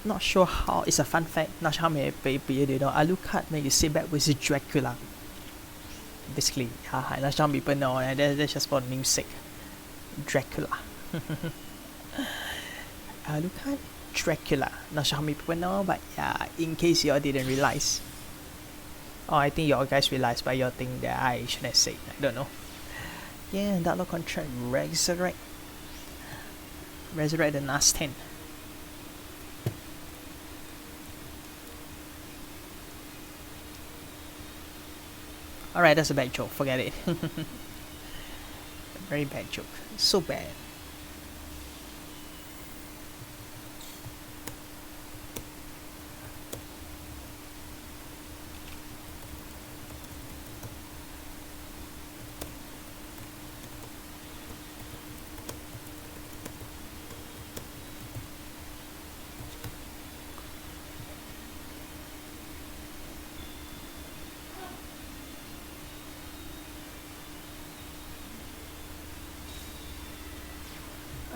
not sure how, it's a fun fact, not sure how many people you know, Alucard when you sit back with Dracula. Basically, not sure how people know, and that's just for namesake. Dracula. Alucard, Dracula. Not sure how many people know, but yeah, in case you all didn't realize. Oh, I think you all guys realized, but you all think that I shouldn't say. I don't know. Yeah, that look contract resurrect the last 10. Alright, that's a bad joke, forget it. Very bad joke. So bad.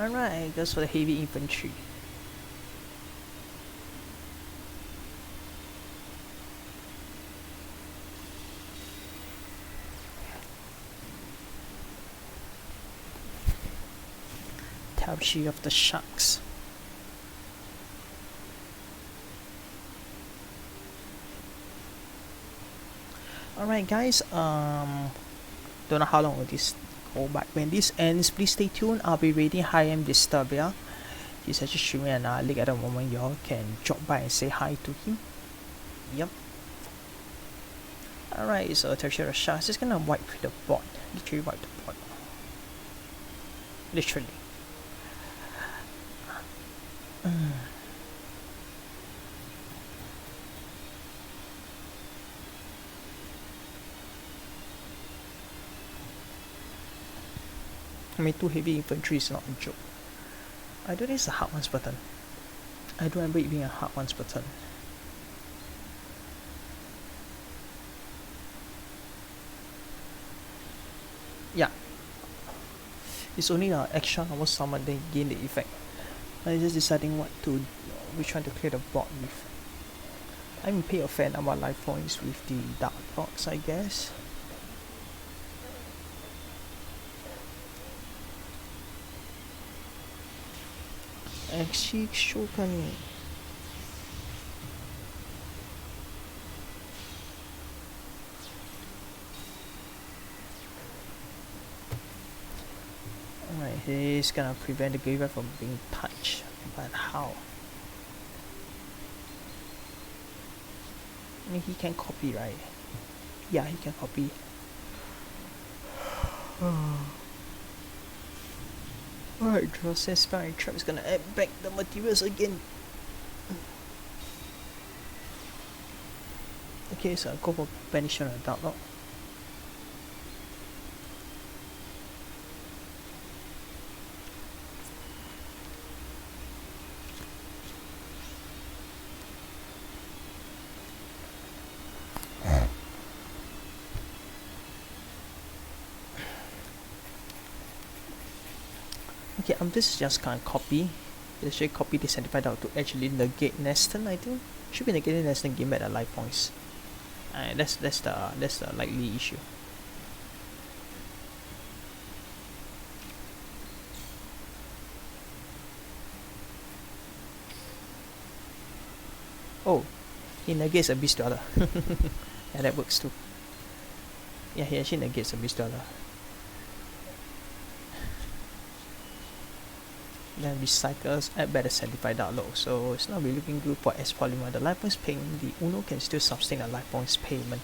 Alright, goes for the heavy infantry. Tapshi of the Sharks. Alright guys, don't know how long will this go, but when this ends, please stay tuned. I'll be reading Hi-Am Disturbia. He's actually streaming an league at the moment. Y'all can drop by and say hi to him. Yep. Alright, so Tertiary Sharks is gonna wipe the board. Literally wipe the board. Literally. I mean, 2 heavy infantry is not a joke. I don't think it's a hard ones button. I don't remember it being a hard ones button. Yeah. It's only an extra normal summon then gain the effect. I'm just deciding which one to clear the board with. I'm pay a fair number of life points with the Dark Box, I guess. Actually, Shokan. Alright, he's gonna prevent the graveyard from being touched. But how? I mean, he can copy, right? Yeah, he can copy. Alright, draw says Spine Trap is gonna add back the materials again. Okay, so I'll go for Banishment of Dark Lord. Okay, this is just kind of copy. Let's actually copy this Sanctified out to actually negate Neston, I think. Should be negating Neston, gain back the life points. That's the likely issue. Oh, He negates a beast dweller. Yeah, that works too. Yeah, he actually negates a beast dweller. Then recycles at better sanctified download, so it's not really looking good for S polymer. The life points payment, the Uno can still sustain a life points payment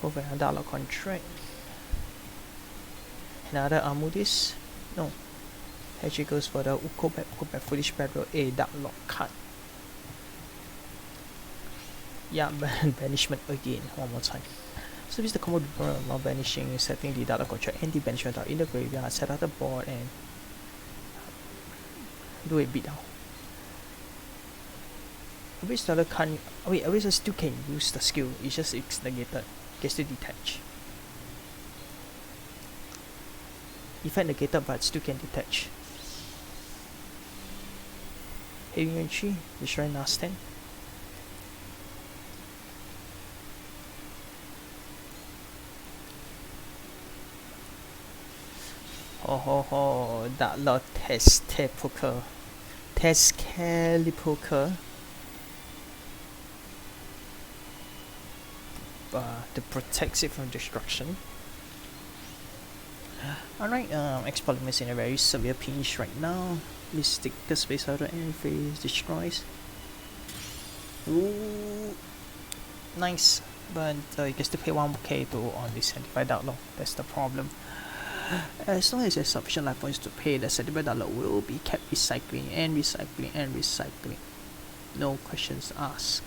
over a download contract. Another Amudis? No. Actually goes for the Uko back Foolish Battle A download card. Yeah, banishment again, one more time. So this is the combo not banishing, setting the download contract and the banishment out in the graveyard, set out the board and do a beat down. A beast dweller can't. Wait, a beast still can use the skill, it's just it's negated. Gets to detach. Effect negated but still can detach. Heavy Entry, destroy last 10. Ho ho ho, that lot test poker. Test Kelly poker. To protect it from destruction. Alright, X-Polymer is in a very severe pinch right now. Mystic the space out of any phase destroys. Ooh, nice, but you get to pay 1k to on the sanctified download. That's the problem. As long as there's sufficient life points to pay, the sanctified download will be kept recycling and recycling and recycling. No questions asked.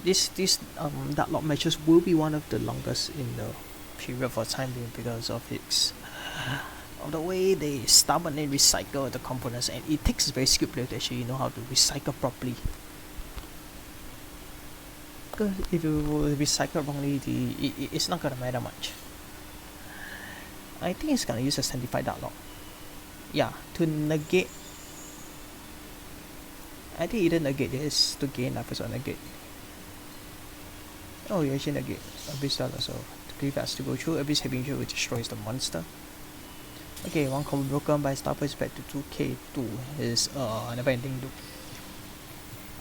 This deadlock matches will be one of the longest in the period for time being because of its of the way they stubbornly recycle the components, and it takes a very skilled player to actually know how to recycle properly. Because if you recycle wrongly, it's not gonna matter much. I think it's gonna use a sanctified deadlock. Yeah, to negate. I think either negate this to gain life or negate. Oh, you actually negate Abyss Dweller, so the graveyard has to go through. Abyss Heavy Injury, which destroys the monster. Okay, one combo broken by star points back to 2k2 is never ending loop.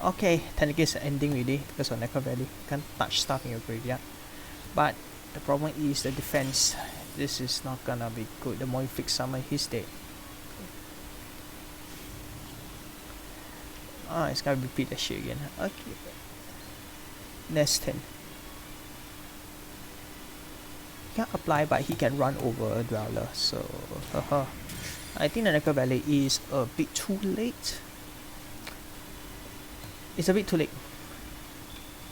Okay, technically it's ending really because of Necro Valley. Can't touch stuff in your graveyard. But the problem is the defense. This is not gonna be good. The more you fix summon, he's dead. Ah, it's gonna repeat that shit again. Okay. Next 10. Can't apply, but he can run over a Dweller, so I think the Necro Valley is a bit too late. It's a bit too late.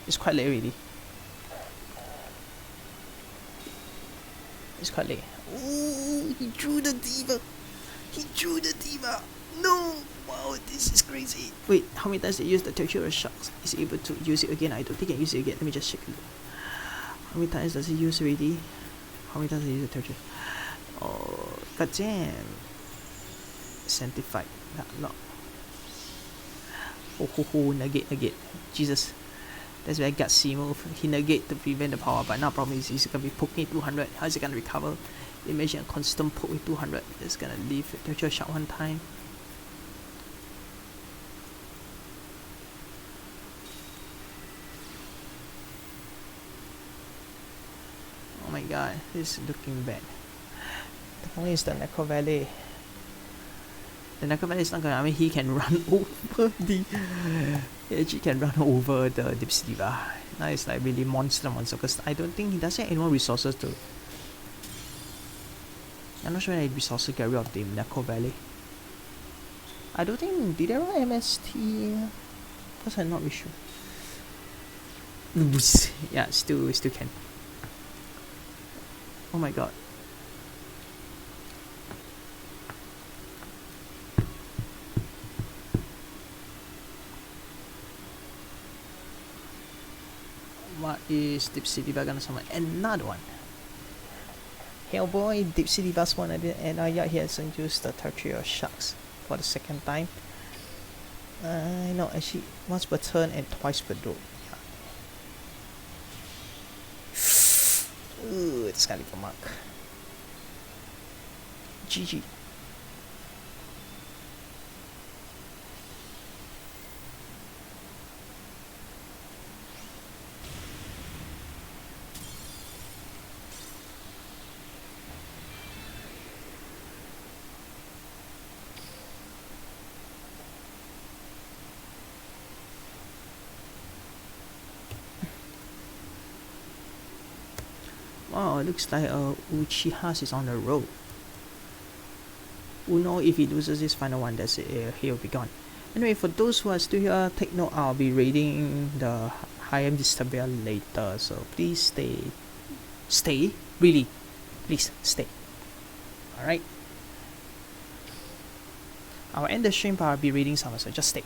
It's quite late already. It's quite late. Ooh, he drew the Diva! He drew the Diva! No! Wow, this is crazy. Wait, how many times they use the Tertiary Sharks? Is he able to use it again? I don't think he can use it again. Let me just check. How many times does he use already? How many times does he use the Tertiary? Oh, goddamn. Sanctified. No. Oh, negate. Jesus. That's very gutsy move. He negate to prevent the power, but now problem is he's gonna be poking 200. How is he gonna recover? Imagine a constant poke with 200. It's gonna leave the Tertiary Shark one time. Oh my god, this is looking bad. The problem is the Necro Valley. The Necro Valley is not gonna. I mean, he can run over the. He actually can run over the Dipsy Diva. Now it's like really monster because I don't think he doesn't have any more resources to. I'm not sure any resources get rid of the Necro Valley. I don't think. Did they run MST? Because I'm not really sure. Yeah, still can. Oh my god. What is Dipsy Diva gonna summon? Another one. Hellboy, Dipsy Diva's one, and yeah, he hasn't used the Tertiary Sharks for the second time. No, actually, once per turn and twice per draw. Yeah. Ooh, it's gonna leave a mark. GG. Wow, it looks like Uchihas is on the road. Uno, if he loses this final one, that's it, he'll be gone. Anyway, for those who are still here, take note, I'll be raiding the Hayam Disturbia later, so please stay. Stay? Really? Please, stay. Alright? I'll end the stream, but I'll be reading some, so just stay.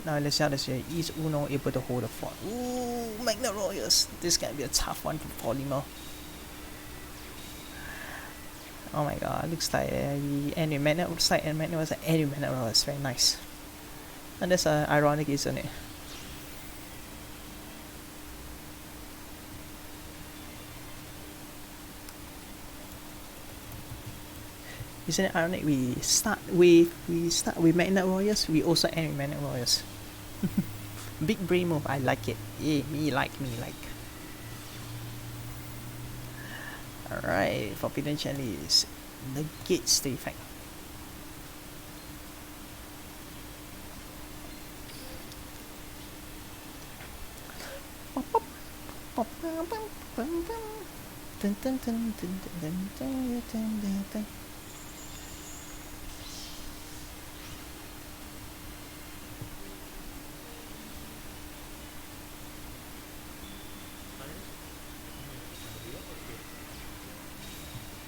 Now let's see, is Uno able to hold the fort? Ooh, Magna Royals. This can be a tough one for Polymer. Oh my god, looks like the enemy Magna looks like Magna was an enemy Magna Royals. Very nice. And that's ironic, isn't it? Isn't it ironic? We start with Magna Royals, we also end with Magna Royals. Big brain move, I like it. Yeah, me like. Alright, for potential is negates the effect.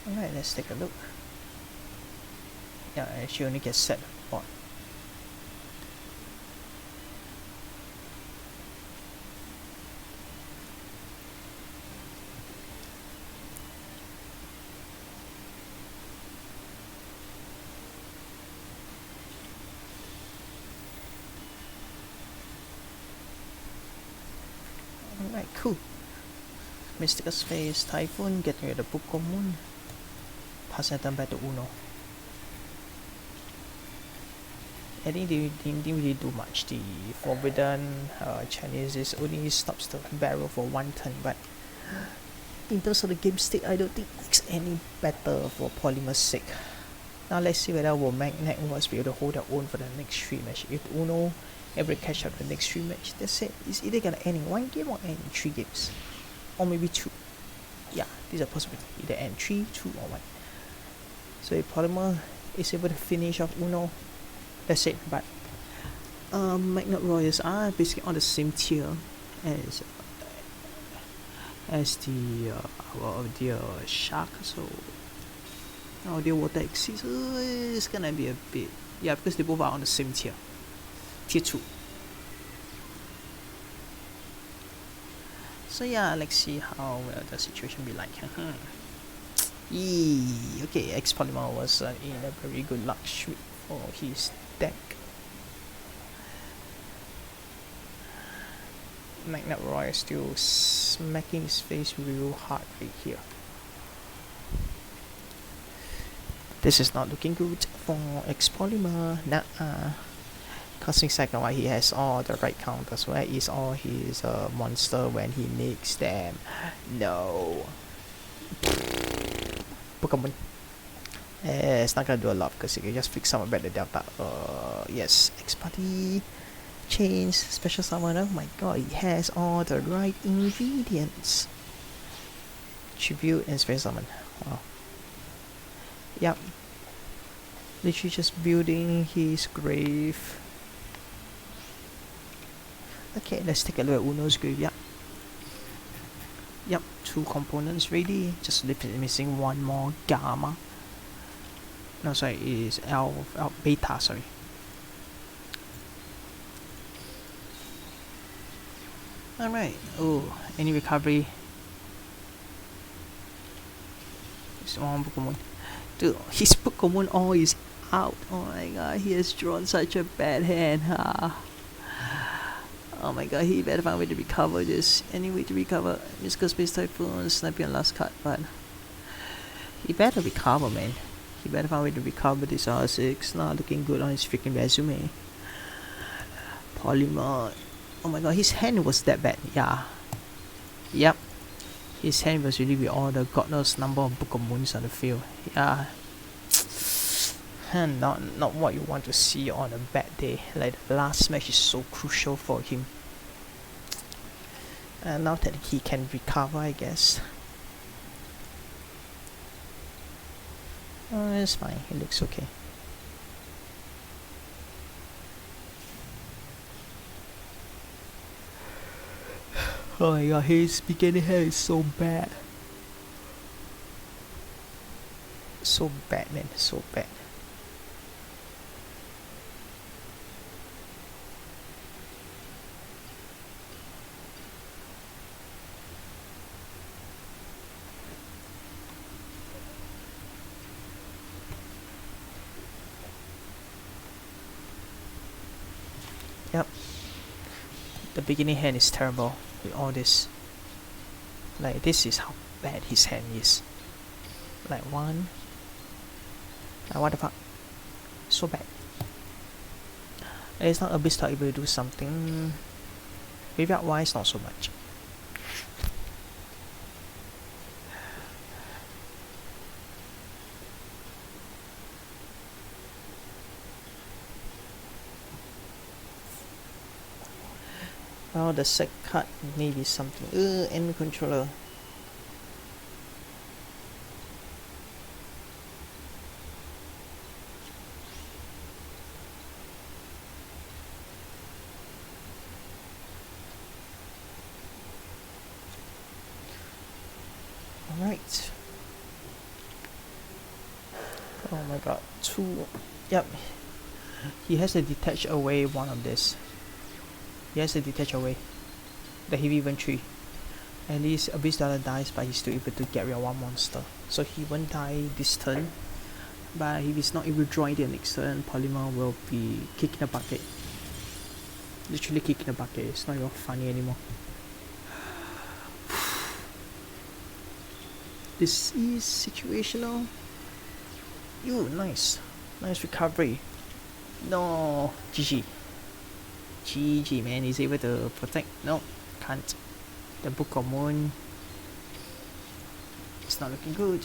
Alright, let's take a look. Yeah, she only gets set on. Alright, cool. Mystical Space, Typhoon, getting rid of Pokemon. Pass that back to Uno. I think they didn't really do much. The Forbidden Chinese is only stops the barrel for one turn, but in terms of the game state, I don't think it's any better for Polymer's sake. Now let's see whether will Magnet was be able to hold their own for the next 3 match. If Uno ever catch up the next 3 match, that's it. It's either gonna end in 1 game or end in 3 games. Or maybe 2. Yeah, these are possible. Either end 3, 2 or 1. So if Polymer is able to finish off Uno, that's it. But Magnet Royals are basically on the same tier as the Shark. So now the Water Exceeds is gonna be a bit, yeah, because they both are on the same tier 2. So yeah, let's see how the situation be like. Okay, X Polymer was in a very good luck streak for his deck. Magnet Roy is still smacking his face real hard right here. This is not looking good for X Polymer. Cosmic second, why he has all the right counters. Where is all his monster when he makes them? No. Pokemon. It's not gonna do a lot because you can just fix some about the Delta. Yes, X-Party Chains, Special Summon. Oh my god, he has all the right ingredients. Tribute and Special Summon. Wow. Yep. Literally just building his grave. Okay, let's take a look at Uno's grave. Yep, 2 components ready. Just missing 1 more Gamma. No, sorry, is Beta, sorry. Alright. Oh, any recovery? Just one Pokemon. Dude, his Pokemon all is out. Oh my god, he has drawn such a bad hand. Oh my god, he better find a way to recover this. Any way to recover. Mystical Space Typhoon, Snappy on last card, but he better recover, man. He better find a way to recover this R6. Not looking good on his freaking resume. Polymer. Oh my god, his hand was that bad. Yeah. Yep. His hand was really with all the god knows number of Pokemons on the field. Yeah. And not what you want to see on a bad day. Like the last match is so crucial for him. And now that he can recover, I guess. Oh, it's fine. It looks okay. Oh my god, his beginning hair is so bad. So bad, man. So bad. Yep. The beginning hand is terrible with all this. Like, this is how bad his hand is. Like, one. Like, what the fuck? So bad. It's not Abyss able to do something. Graveyard wise, not so much. Well, the set card may be something. Enemy controller. Alright. Oh my god. Two. Yep. He has to detach away one of this. He has to detach away the heavy infantry. At least Abyss Dollar dies, but he's still able to get rid of one monster. So he won't die this turn. But if he's not able to draw it the next turn, Polymer will be kicking the bucket. Literally kicking the bucket. It's not even funny anymore. This is situational. You nice. Nice recovery. No. GG. GG, man. He's able to protect. No, can't. The Book of Moon. It's not looking good.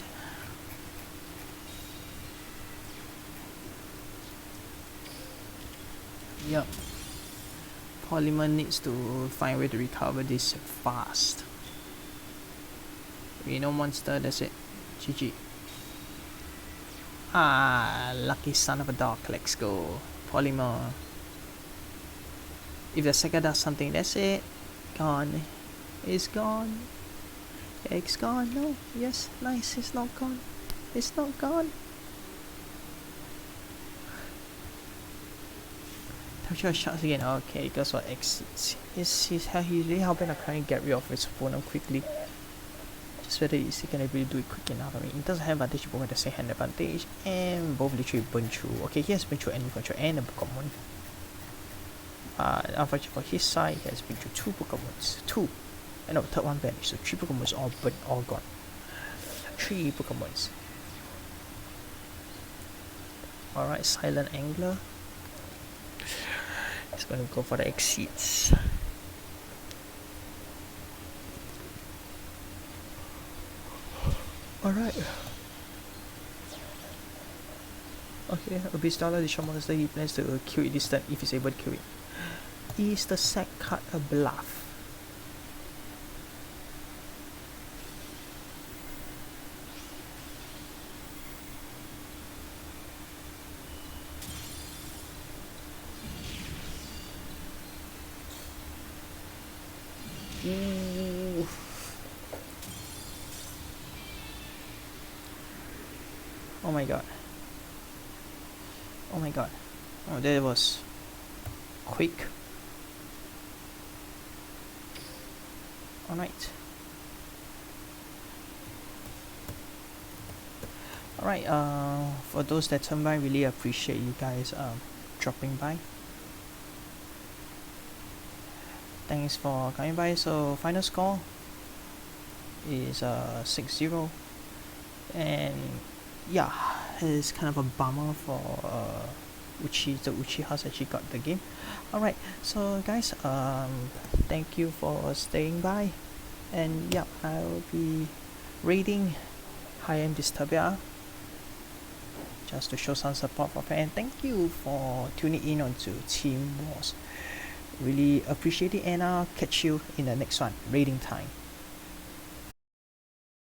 Yup. Polymer needs to find a way to recover this fast. We no monster, that's it. GG. Ah, lucky son of a dog. Let's go. Polymer. If the Sega does something, that's it. Gone. It's gone. It's gone. No. Yes. Nice. It's not gone. It's not gone. Temperature shots again. Okay, goes for exits. He's really helping the client get rid of his opponent quickly. Just whether he can able to do it quick enough. I mean, it doesn't have advantage, both at the same hand advantage, and both literally burn through. Okay, he has been through enemy control and a Pokemon. Unfortunately for his side, he has been through two Pokemons. Two. No, third one vanished. So three Pokemons all burnt, all gone. Three Pokemons. Alright, Silent Angler. He's gonna go for the exceeds. Alright. Okay, Abyss Dollar, the short monster, he plans to kill it this turn if he's able to kill it. Is the sack card a bluff? Ooh. Oh my god. Oh my god. Oh, that was quick. Alright. Alright, for those that turn by, really appreciate you guys dropping by. Thanks for coming by. So final score is 6-0, and yeah, it's kind of a bummer for the Uchihas actually got the game. Alright, so guys, thank you for staying by, and yeah, I'll be raiding high-end Disturbia just to show some support for fans. And thank you for tuning in onto Team Wars. Really appreciate it, and I'll catch you in the next one. Raiding time.